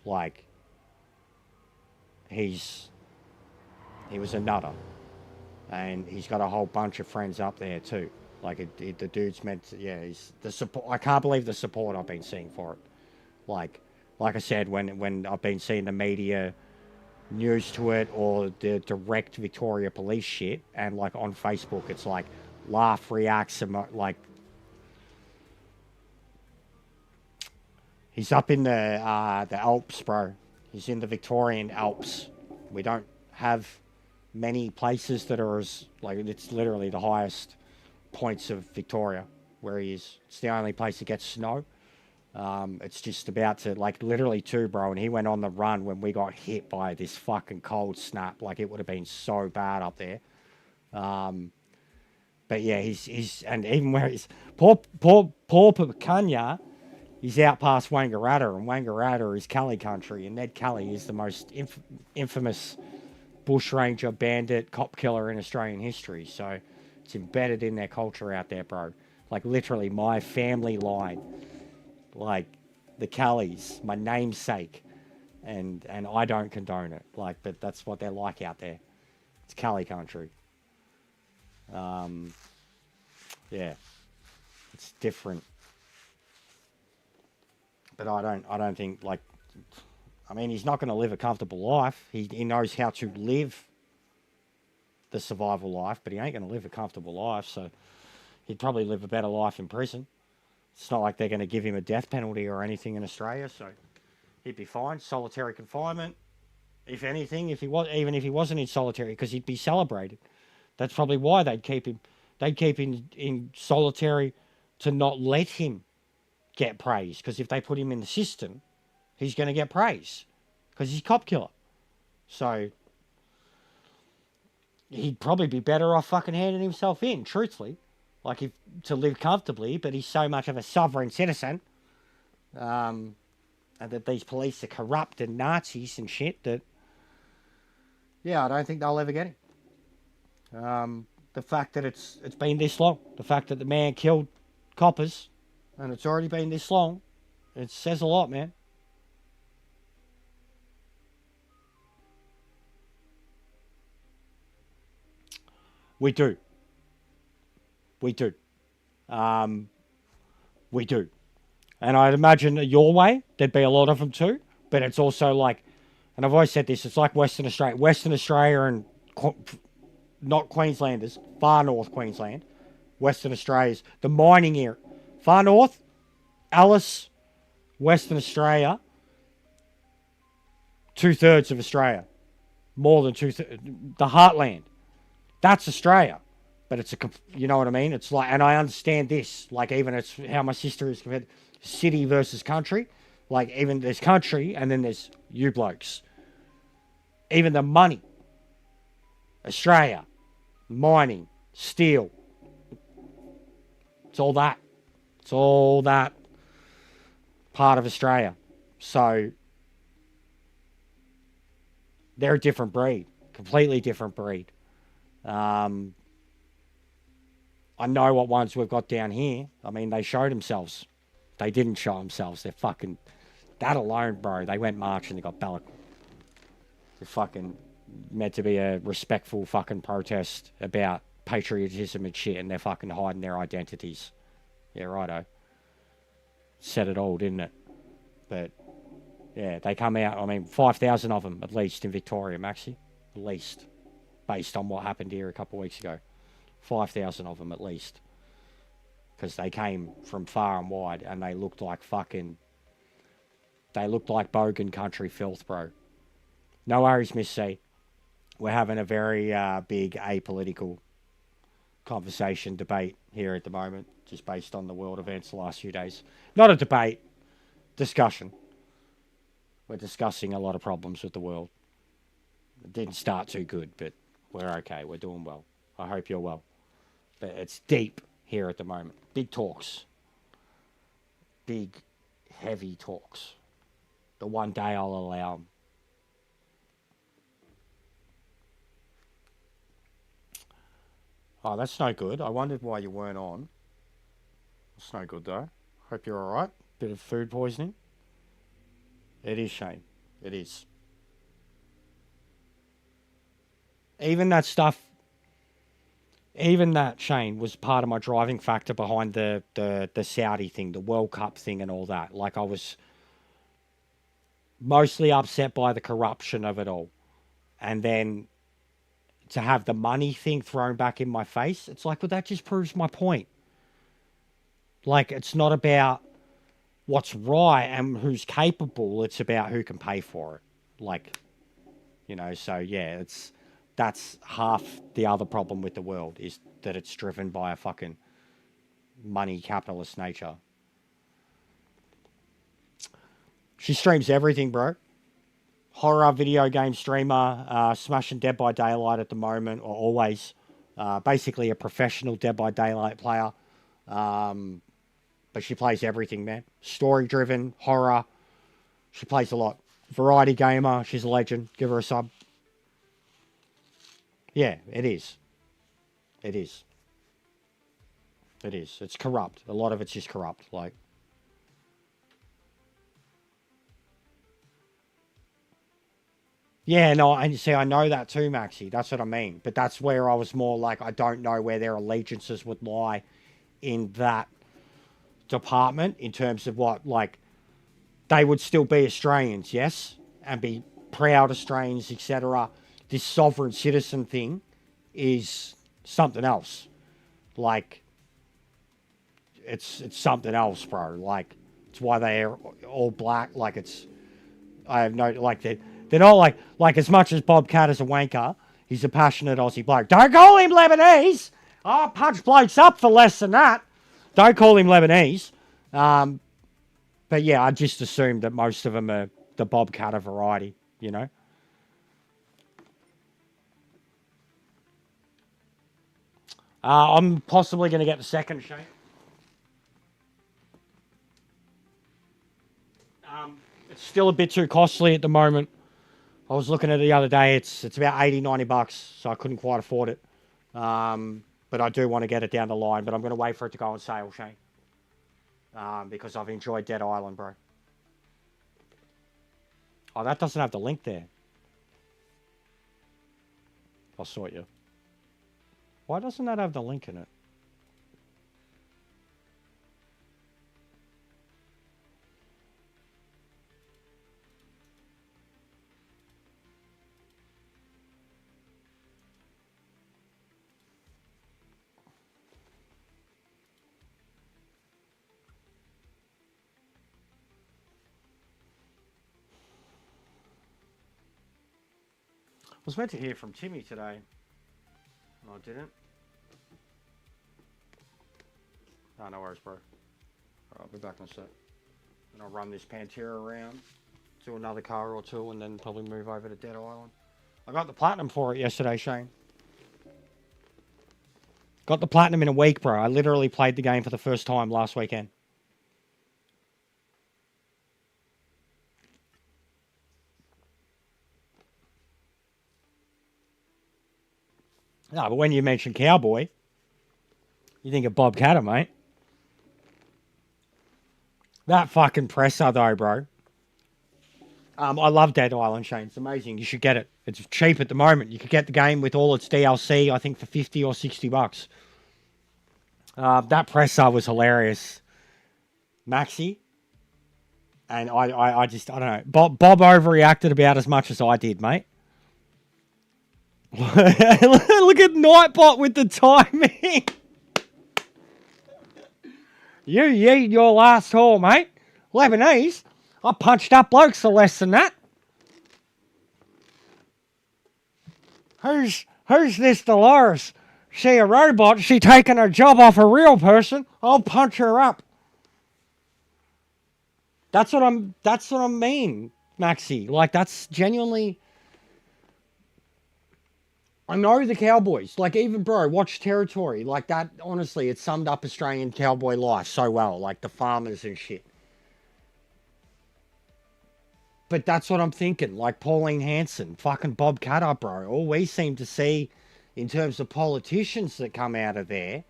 Like, he's he was a nutter, and he's got a whole bunch of friends up there too. Like, the dude's meant to, yeah. He's the support. I can't believe the support I've been seeing for it. Like, like I said, when I've been seeing the media news to it or the direct Victoria Police shit, and like on Facebook, it's like laugh reacts, like he's up in the Alps, bro. He's in the Victorian Alps. We don't have many places that are as like it's literally the highest points of Victoria where he is. It's the only place that gets snow. It's just about to, like, literally too, bro. And he went on the run when we got hit by this fucking cold snap. Like, it would have been so bad up there. But yeah, and even where he's poor Picanya, he's out past Wangaratta, and Wangaratta is Kelly country, and Ned Kelly is the most infamous bushranger, bandit, cop killer in Australian history. So it's embedded in their culture out there, bro. Like, literally, my family line, like the Kellys, my namesake, and I don't condone it. Like, but that's what they're like out there. It's Kelly country. Yeah, it's different. But I don't think, like, I mean, he's not going to live a comfortable life. He knows how to live the survival life, but he ain't going to live a comfortable life. So he'd probably live a better life in prison. It's not like they're going to give him a death penalty or anything in Australia, so he'd be fine. Solitary confinement, if anything, even if he wasn't in solitary, because he'd be celebrated. That's probably why they'd keep him. They'd keep him in solitary to not let him get praise. Because if they put him in the system, he's going to get praise because he's a cop killer. So he'd probably be better off fucking handing himself in, truthfully. Like, if to live comfortably, but he's so much of a sovereign citizen, and that these police are corrupt and Nazis and shit that, yeah, I don't think they'll ever get him. The fact that it's been this long, the fact that the man killed coppers, and it's already been this long, it says a lot, man. We do. We do. We do. And I'd imagine your way, there'd be a lot of them too. But it's also like, and I've always said this, it's like Western Australia. Western Australia and not Queenslanders, far north Queensland. Western Australia's the mining area. Far north, Alice, Western Australia, 2/3 of Australia. More than two-thirds. The heartland. That's Australia. But it's you know what I mean? It's like, and I understand this, like, even it's how my sister is compared city versus country. Like, even there's country and then there's you blokes. Even the money. Australia. Mining. Steel. It's all that. It's all that part of Australia. So they're a different breed. Completely different breed. I know what ones we've got down here. I mean, they showed themselves. They didn't show themselves. They're fucking... That alone, bro. They went marching. They got ballot. They're fucking meant to be a respectful fucking protest about patriotism and shit, and they're fucking hiding their identities. Yeah, righto. Said it all, didn't it? But, yeah, they come out. I mean, 5,000 of them, at least, in Victoria, Maxi. At least. Based on what happened here a couple of weeks ago. 5,000 of them at least. Because they came from far and wide and they looked like fucking... They looked like bogan country filth, bro. No worries, Miss C. We're having a very big apolitical conversation, debate here at the moment, just based on the world events the last few days. Not a debate, discussion. We're discussing a lot of problems with the world. It didn't start too good, but we're okay. We're doing well. I hope you're well. But it's deep here at the moment. Big talks. Big, heavy talks. The one day I'll allow them. Oh, that's no good. I wondered why you weren't on. It's no good though. Hope you're alright. Bit of food poisoning. It is, Shane. It is. Even that stuff, even that, Shane, was part of my driving factor behind the Saudi thing, the World Cup thing and all that. Like, I was mostly upset by the corruption of it all. And then to have the money thing thrown back in my face, it's like, well, that just proves my point. Like, it's not about what's right and who's capable, it's about who can pay for it. Like, you know, so yeah, that's half the other problem with the world, is that it's driven by a fucking money capitalist nature. She streams everything, bro. Horror video game streamer, smashing Dead by Daylight at the moment, or always. Basically a professional Dead by Daylight player. But she plays everything, man. Story driven, horror. She plays a lot. Variety gamer. She's a legend. Give her a sub. Yeah, it is. It is. It is. It's corrupt. A lot of it's just corrupt. Like, yeah, no, and see, I know that too, Maxi. That's what I mean. But that's where I was more like, I don't know where their allegiances would lie in that department in terms of what, like, they would still be Australians, yes, and be proud Australians, etc. This sovereign citizen thing is something else. Like, it's something else, bro. Like, it's why they are all black. Like, it's, I have no, like, they're not like as much as Bob Cat is a wanker, he's a passionate Aussie bloke. Don't call him Lebanese. I'll punch blokes up for less than that. Don't call him Lebanese. But yeah, I just assumed that most of them are the Bob Cat variety, you know? I'm possibly going to get the second, Shane. It's still a bit too costly at the moment. I was looking at it the other day. It's about 80, 90 bucks, so I couldn't quite afford it. But I do want to get it down the line, but I'm going to wait for it to go on sale, Shane. Because I've enjoyed Dead Island, bro. Oh, that doesn't have the link there. I'll sort you. Why doesn't that have the link in it? I was meant to hear from Timmy today. I didn't. Oh, no worries, bro. I'll be back in a sec. And I'll run this Pantera around to another car or two and then probably move over to Dead Island. I got the platinum for it yesterday, Shane. Got the platinum in a week, bro. I literally played the game for the first time last weekend. No, but when you mention Cowboy, you think of Bob Catter, mate. That fucking presser, though, bro. I love Dead Island, Shane. It's amazing. You should get it. It's cheap at the moment. You could get the game with all its DLC, I think, for 50 or 60 bucks. That presser was hilarious. Maxi. And I just, I don't know. Bob overreacted about as much as I did, mate. Look at Nightbot with the timing. You eat your last haul, mate. Lebanese. I punched up blokes for less than that. Who's this Dolores? She a robot? She taking her job off a real person? I'll punch her up. That's what I mean, Maxi. Like, that's genuinely. I know the Cowboys. Like, even, bro, watch Territory. Like, that, honestly, it summed up Australian cowboy life so well. Like, the farmers and shit. But that's what I'm thinking. Like, Pauline Hanson, fucking Bob Catter, bro. All we seem to see in terms of politicians that come out of there,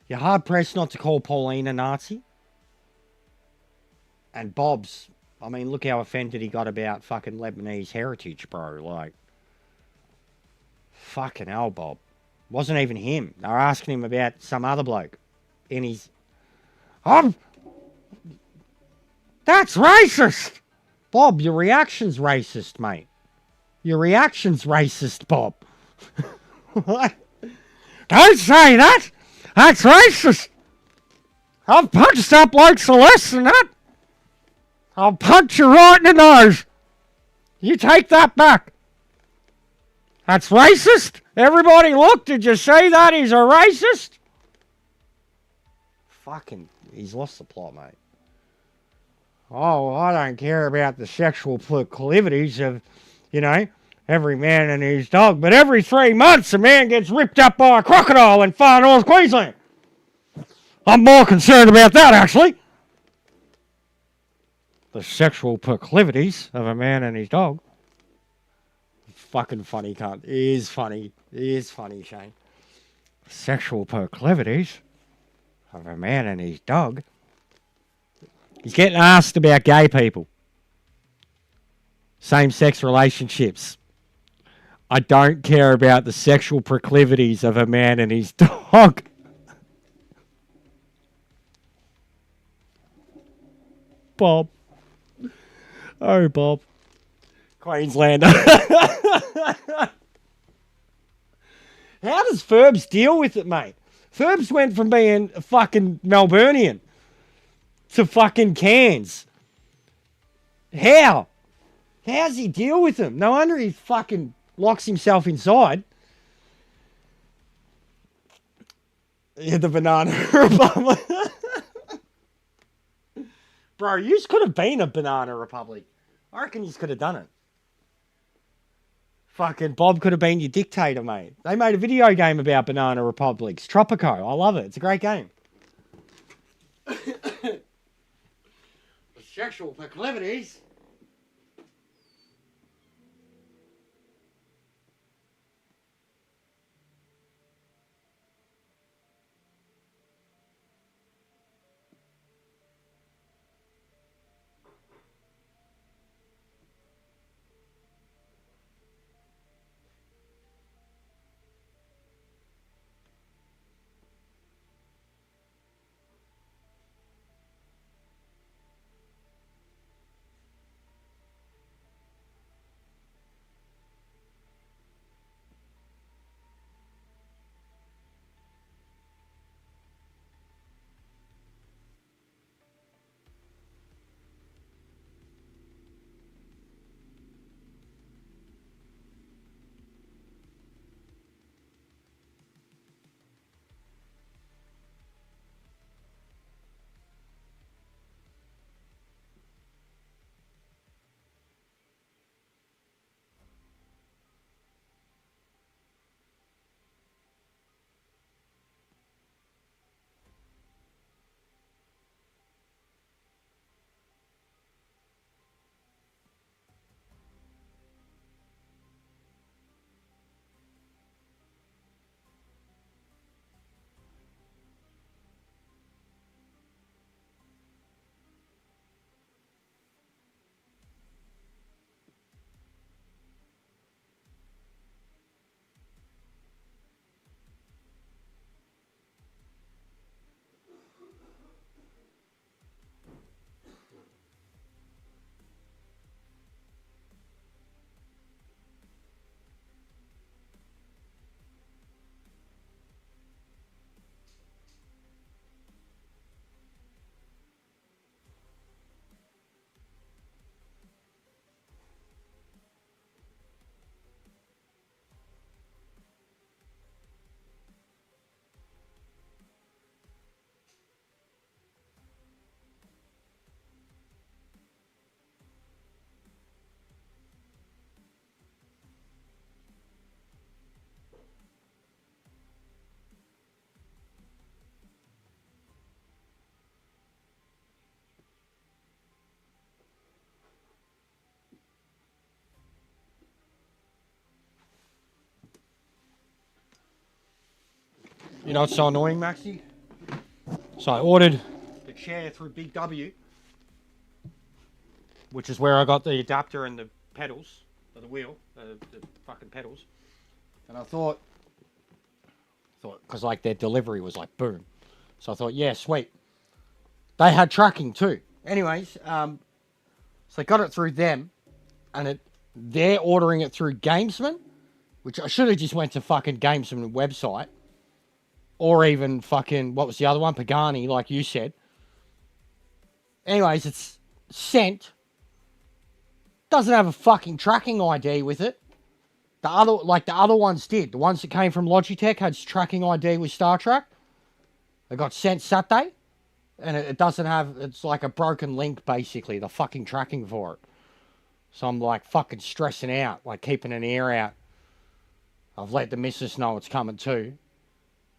You're hard pressed not to call Pauline a Nazi. And Bob's, I mean, look how offended he got about fucking Lebanese heritage, bro. Like, fucking hell, Bob. Wasn't even him. They were asking him about some other bloke. And he's, oh, that's racist. Bob, your reaction's racist, mate. Your reaction's racist, Bob. What? Don't say that. That's racist. I've punched up blokes for less than that. I'll punch you right in the nose. You take that back. That's racist. Everybody look, did you see that? He's a racist. Fucking, he's lost the plot, mate. Oh, I don't care about the sexual proclivities of, you know, every man and his dog, but every 3 months a man gets ripped up by a crocodile in far north Queensland. I'm more concerned about that, actually. The sexual proclivities of a man and his dog. Fucking funny, cunt. It is funny. It is funny, Shane. Sexual proclivities of a man and his dog. He's getting asked about gay people. Same-sex relationships. I don't care about the sexual proclivities of a man and his dog. Bob. Oh, Bob. Queenslander. How does Ferbs deal with it, mate? Ferbs went from being a fucking Melburnian to fucking Cairns. How? How's he deal with them? No wonder he fucking locks himself inside. Yeah, the Banana Republic. Bro, you could have been a Banana Republic. I reckon you could have done it. Fucking Bob could have been your dictator, mate. They made a video game about Banana Republics. Tropico. I love it. It's a great game. The sexual proclivities. You know what's so annoying, Maxie? So I ordered the chair through Big W, which is where I got the adapter and the pedals, or the wheel, the fucking pedals. And I thought, because like their delivery was like boom. So I thought, yeah, sweet. They had tracking too. Anyways, so I got it through them, and they're ordering it through Gamesman, which I should have just went to fucking Gamesman website, or even fucking, what was the other one? Pagani, like you said. Anyways, it's sent. Doesn't have a fucking tracking ID with it. The other ones did. The ones that came from Logitech had tracking ID with Star Trek. They got sent Saturday. And it doesn't have, it's like a broken link, basically, the fucking tracking for it. So I'm like fucking stressing out, like keeping an ear out. I've let the missus know it's coming too.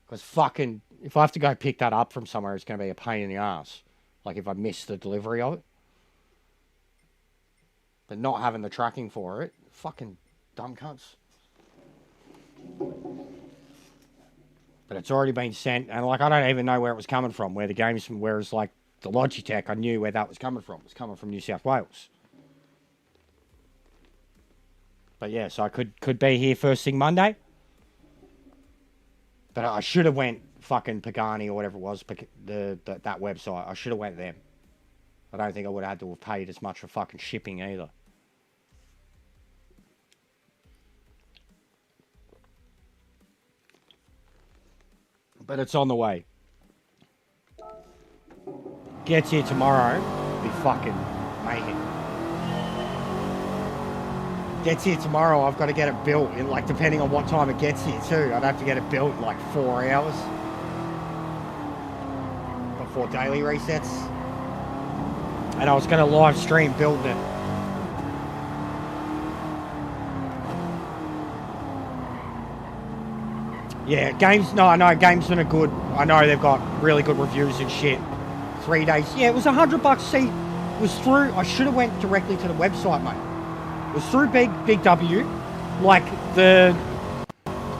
Because fucking, if I have to go pick that up from somewhere, it's going to be a pain in the ass. Like if I miss the delivery of it. But not having the tracking for it, fucking dumb cunts. But it's already been sent, and like I don't even know where it was coming from. Where the game's from, whereas like the Logitech, I knew where that was coming from. It was coming from New South Wales. But yeah, so I could be here first thing Monday. But I should have went fucking Pagani or whatever it was, that website. I should have went them. I don't think I would have had to have paid as much for fucking shipping either. But it's on the way. Gets here tomorrow. Be fucking mayhem. Gets here tomorrow. I've got to get it built in, like, depending on what time it gets here too. I'd have to get it built in like 4 hours before daily resets. And I was going to live stream building it. Yeah, I know Gamesman are good. I know they've got really good reviews and shit. 3 days. Yeah, it was $100. See, it was through, I should have went directly to the website, mate. It was through Big W. Like,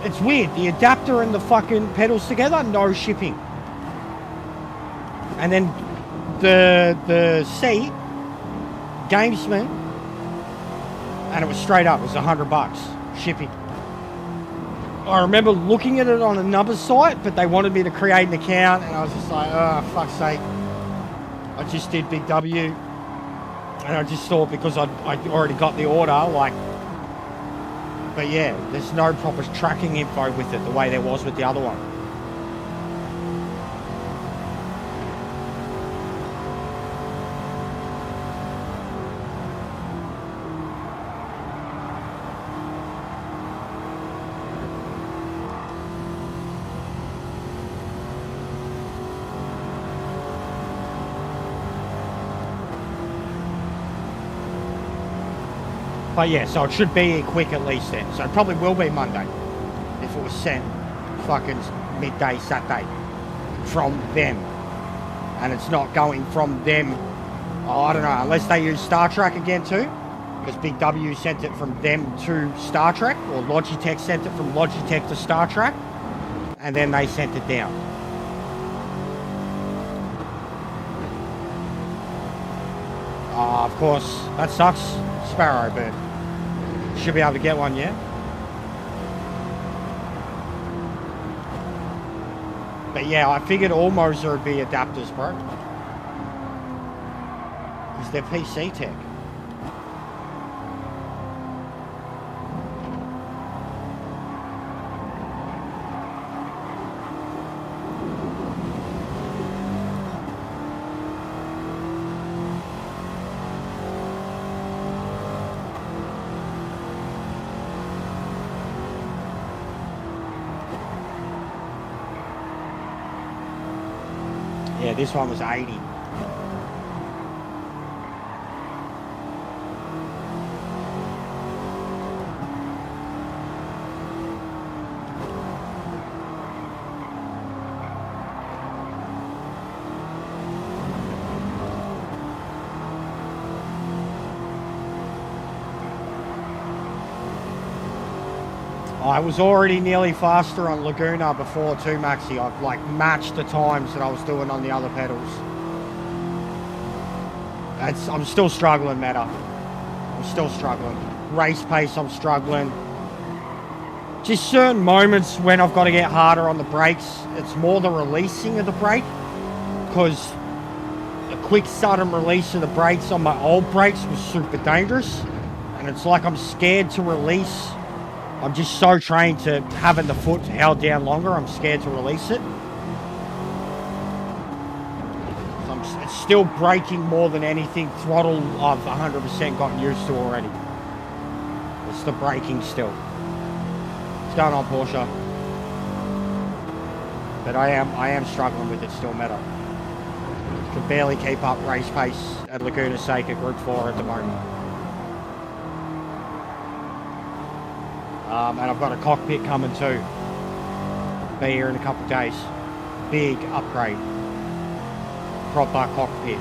it's weird. The adapter and the fucking pedals together, no shipping. And then the C, Gamesman, and it was straight up. It was $100 shipping. I remember looking at it on another site, but they wanted me to create an account, and I was just like, oh, fuck's sake. I just did Big W, and I just thought because I'd already got the order, like, but yeah, there's no proper tracking info with it the way there was with the other one. But yeah, so it should be quick at least then. So it probably will be Monday if it was sent fucking midday Saturday from them. And it's not going from them, I don't know, unless they use Star Trek again too. Because Big W sent it from them to Star Trek, or Logitech sent it from Logitech to Star Trek, and then they sent it down. Of course, that sucks, Sparrow, but should be able to get one, yeah? But yeah, I figured all Moser would be adapters, bro. Because they're PC tech. Yeah, this one was 80. I was already nearly faster on Laguna before too, Maxi. I've like matched the times that I was doing on the other pedals. I'm still struggling, Meta. I'm still struggling. Race pace, I'm struggling. Just certain moments when I've got to get harder on the brakes. It's more the releasing of the brake, because a quick sudden release of the brakes on my old brakes was super dangerous, and it's like I'm scared to release. I'm just so trained to having the foot held down longer, I'm scared to release it. So it's still braking more than anything. Throttle I've 100% gotten used to already. It's the braking still. What's going on, Porsche? But I am struggling with it still, Meta. Can barely keep up race pace at Laguna Seca Group 4 at the moment. And I've got a cockpit coming too. Be here in a couple of days. Big upgrade. Proper cockpit.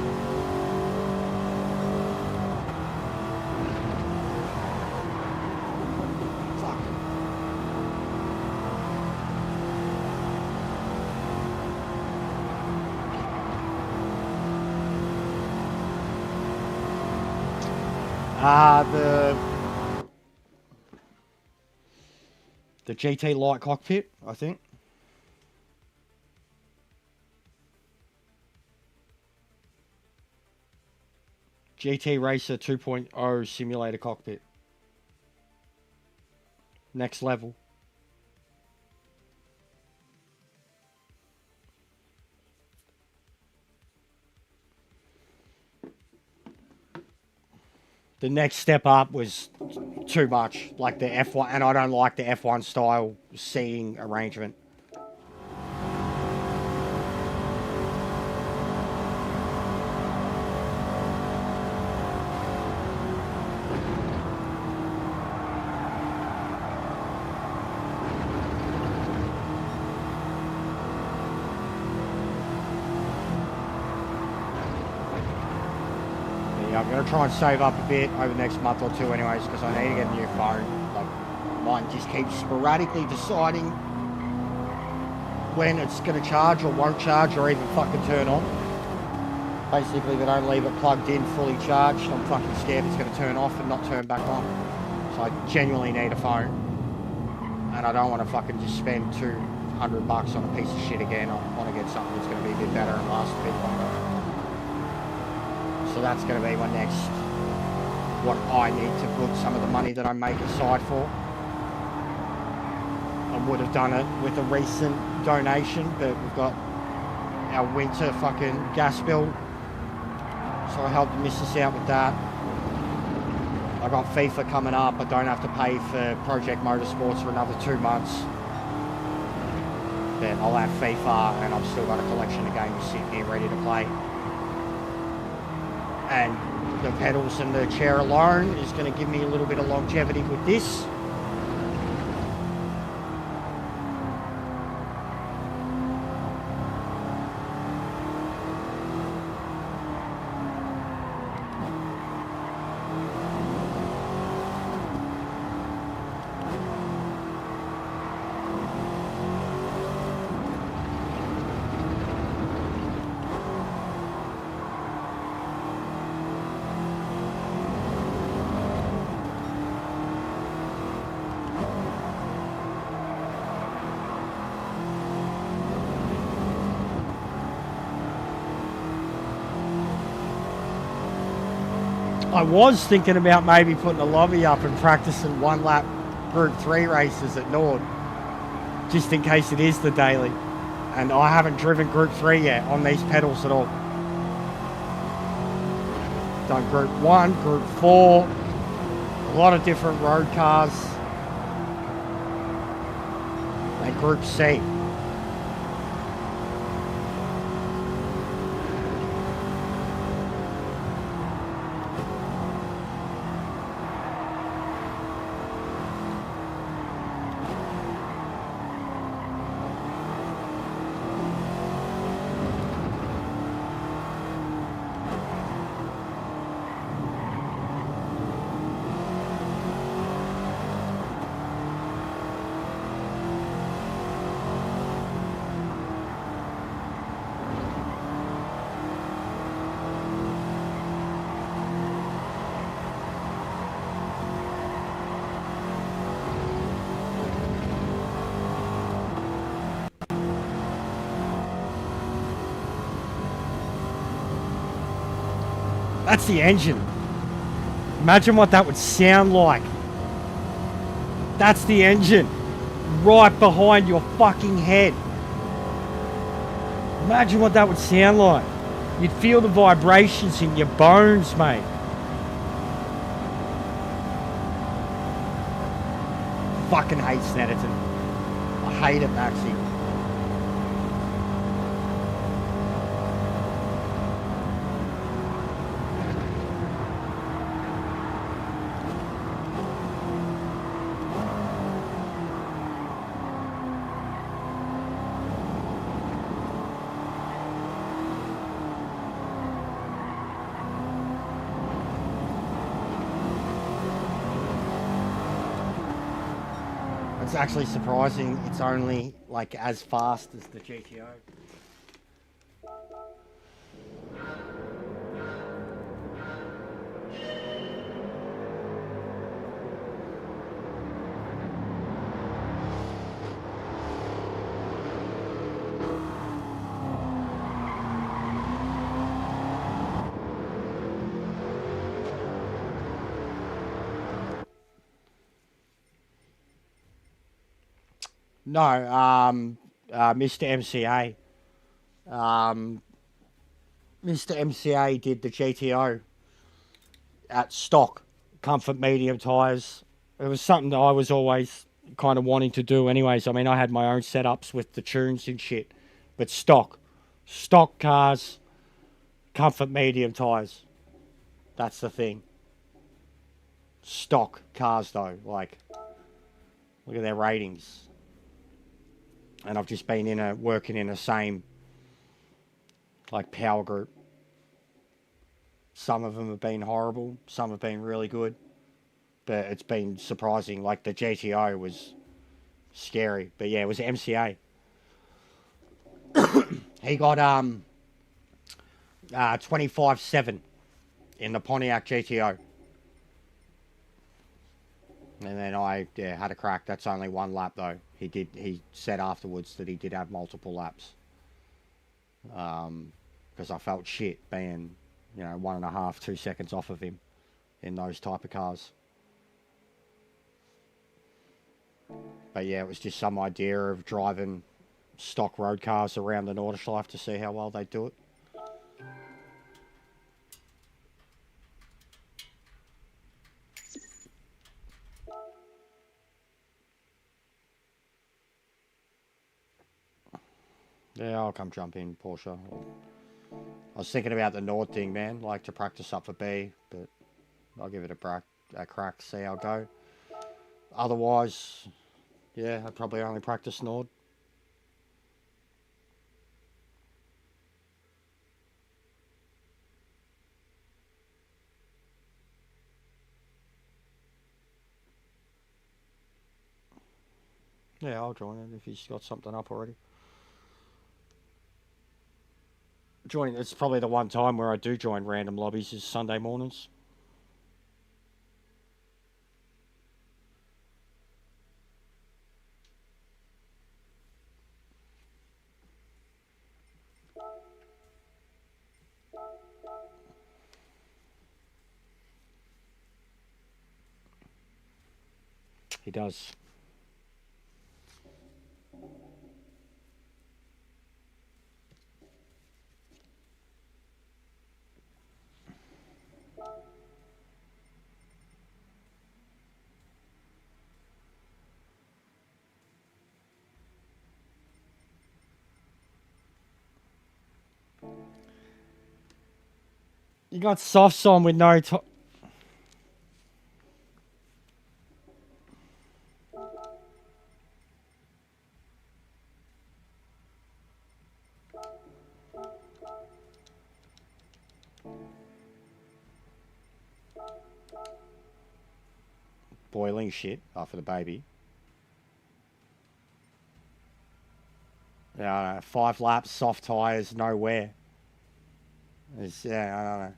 Fuck. The GT Light cockpit, I think. GT Racer 2.0 simulator cockpit. Next level. The next step up was too much, like the F1, and I don't like the F1 style seating arrangement. I'm going to try and save up a bit over the next month or two anyways, because I need to get a new phone. Like, mine just keeps sporadically deciding when it's going to charge or won't charge or even fucking turn on. Basically, they don't leave it plugged in, fully charged. I'm fucking scared it's going to turn off and not turn back on. So I genuinely need a phone. And I don't want to fucking just spend $200 on a piece of shit again. I want to get something that's going to be a bit better and last a bit longer. So that's going to be my next, what I need to put some of the money that I make aside for. I would have done it with a recent donation, but we've got our winter fucking gas bill. So I helped the missus out with that. I got FIFA coming up. I don't have to pay for Project Motorsports for another 2 months. Then I'll have FIFA and I've still got a collection of games sitting here ready to play. And the pedals and the chair alone is going to give me a little bit of longevity with this. I was thinking about maybe putting a lobby up and practicing one lap Group 3 races at Nord, just in case it is the daily. And I haven't driven Group 3 yet on these pedals at all. Done Group 1, Group 4, a lot of different road cars, and Group C. That's the engine. Imagine what that would sound like. That's the engine. Right behind your fucking head. Imagine what that would sound like. You'd feel the vibrations in your bones, mate. Fucking hate Snetterton. I hate it, Maxie. It's actually surprising it's only like as fast as the GTO. No, Mr. MCA. Mr. MCA did the GTO at stock, comfort medium tyres. It was something that I was always kind of wanting to do anyways. I mean, I had my own setups with the tunes and shit. But stock cars, comfort medium tyres. That's the thing. Stock cars though, like, look at their ratings. And I've just been working in the same, like, power group. Some of them have been horrible, some have been really good, but it's been surprising. Like the GTO was scary, but yeah, it was MCA. He got 25.7 in the Pontiac GTO, and then I had a crack. That's only one lap though. He said afterwards that he did have multiple laps, because I felt shit being 1.5, 2 seconds off of him in those type of cars. But yeah, it was just some idea of driving stock road cars around the Nordschleife to see how well they do it. Yeah, I'll come jump in, Porsche. I was thinking about the Nord thing, man. Like to practice up for B, but I'll give it a crack, see how I go. Otherwise, yeah, I'd probably only practice Nord. Yeah, I'll join it if he's got something up already. Joining, it's probably the one time where I do join random lobbies is Sunday mornings. He does. You got softs on with no boiling shit after the baby. Yeah, 5 laps, soft tyres, no wear. Yeah, I don't know.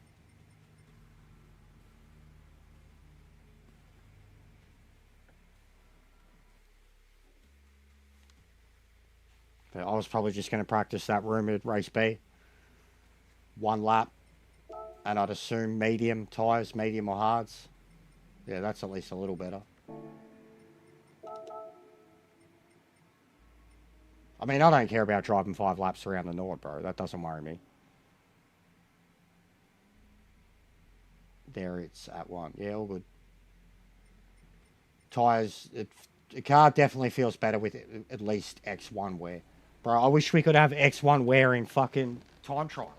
But I was probably just going to practice that rumoured race B. 1 lap, And I'd assume medium tyres, medium or hards. Yeah, that's at least a little better. I mean, I don't care about driving 5 laps around the Nord, bro. That doesn't worry me. There it's at 1. Yeah, all good. Tyres, the car definitely feels better with at least X1 wear. Bro, I wish we could have X1 wear in fucking time trial.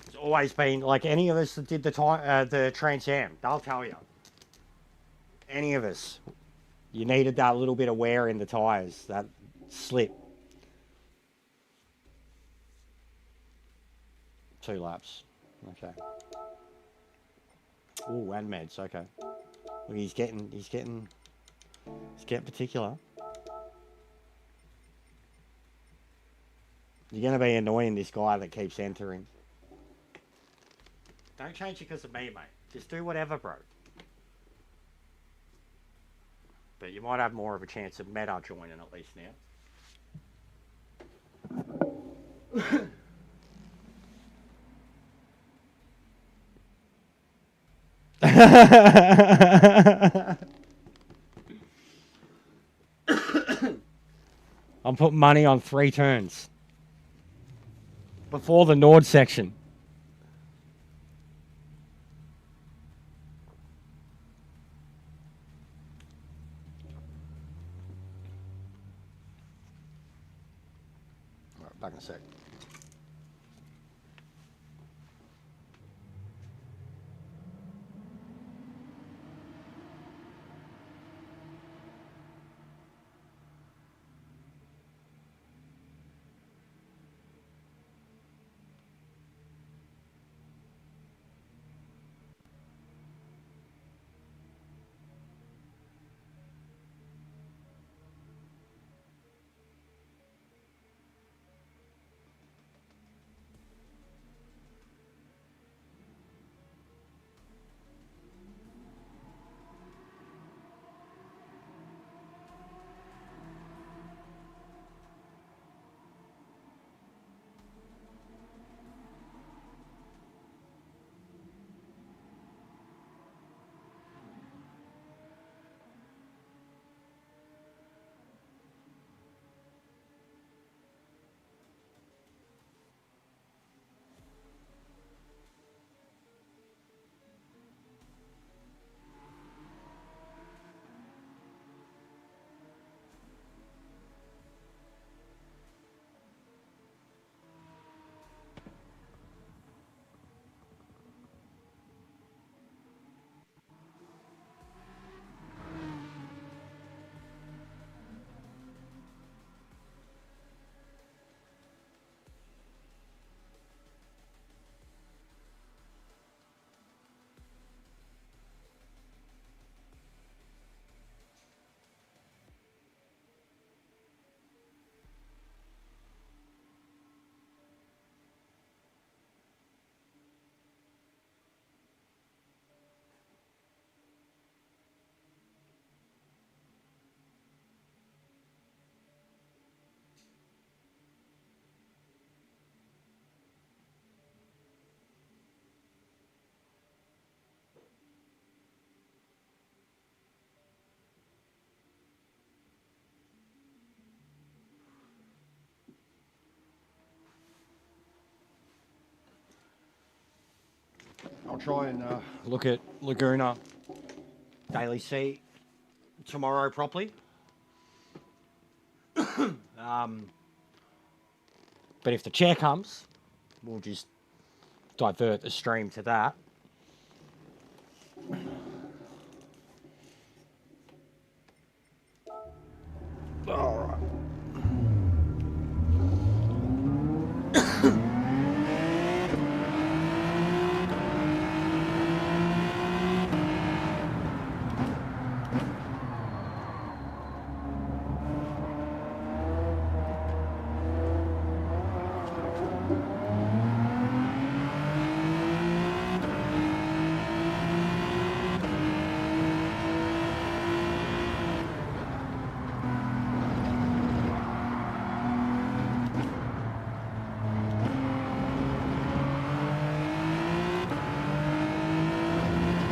It's always been, like, any of us that did the Trans Am, they'll tell you. Any of us. You needed that little bit of wear in the tyres, that slip. 2 laps. Okay. Oh, and meds, okay. Look, he's getting particular. You're going to be annoying this guy that keeps entering. Don't change it because of me, mate. Just do whatever, bro. But you might have more of a chance of meta joining at least now. I'm putting money on 3 turns. Before the Nord section. All right, back in a sec. I'll try and look at Laguna Daily Sea tomorrow properly. But if the chair comes, we'll just divert the stream to that. All right.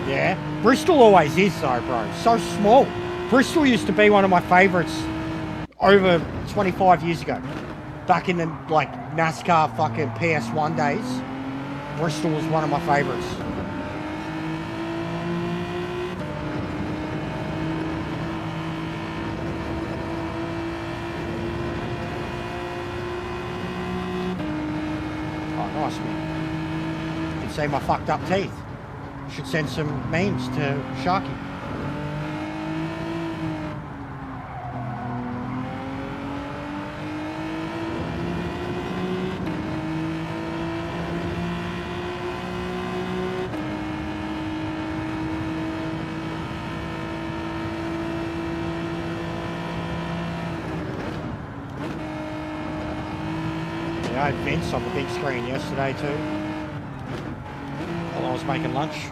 Yeah. Bristol always is though, bro. So small. Bristol used to be one of my favourites over 25 years ago. Back in the, like, NASCAR fucking PS1 days, Bristol was one of my favourites. Oh, nice, man. You can see my fucked up teeth. Should send some memes to Sharky. Yeah, I had Vince on the big screen yesterday too, while I was making lunch.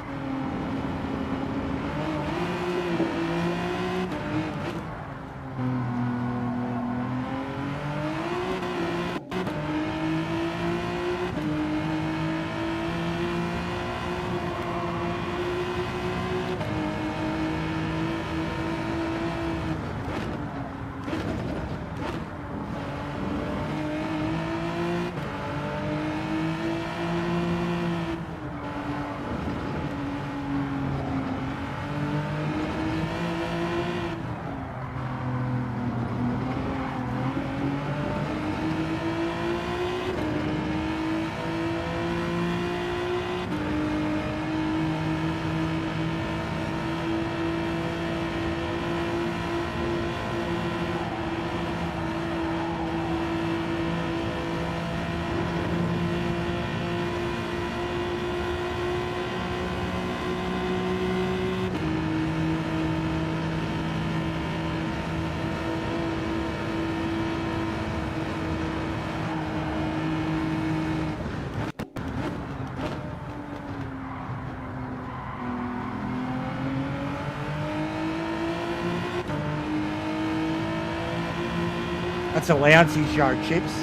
That's a lousy show, Chips.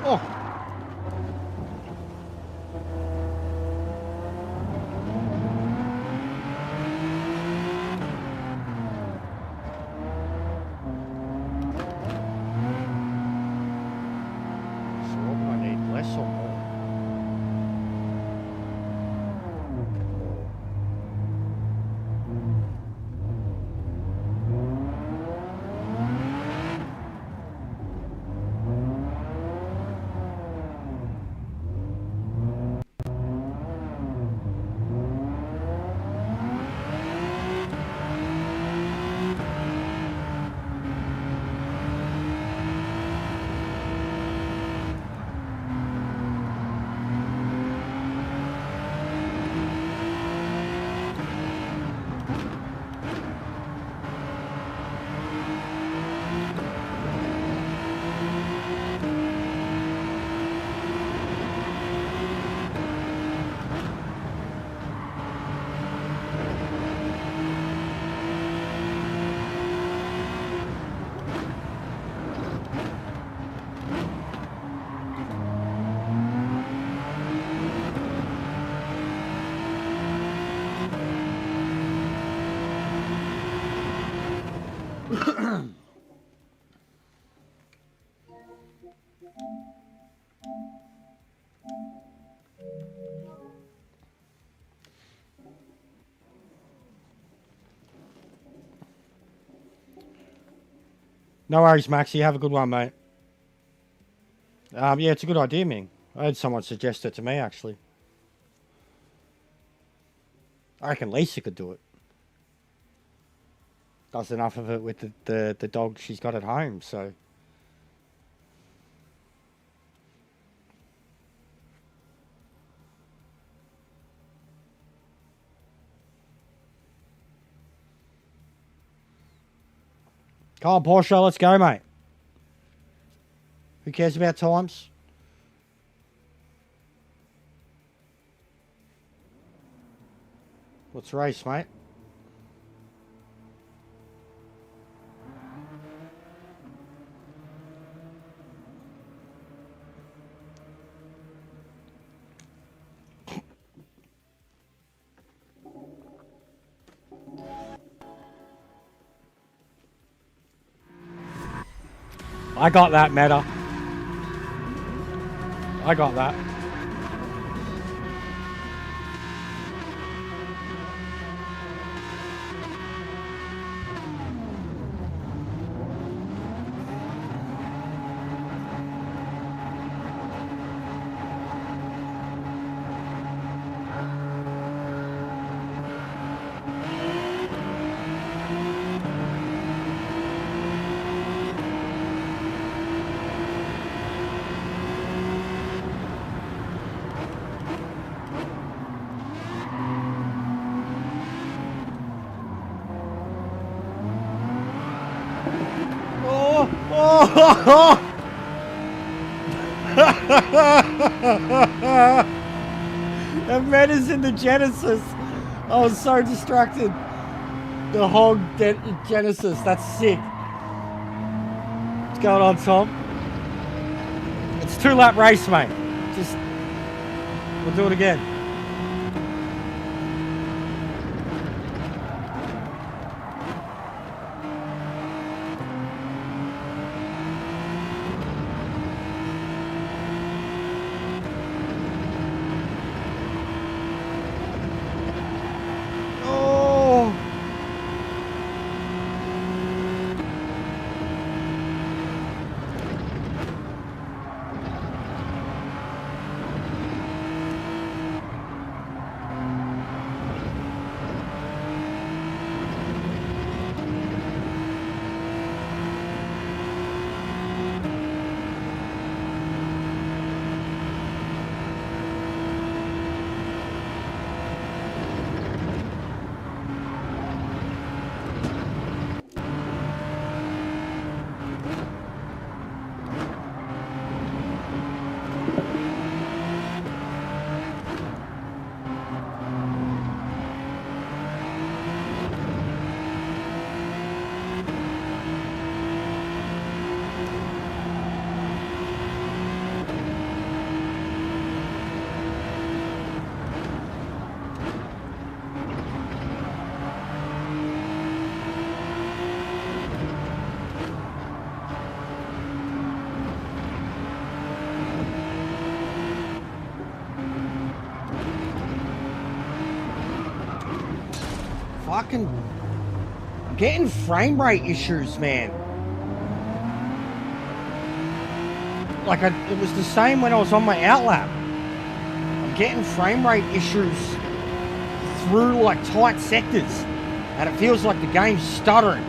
Oh. So what do I need, less or more? No worries, Maxie. Have a good one, mate. Yeah, it's a good idea, Ming. I had someone suggest it to me, actually. I reckon Lisa could do it. Does enough of it with the dog she's got at home, so... Come on, Porsche, let's go, mate. Who cares about times? Let's race, mate. I got that, Meta. I got that. Oh! And Meta's in the Genesis. I was so distracted. The whole Genesis. That's sick. What's going on, Tom? It's 2-lap race, mate. Just we'll do it again. Fucking getting frame rate issues, man. Like it was the same when I was on my outlap. I'm getting frame rate issues through like tight sectors, and it feels like the game's stuttering.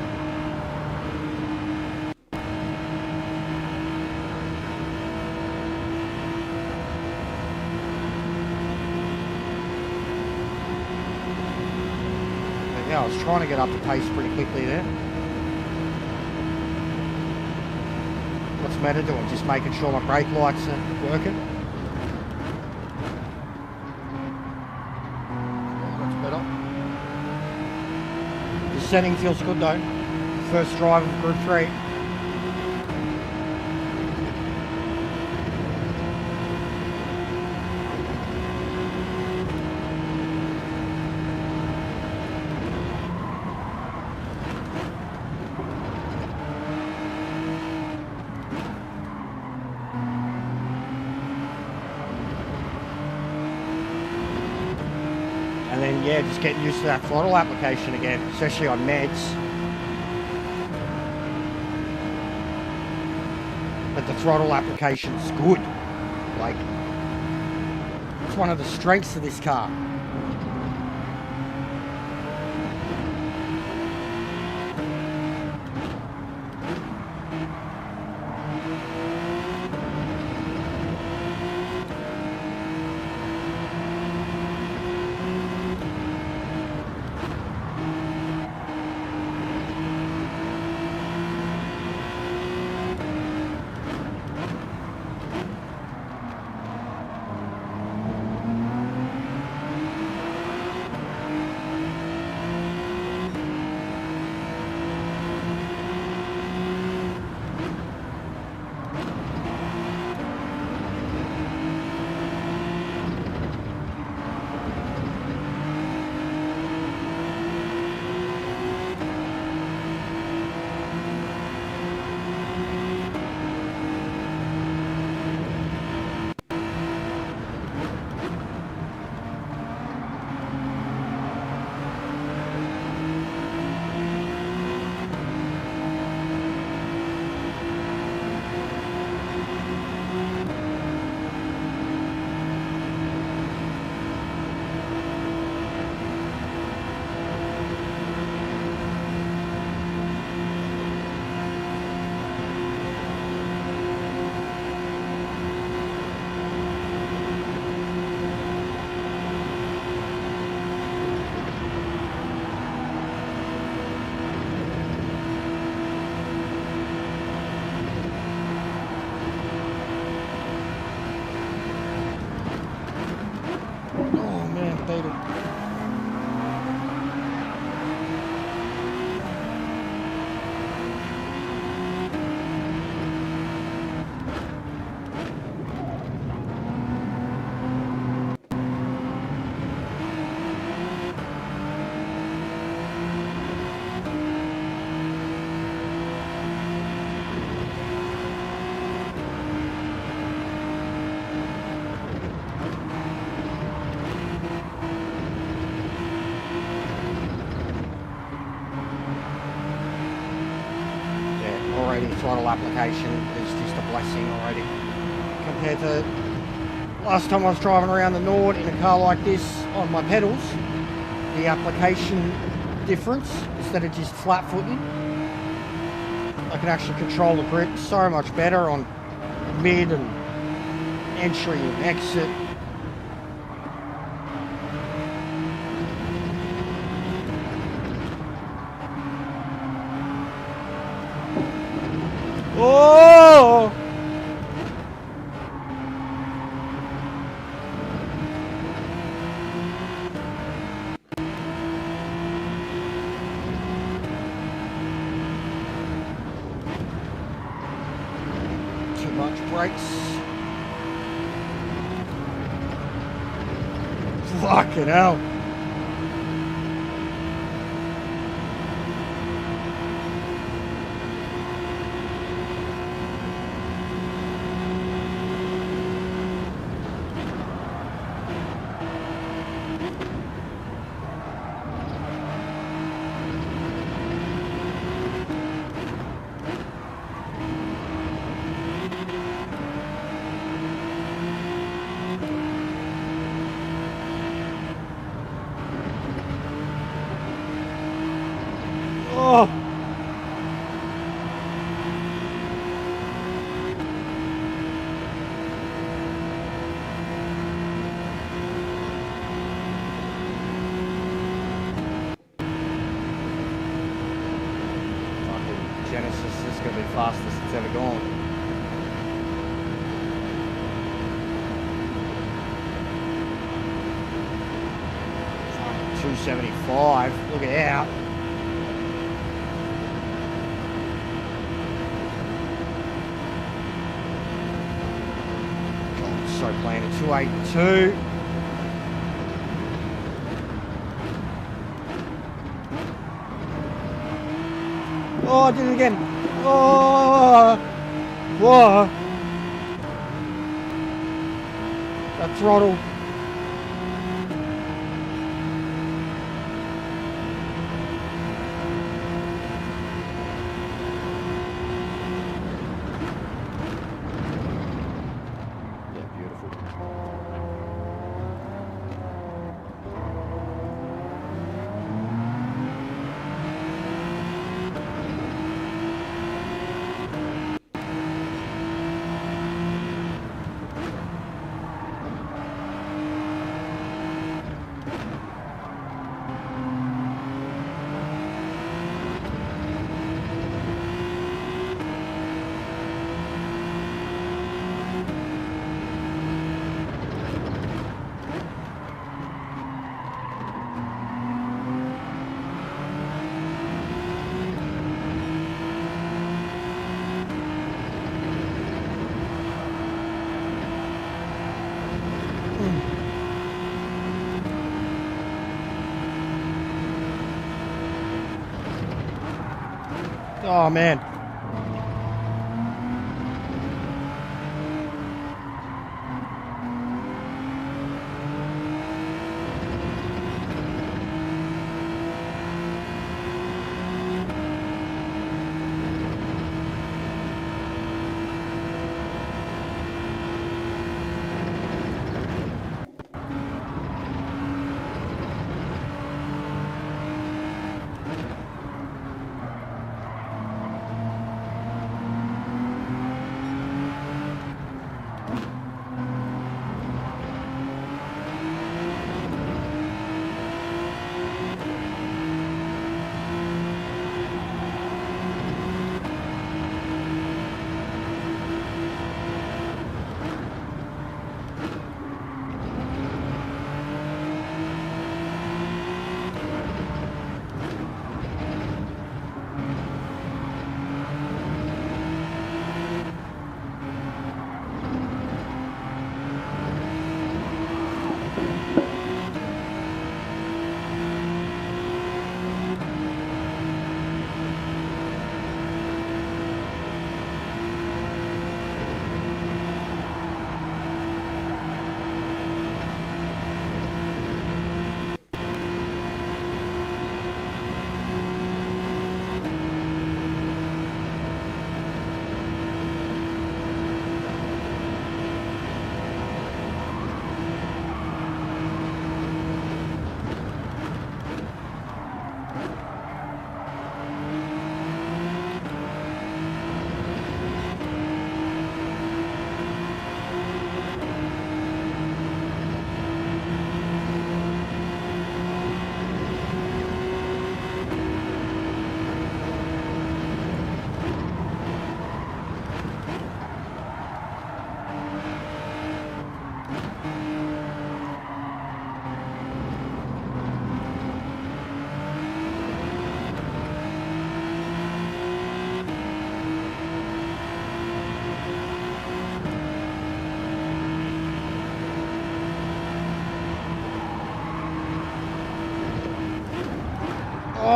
Yeah, I was trying to get up the pace pretty quickly there. What's Meta doing? Just making sure my brake lights are working. Yeah, that's better. The setting feels good though. First drive of Group 3. And then, yeah, just getting used to that throttle application again, especially on meds. But the throttle application's good. Like, it's one of the strengths of this car. already. Throttle application is just a blessing already. Compared to last time I was driving around the Nord in a car like this on my pedals, the application difference, instead of just flat footing, I can actually control the grip so much better on mid and entry and exit. Oh! Too much brakes. Fucking hell. Oh! Fucking Genesis, this is going to be the fastest it's ever gone. Fucking 275, look out. So playing at 282. Oh, I did it again. Oh, whoa. That throttle. Oh man.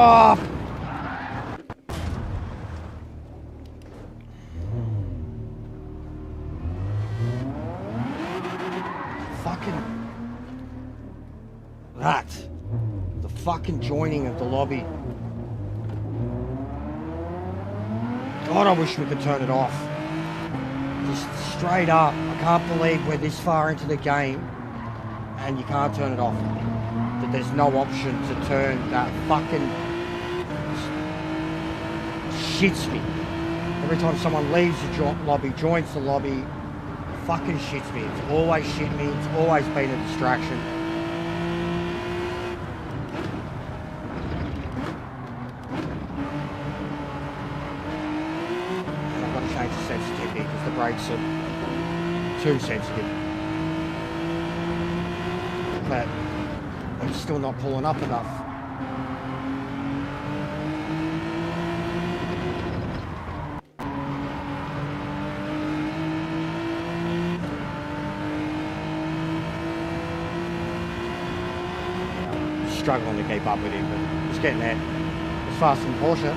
Oh! Fucking... That. The fucking joining of the lobby. God, I wish we could turn it off. Just straight up. I can't believe we're this far into the game and you can't turn it off. That there's no option to turn that fucking... shits me. Every time someone leaves the lobby, joins the lobby, fucking shits me. It's always shit me. It's always been a distraction. And I've got to change the sensitivity because the brakes are too sensitive. But I'm still not pulling up enough. Struggling to keep up with him, but he's getting there. It's faster than Porsche.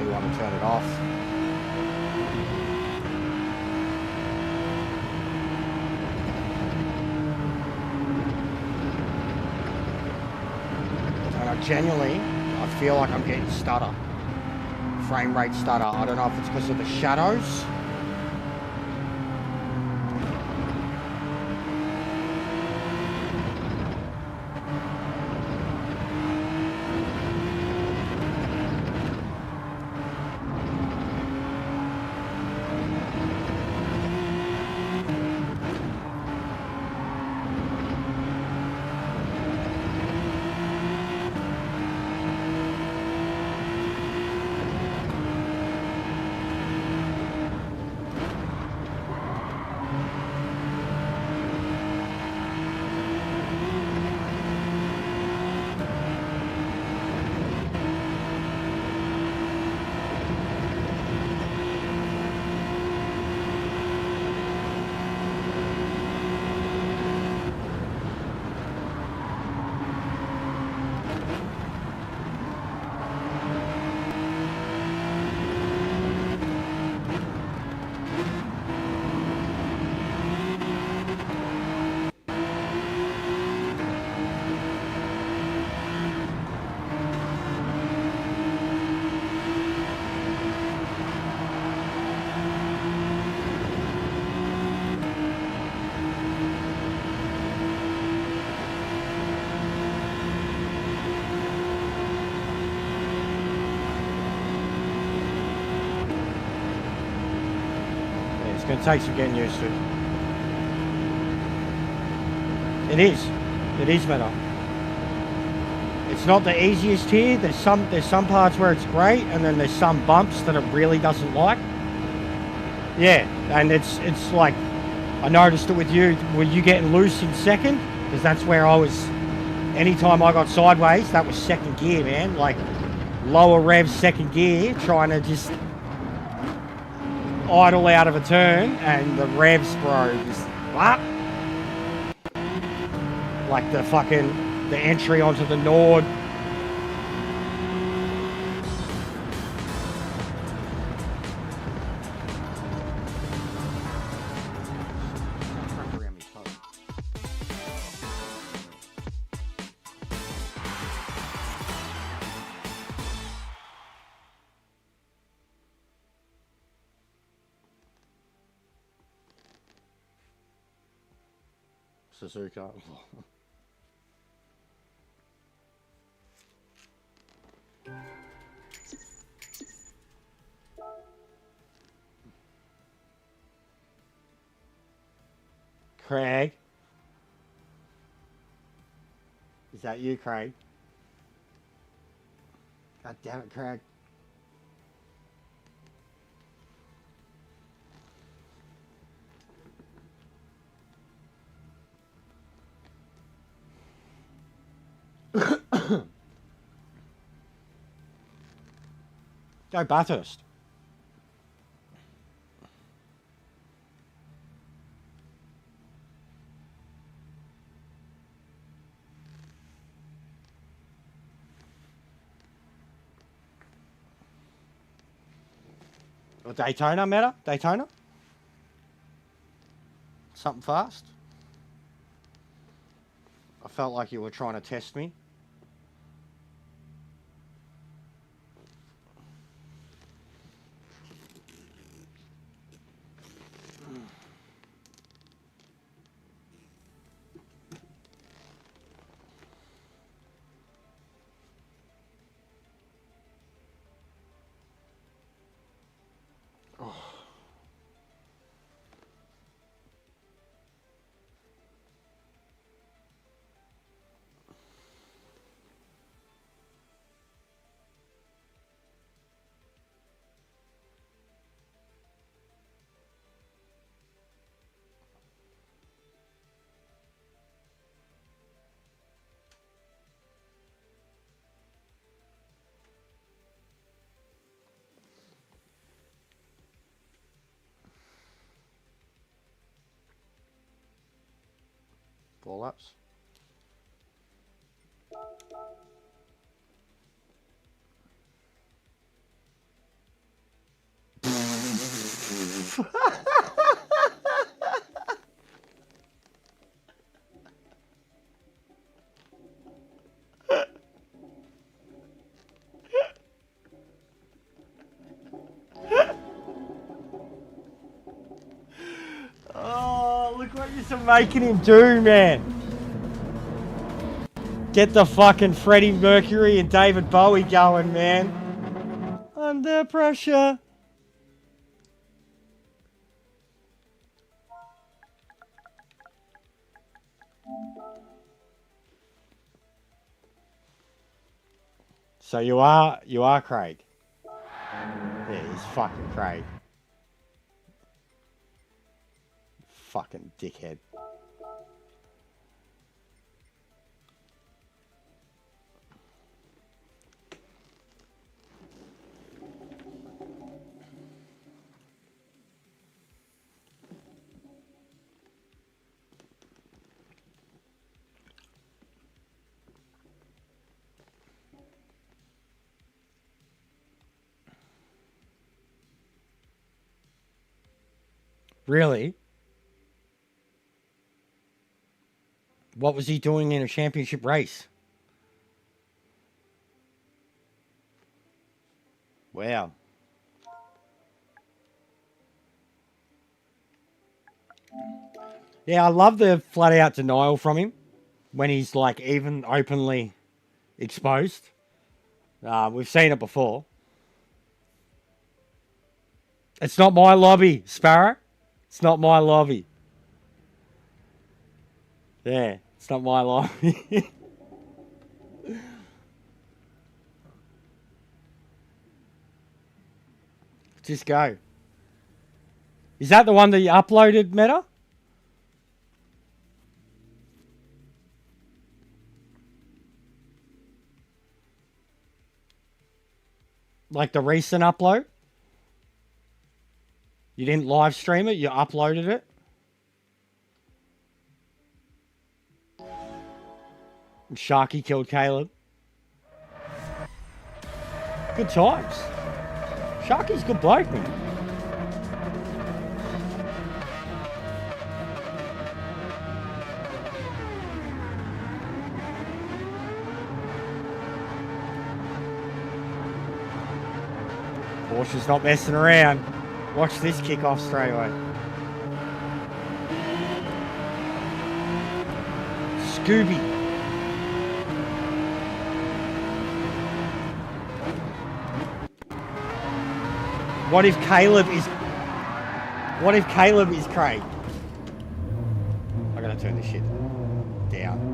Want to turn it off. And I feel like I'm getting stutter. Frame rate stutter. I don't know if it's because of the shadows. It's going to take some getting used to. It is better. It's not the easiest here. There's some parts where it's great, and then there's some bumps that it really doesn't like. Yeah, and it's like, I noticed it with you. Were you getting loose in second? Because that's where I was. Anytime I got sideways, that was second gear, man. Like, lower rev, second gear, trying to just idle out of a turn, and the revs, bro, just what? Like the entry onto the Nord. Suzuka. Craig. Is that you, Craig? God damn it, Craig. Go Bathurst. Or Daytona, Meta? Daytona? Something fast? I felt like you were trying to test me. Four laps. Oh, look what you're making him do, man. Get the fucking Freddie Mercury and David Bowie going, man. Under pressure. So you are Craig. Yeah, he's fucking Craig. Fucking dickhead. Really? What was he doing in a championship race? Wow. Yeah, I love the flat out denial from him when he's like even openly exposed. We've seen it before. It's not my lobby, Sparrow. It's not my lobby. Yeah, it's not my lobby. Just go. Is that the one that you uploaded, Meta? Like the recent upload? You didn't live stream it, you uploaded it? And Sharky killed Caleb. Good times. Sharky's a good bloke, man. Porsche's not messing around. Watch this kick off straight away. Scooby. What if Caleb is Craig? I gotta turn this shit down.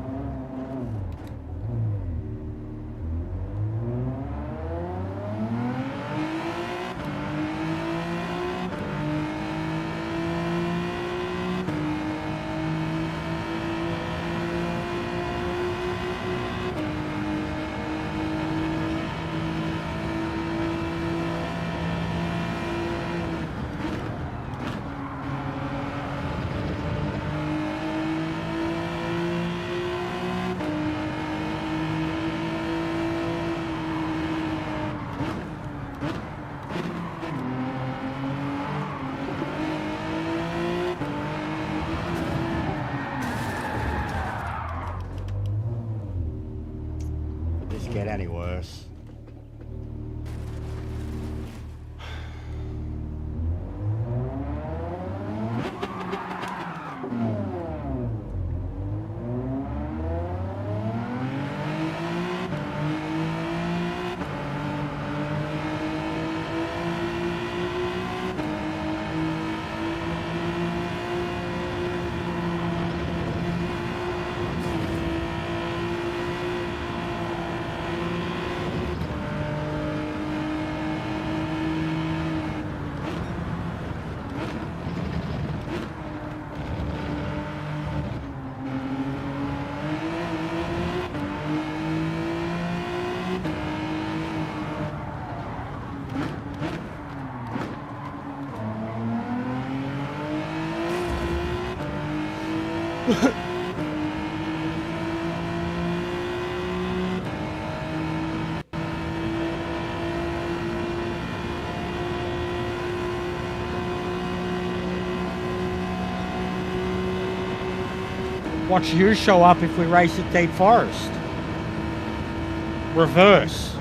Get any worse. Watch you show up if we race at Deep Forest. Reverse.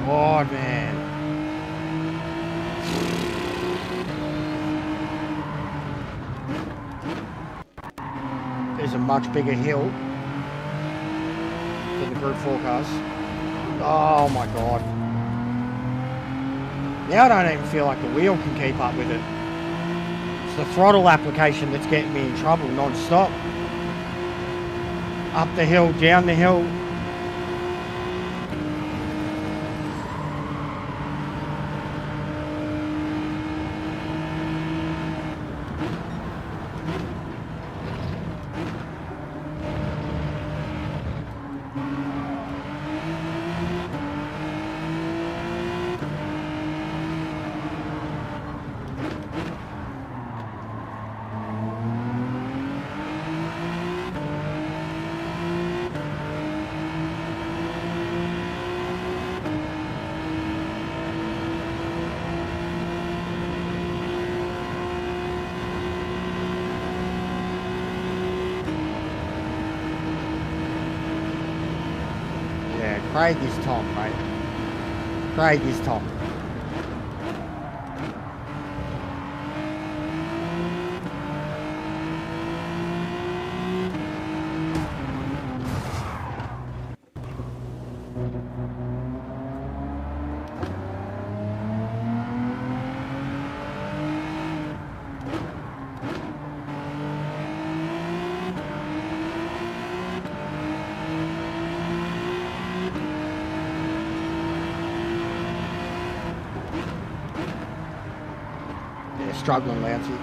God, man. There's a much bigger hill than the Group 4 cars. Oh my God. Now I don't even feel like the wheel can keep up with it. It's the throttle application that's getting me in trouble non-stop. Up the hill, down the hill. Craig is Tom, mate. Craig is Tom. Struggling, Lancey.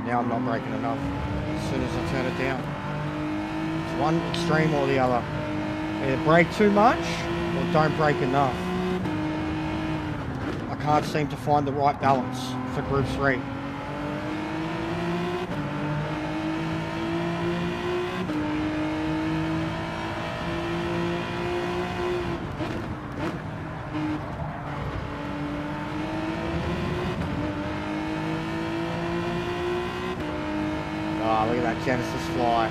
Now I'm not braking enough as soon as I turn it down. It's one extreme or the other. Either brake too much or don't brake enough. I can't seem to find the right balance for Group 3. Look at that Genesis fly.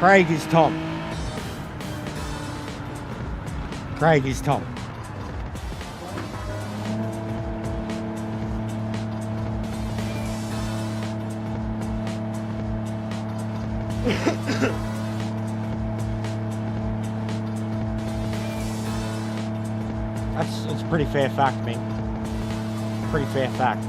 Craig is Tom. Craig is Tom. pretty fair fact, man. Pretty fair fact.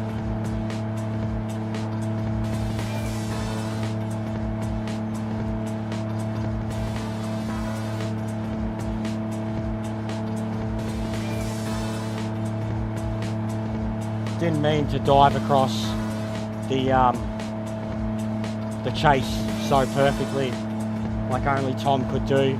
Didn't mean to dive across the chase so perfectly, like only Tom could do.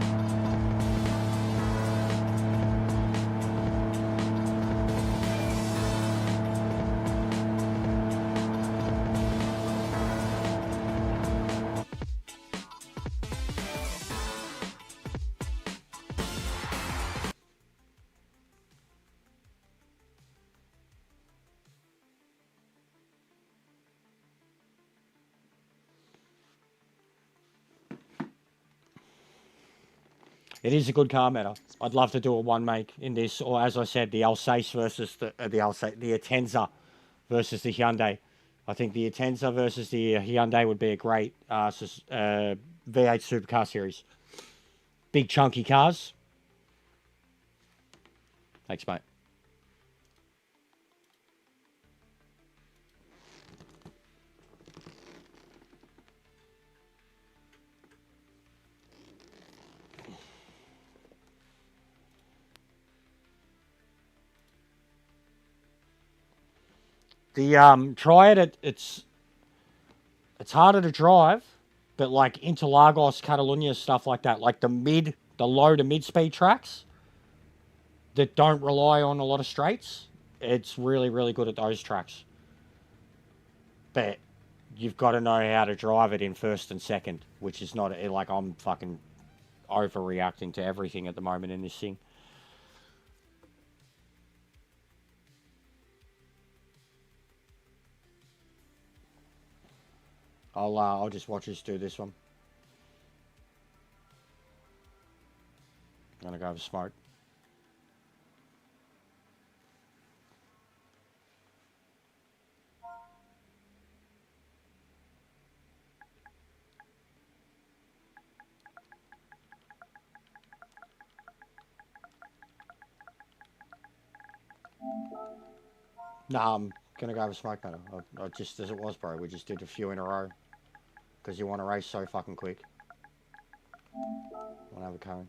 It is a good car matter. I'd love to do a one make in this, or as I said, the Alsace versus the Atenza versus the Hyundai. I think the Atenza versus the Hyundai would be a great V8 supercar series. Big chunky cars. Thanks, mate. The Triad, it's harder to drive, but like Interlagos, Catalunya, stuff like that, like the low to mid speed tracks that don't rely on a lot of straights, it's really, really good at those tracks. But you've got to know how to drive it in first and second, which is not like I'm fucking overreacting to everything at the moment in this thing. I'll just watch us do this one. I'm gonna go have a smoke. Nah, I'm gonna go have a smoke, mate. I just as it was, bro. We just did a few in a row. Because you want to race so fucking quick. Want to have a cone.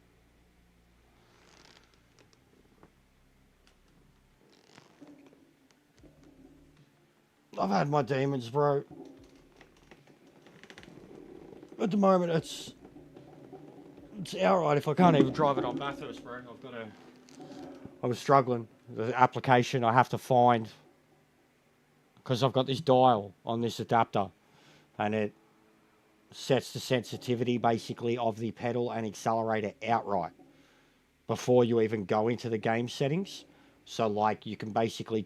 I've had my demons, bro. At the moment, it's outright. If I can't even drive it on Bathurst, bro, I was struggling. The application I have to find, because I've got this dial on this adapter, and it sets the sensitivity basically of the pedal and accelerator outright before you even go into the game settings. So like you can basically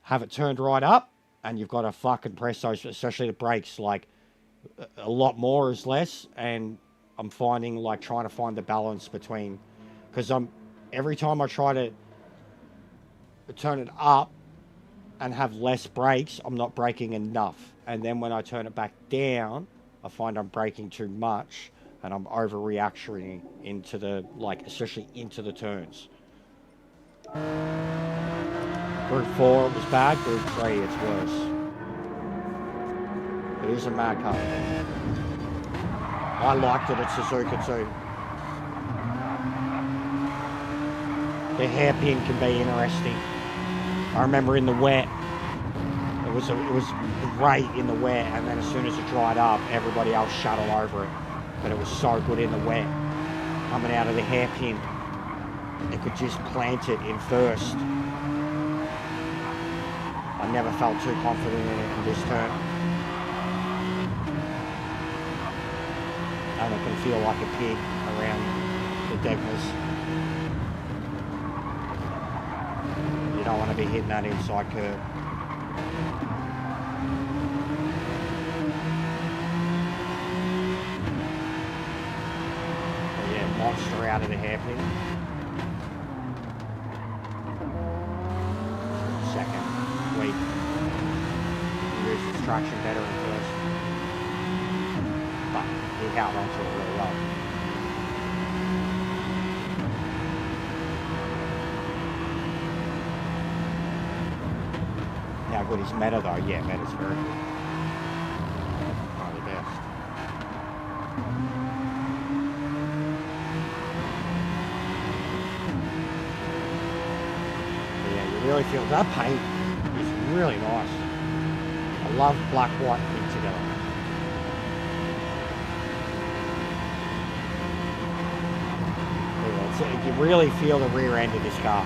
have it turned right up, and you've got to fucking press those, especially the brakes. Like a lot more is less, and I'm finding like trying to find the balance between, because every time I try to turn it up and have less brakes, I'm not braking enough. And then when I turn it back down, I find I'm braking too much and I'm overreacting into especially into the turns. Group 4, it was bad. Group 3, it's worse. It is a mad car. I liked it at Suzuka too. The hairpin can be interesting. I remember in the wet, it was great in the wet, and then as soon as it dried up, everybody else shut all over it. But it was so good in the wet. Coming out of the hairpin, it could just plant it in first. I never felt too confident in it in this turn. And it can feel like a pig around the deckers. You don't want to be hitting that inside curve. But yeah, monster out of the hairpin. Second, weak. Uses traction better at first. But he held onto it really well. good is Meta though. Yeah, Meta's very good. One of the best. But yeah, you really feel that paint is really nice. I love black white pink together. Yeah, you really feel the rear end of this car.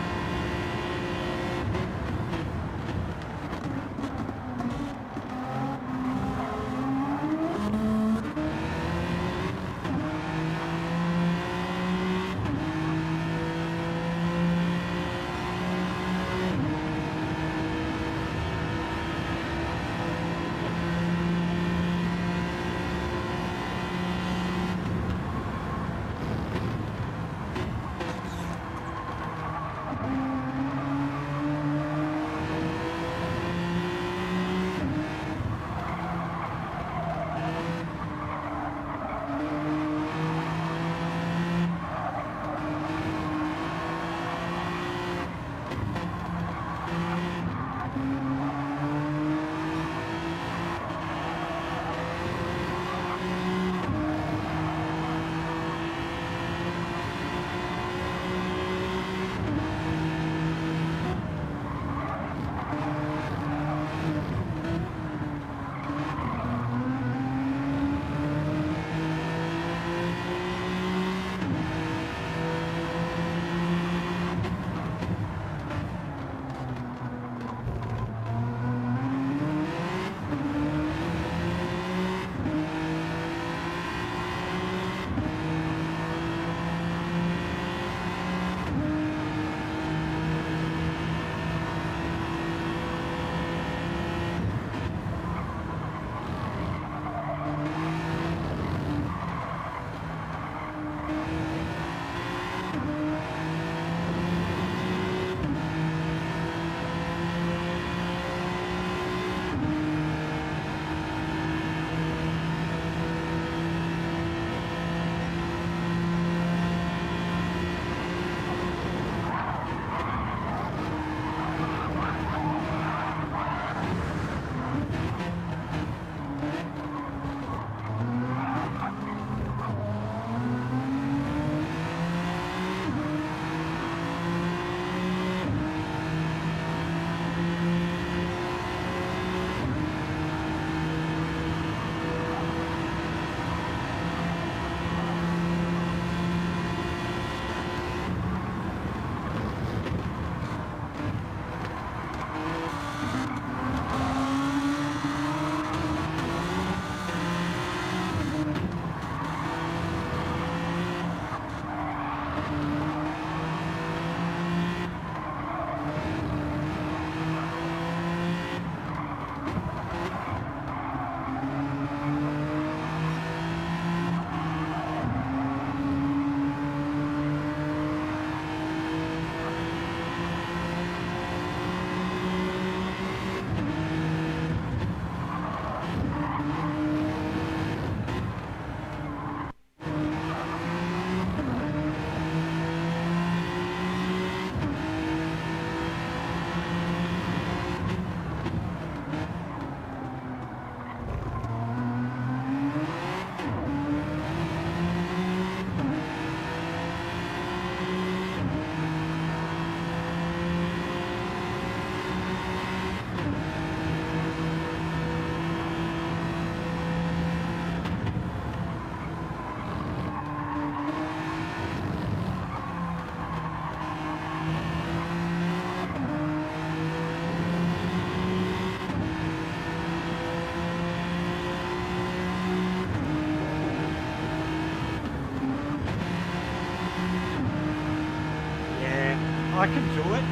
I can do it.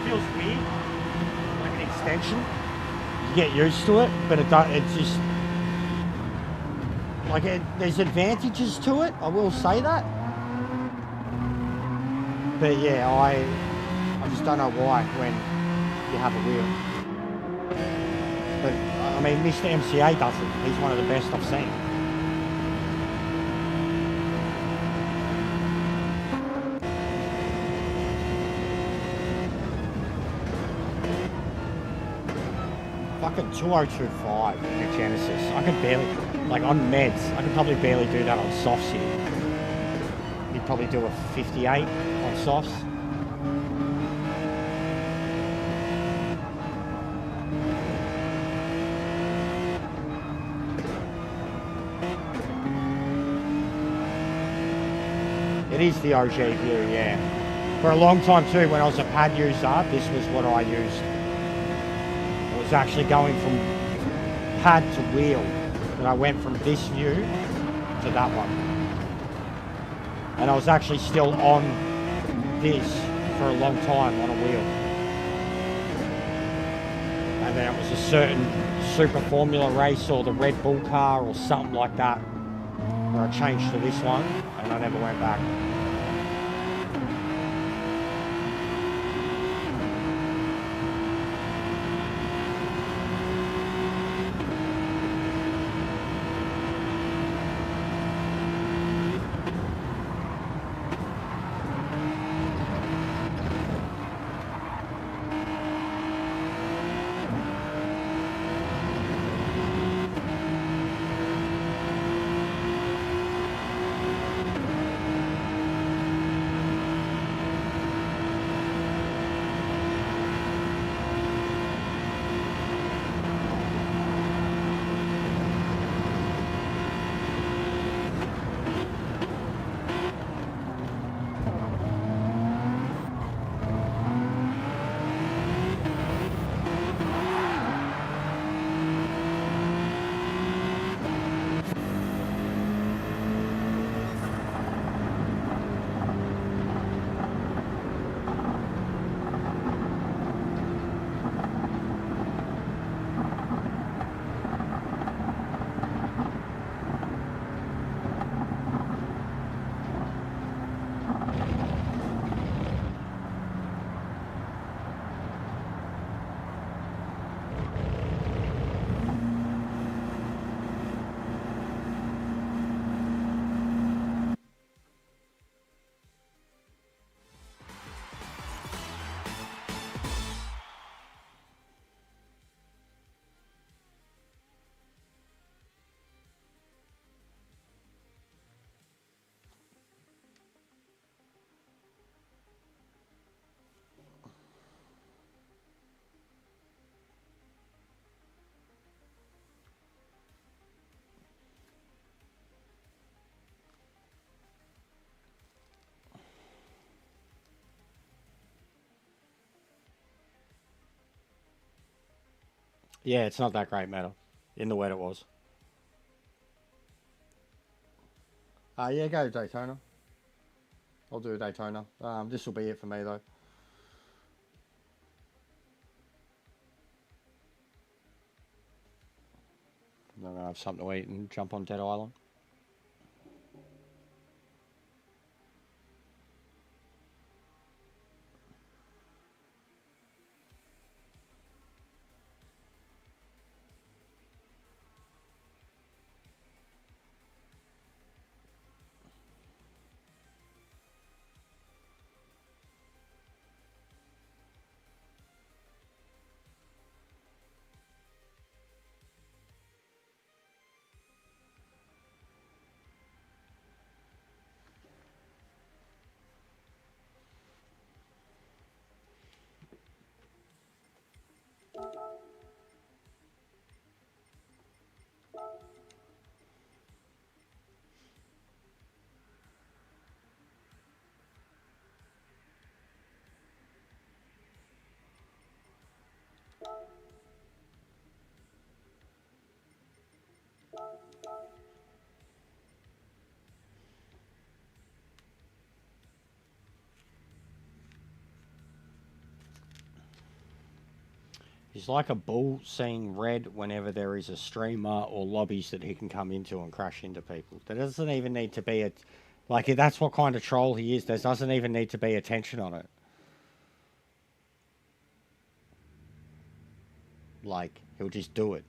Feels weird, like an extension. You get used to it, but it's just like there's advantages to it. I will say that. But yeah, I just don't know why when you have a wheel. But I mean, Mr. MCA does it. He's one of the best I've seen. fucking 2025 in a Genesis. I could barely, like on meds, I could probably barely do that on softs here. You'd probably do a 58 on softs. It is the OG view, yeah. For a long time too, when I was a pad user, this was what I used. I was actually going from pad to wheel, and I went from this view to that one. And I was actually still on this for a long time on a wheel. And then it was a certain Super Formula race or the Red Bull car or something like that where I changed to this one and I never went back. Yeah, it's not that great metal. In the wet it was. Yeah, go to Daytona. I'll do a Daytona. This will be it for me though. I'm gonna have something to eat and jump on Dead Island. He's like a bull seeing red whenever there is a streamer or lobbies that he can come into and crash into people. There doesn't even need to be a... Like, that's what kind of troll he is. There doesn't even need to be attention on it. Like, he'll just do it.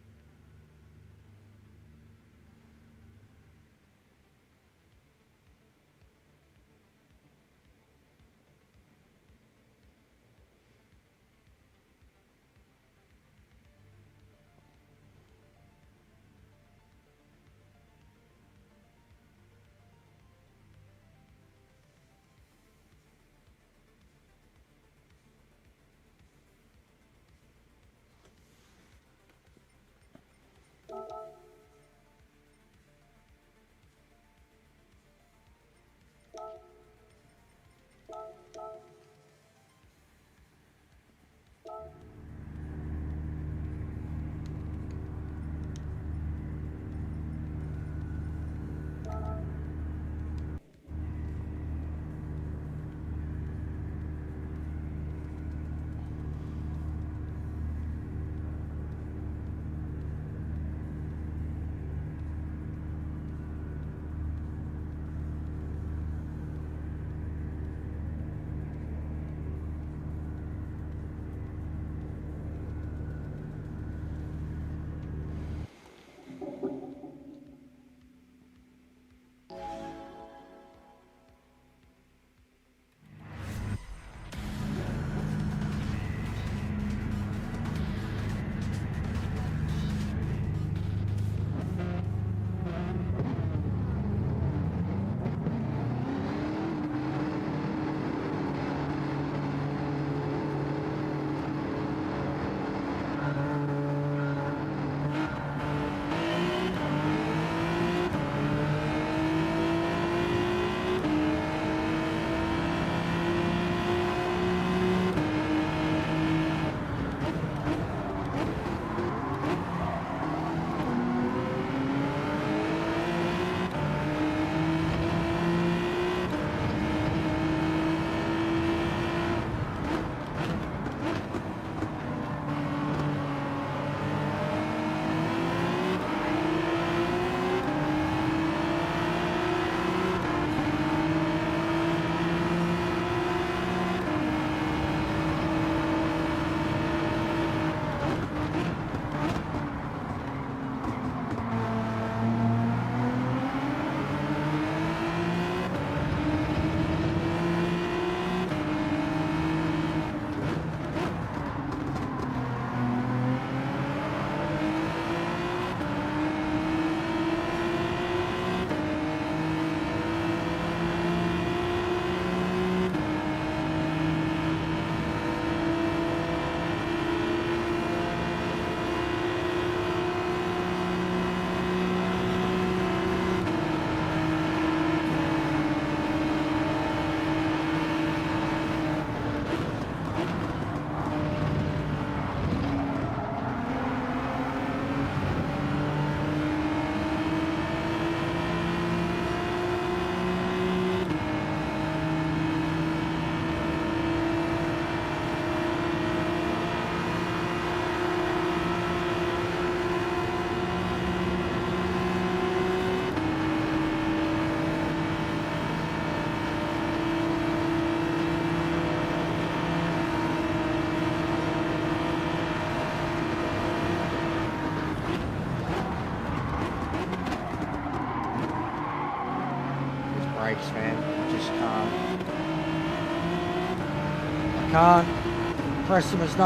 can't press them as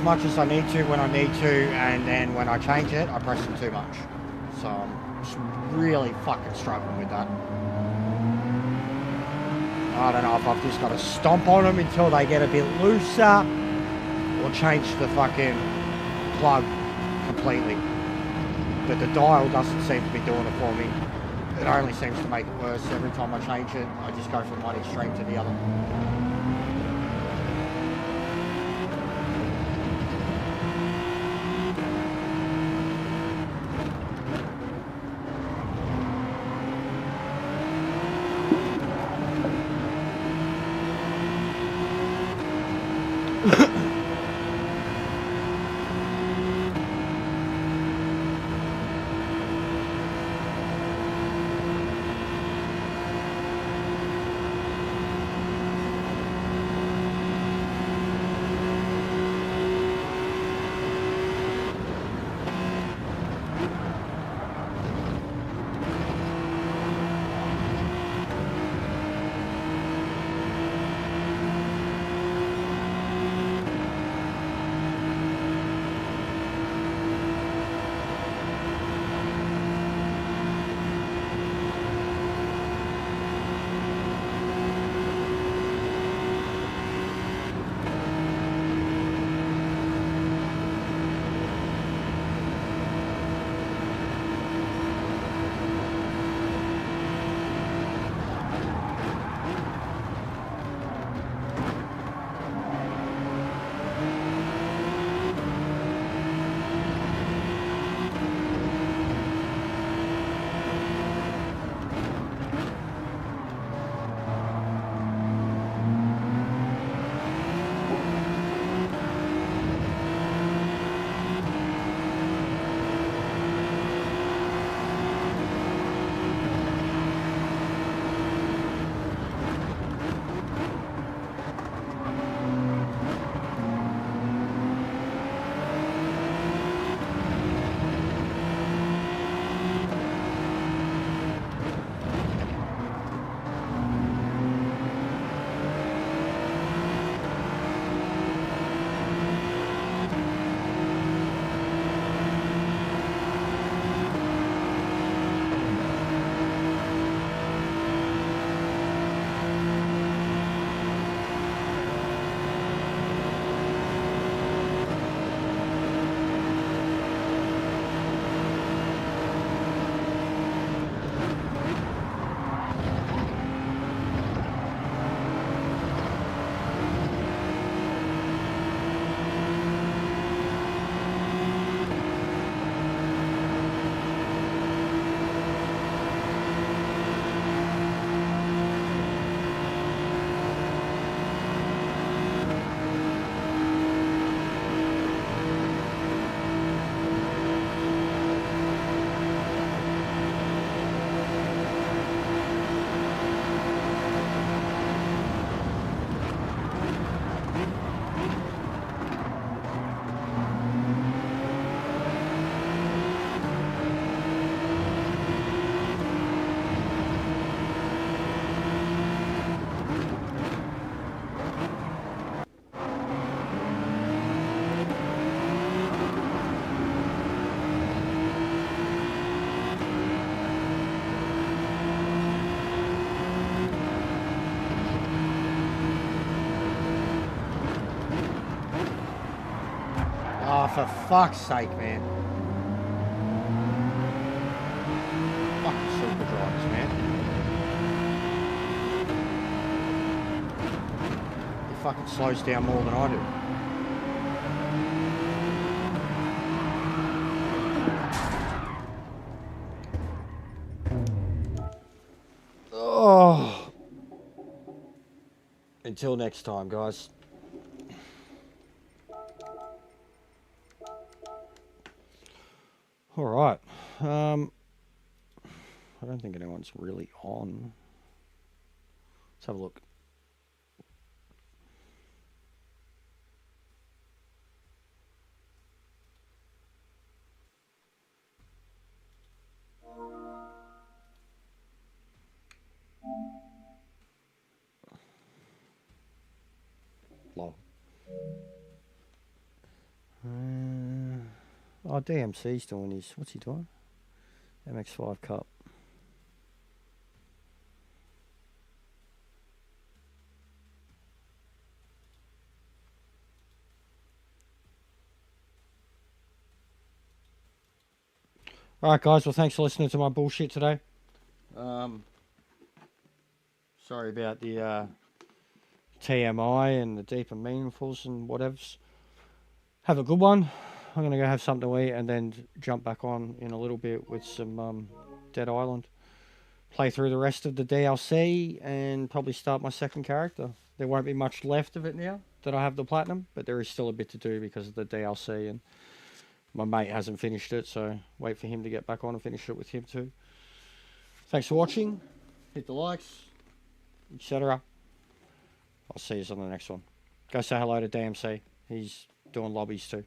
much as I need to when I need to, and then when I change it, I press them too much. So I'm just really fucking struggling with that. I don't know if I've just got to stomp on them until they get a bit looser, or change the fucking plug completely. But the dial doesn't seem to be doing it for me. It only seems to make it worse every time I change it. I just go from one extreme to the other. Oh, for fuck's sake, man. Fucking super drivers, man. He fucking slows down more than I do. Oh. Until next time, guys. All right. I don't think anyone's really on. Let's have a look. Lol. Oh, DMC's doing his... What's he doing? MX5 Cup. Alright, guys. Well, thanks for listening to my bullshit today. Sorry about the TMI and the deep and meaningfuls and whatevs. Have a good one. I'm going to go have something to eat and then jump back on in a little bit with some Dead Island. Play through the rest of the DLC and probably start my second character. There won't be much left of it now that I have the platinum, but there is still a bit to do because of the DLC, and my mate hasn't finished it, so wait for him to get back on and finish it with him too. Thanks for watching. Hit the likes, etc. I'll see you on the next one. Go say hello to DMC. He's doing lobbies too.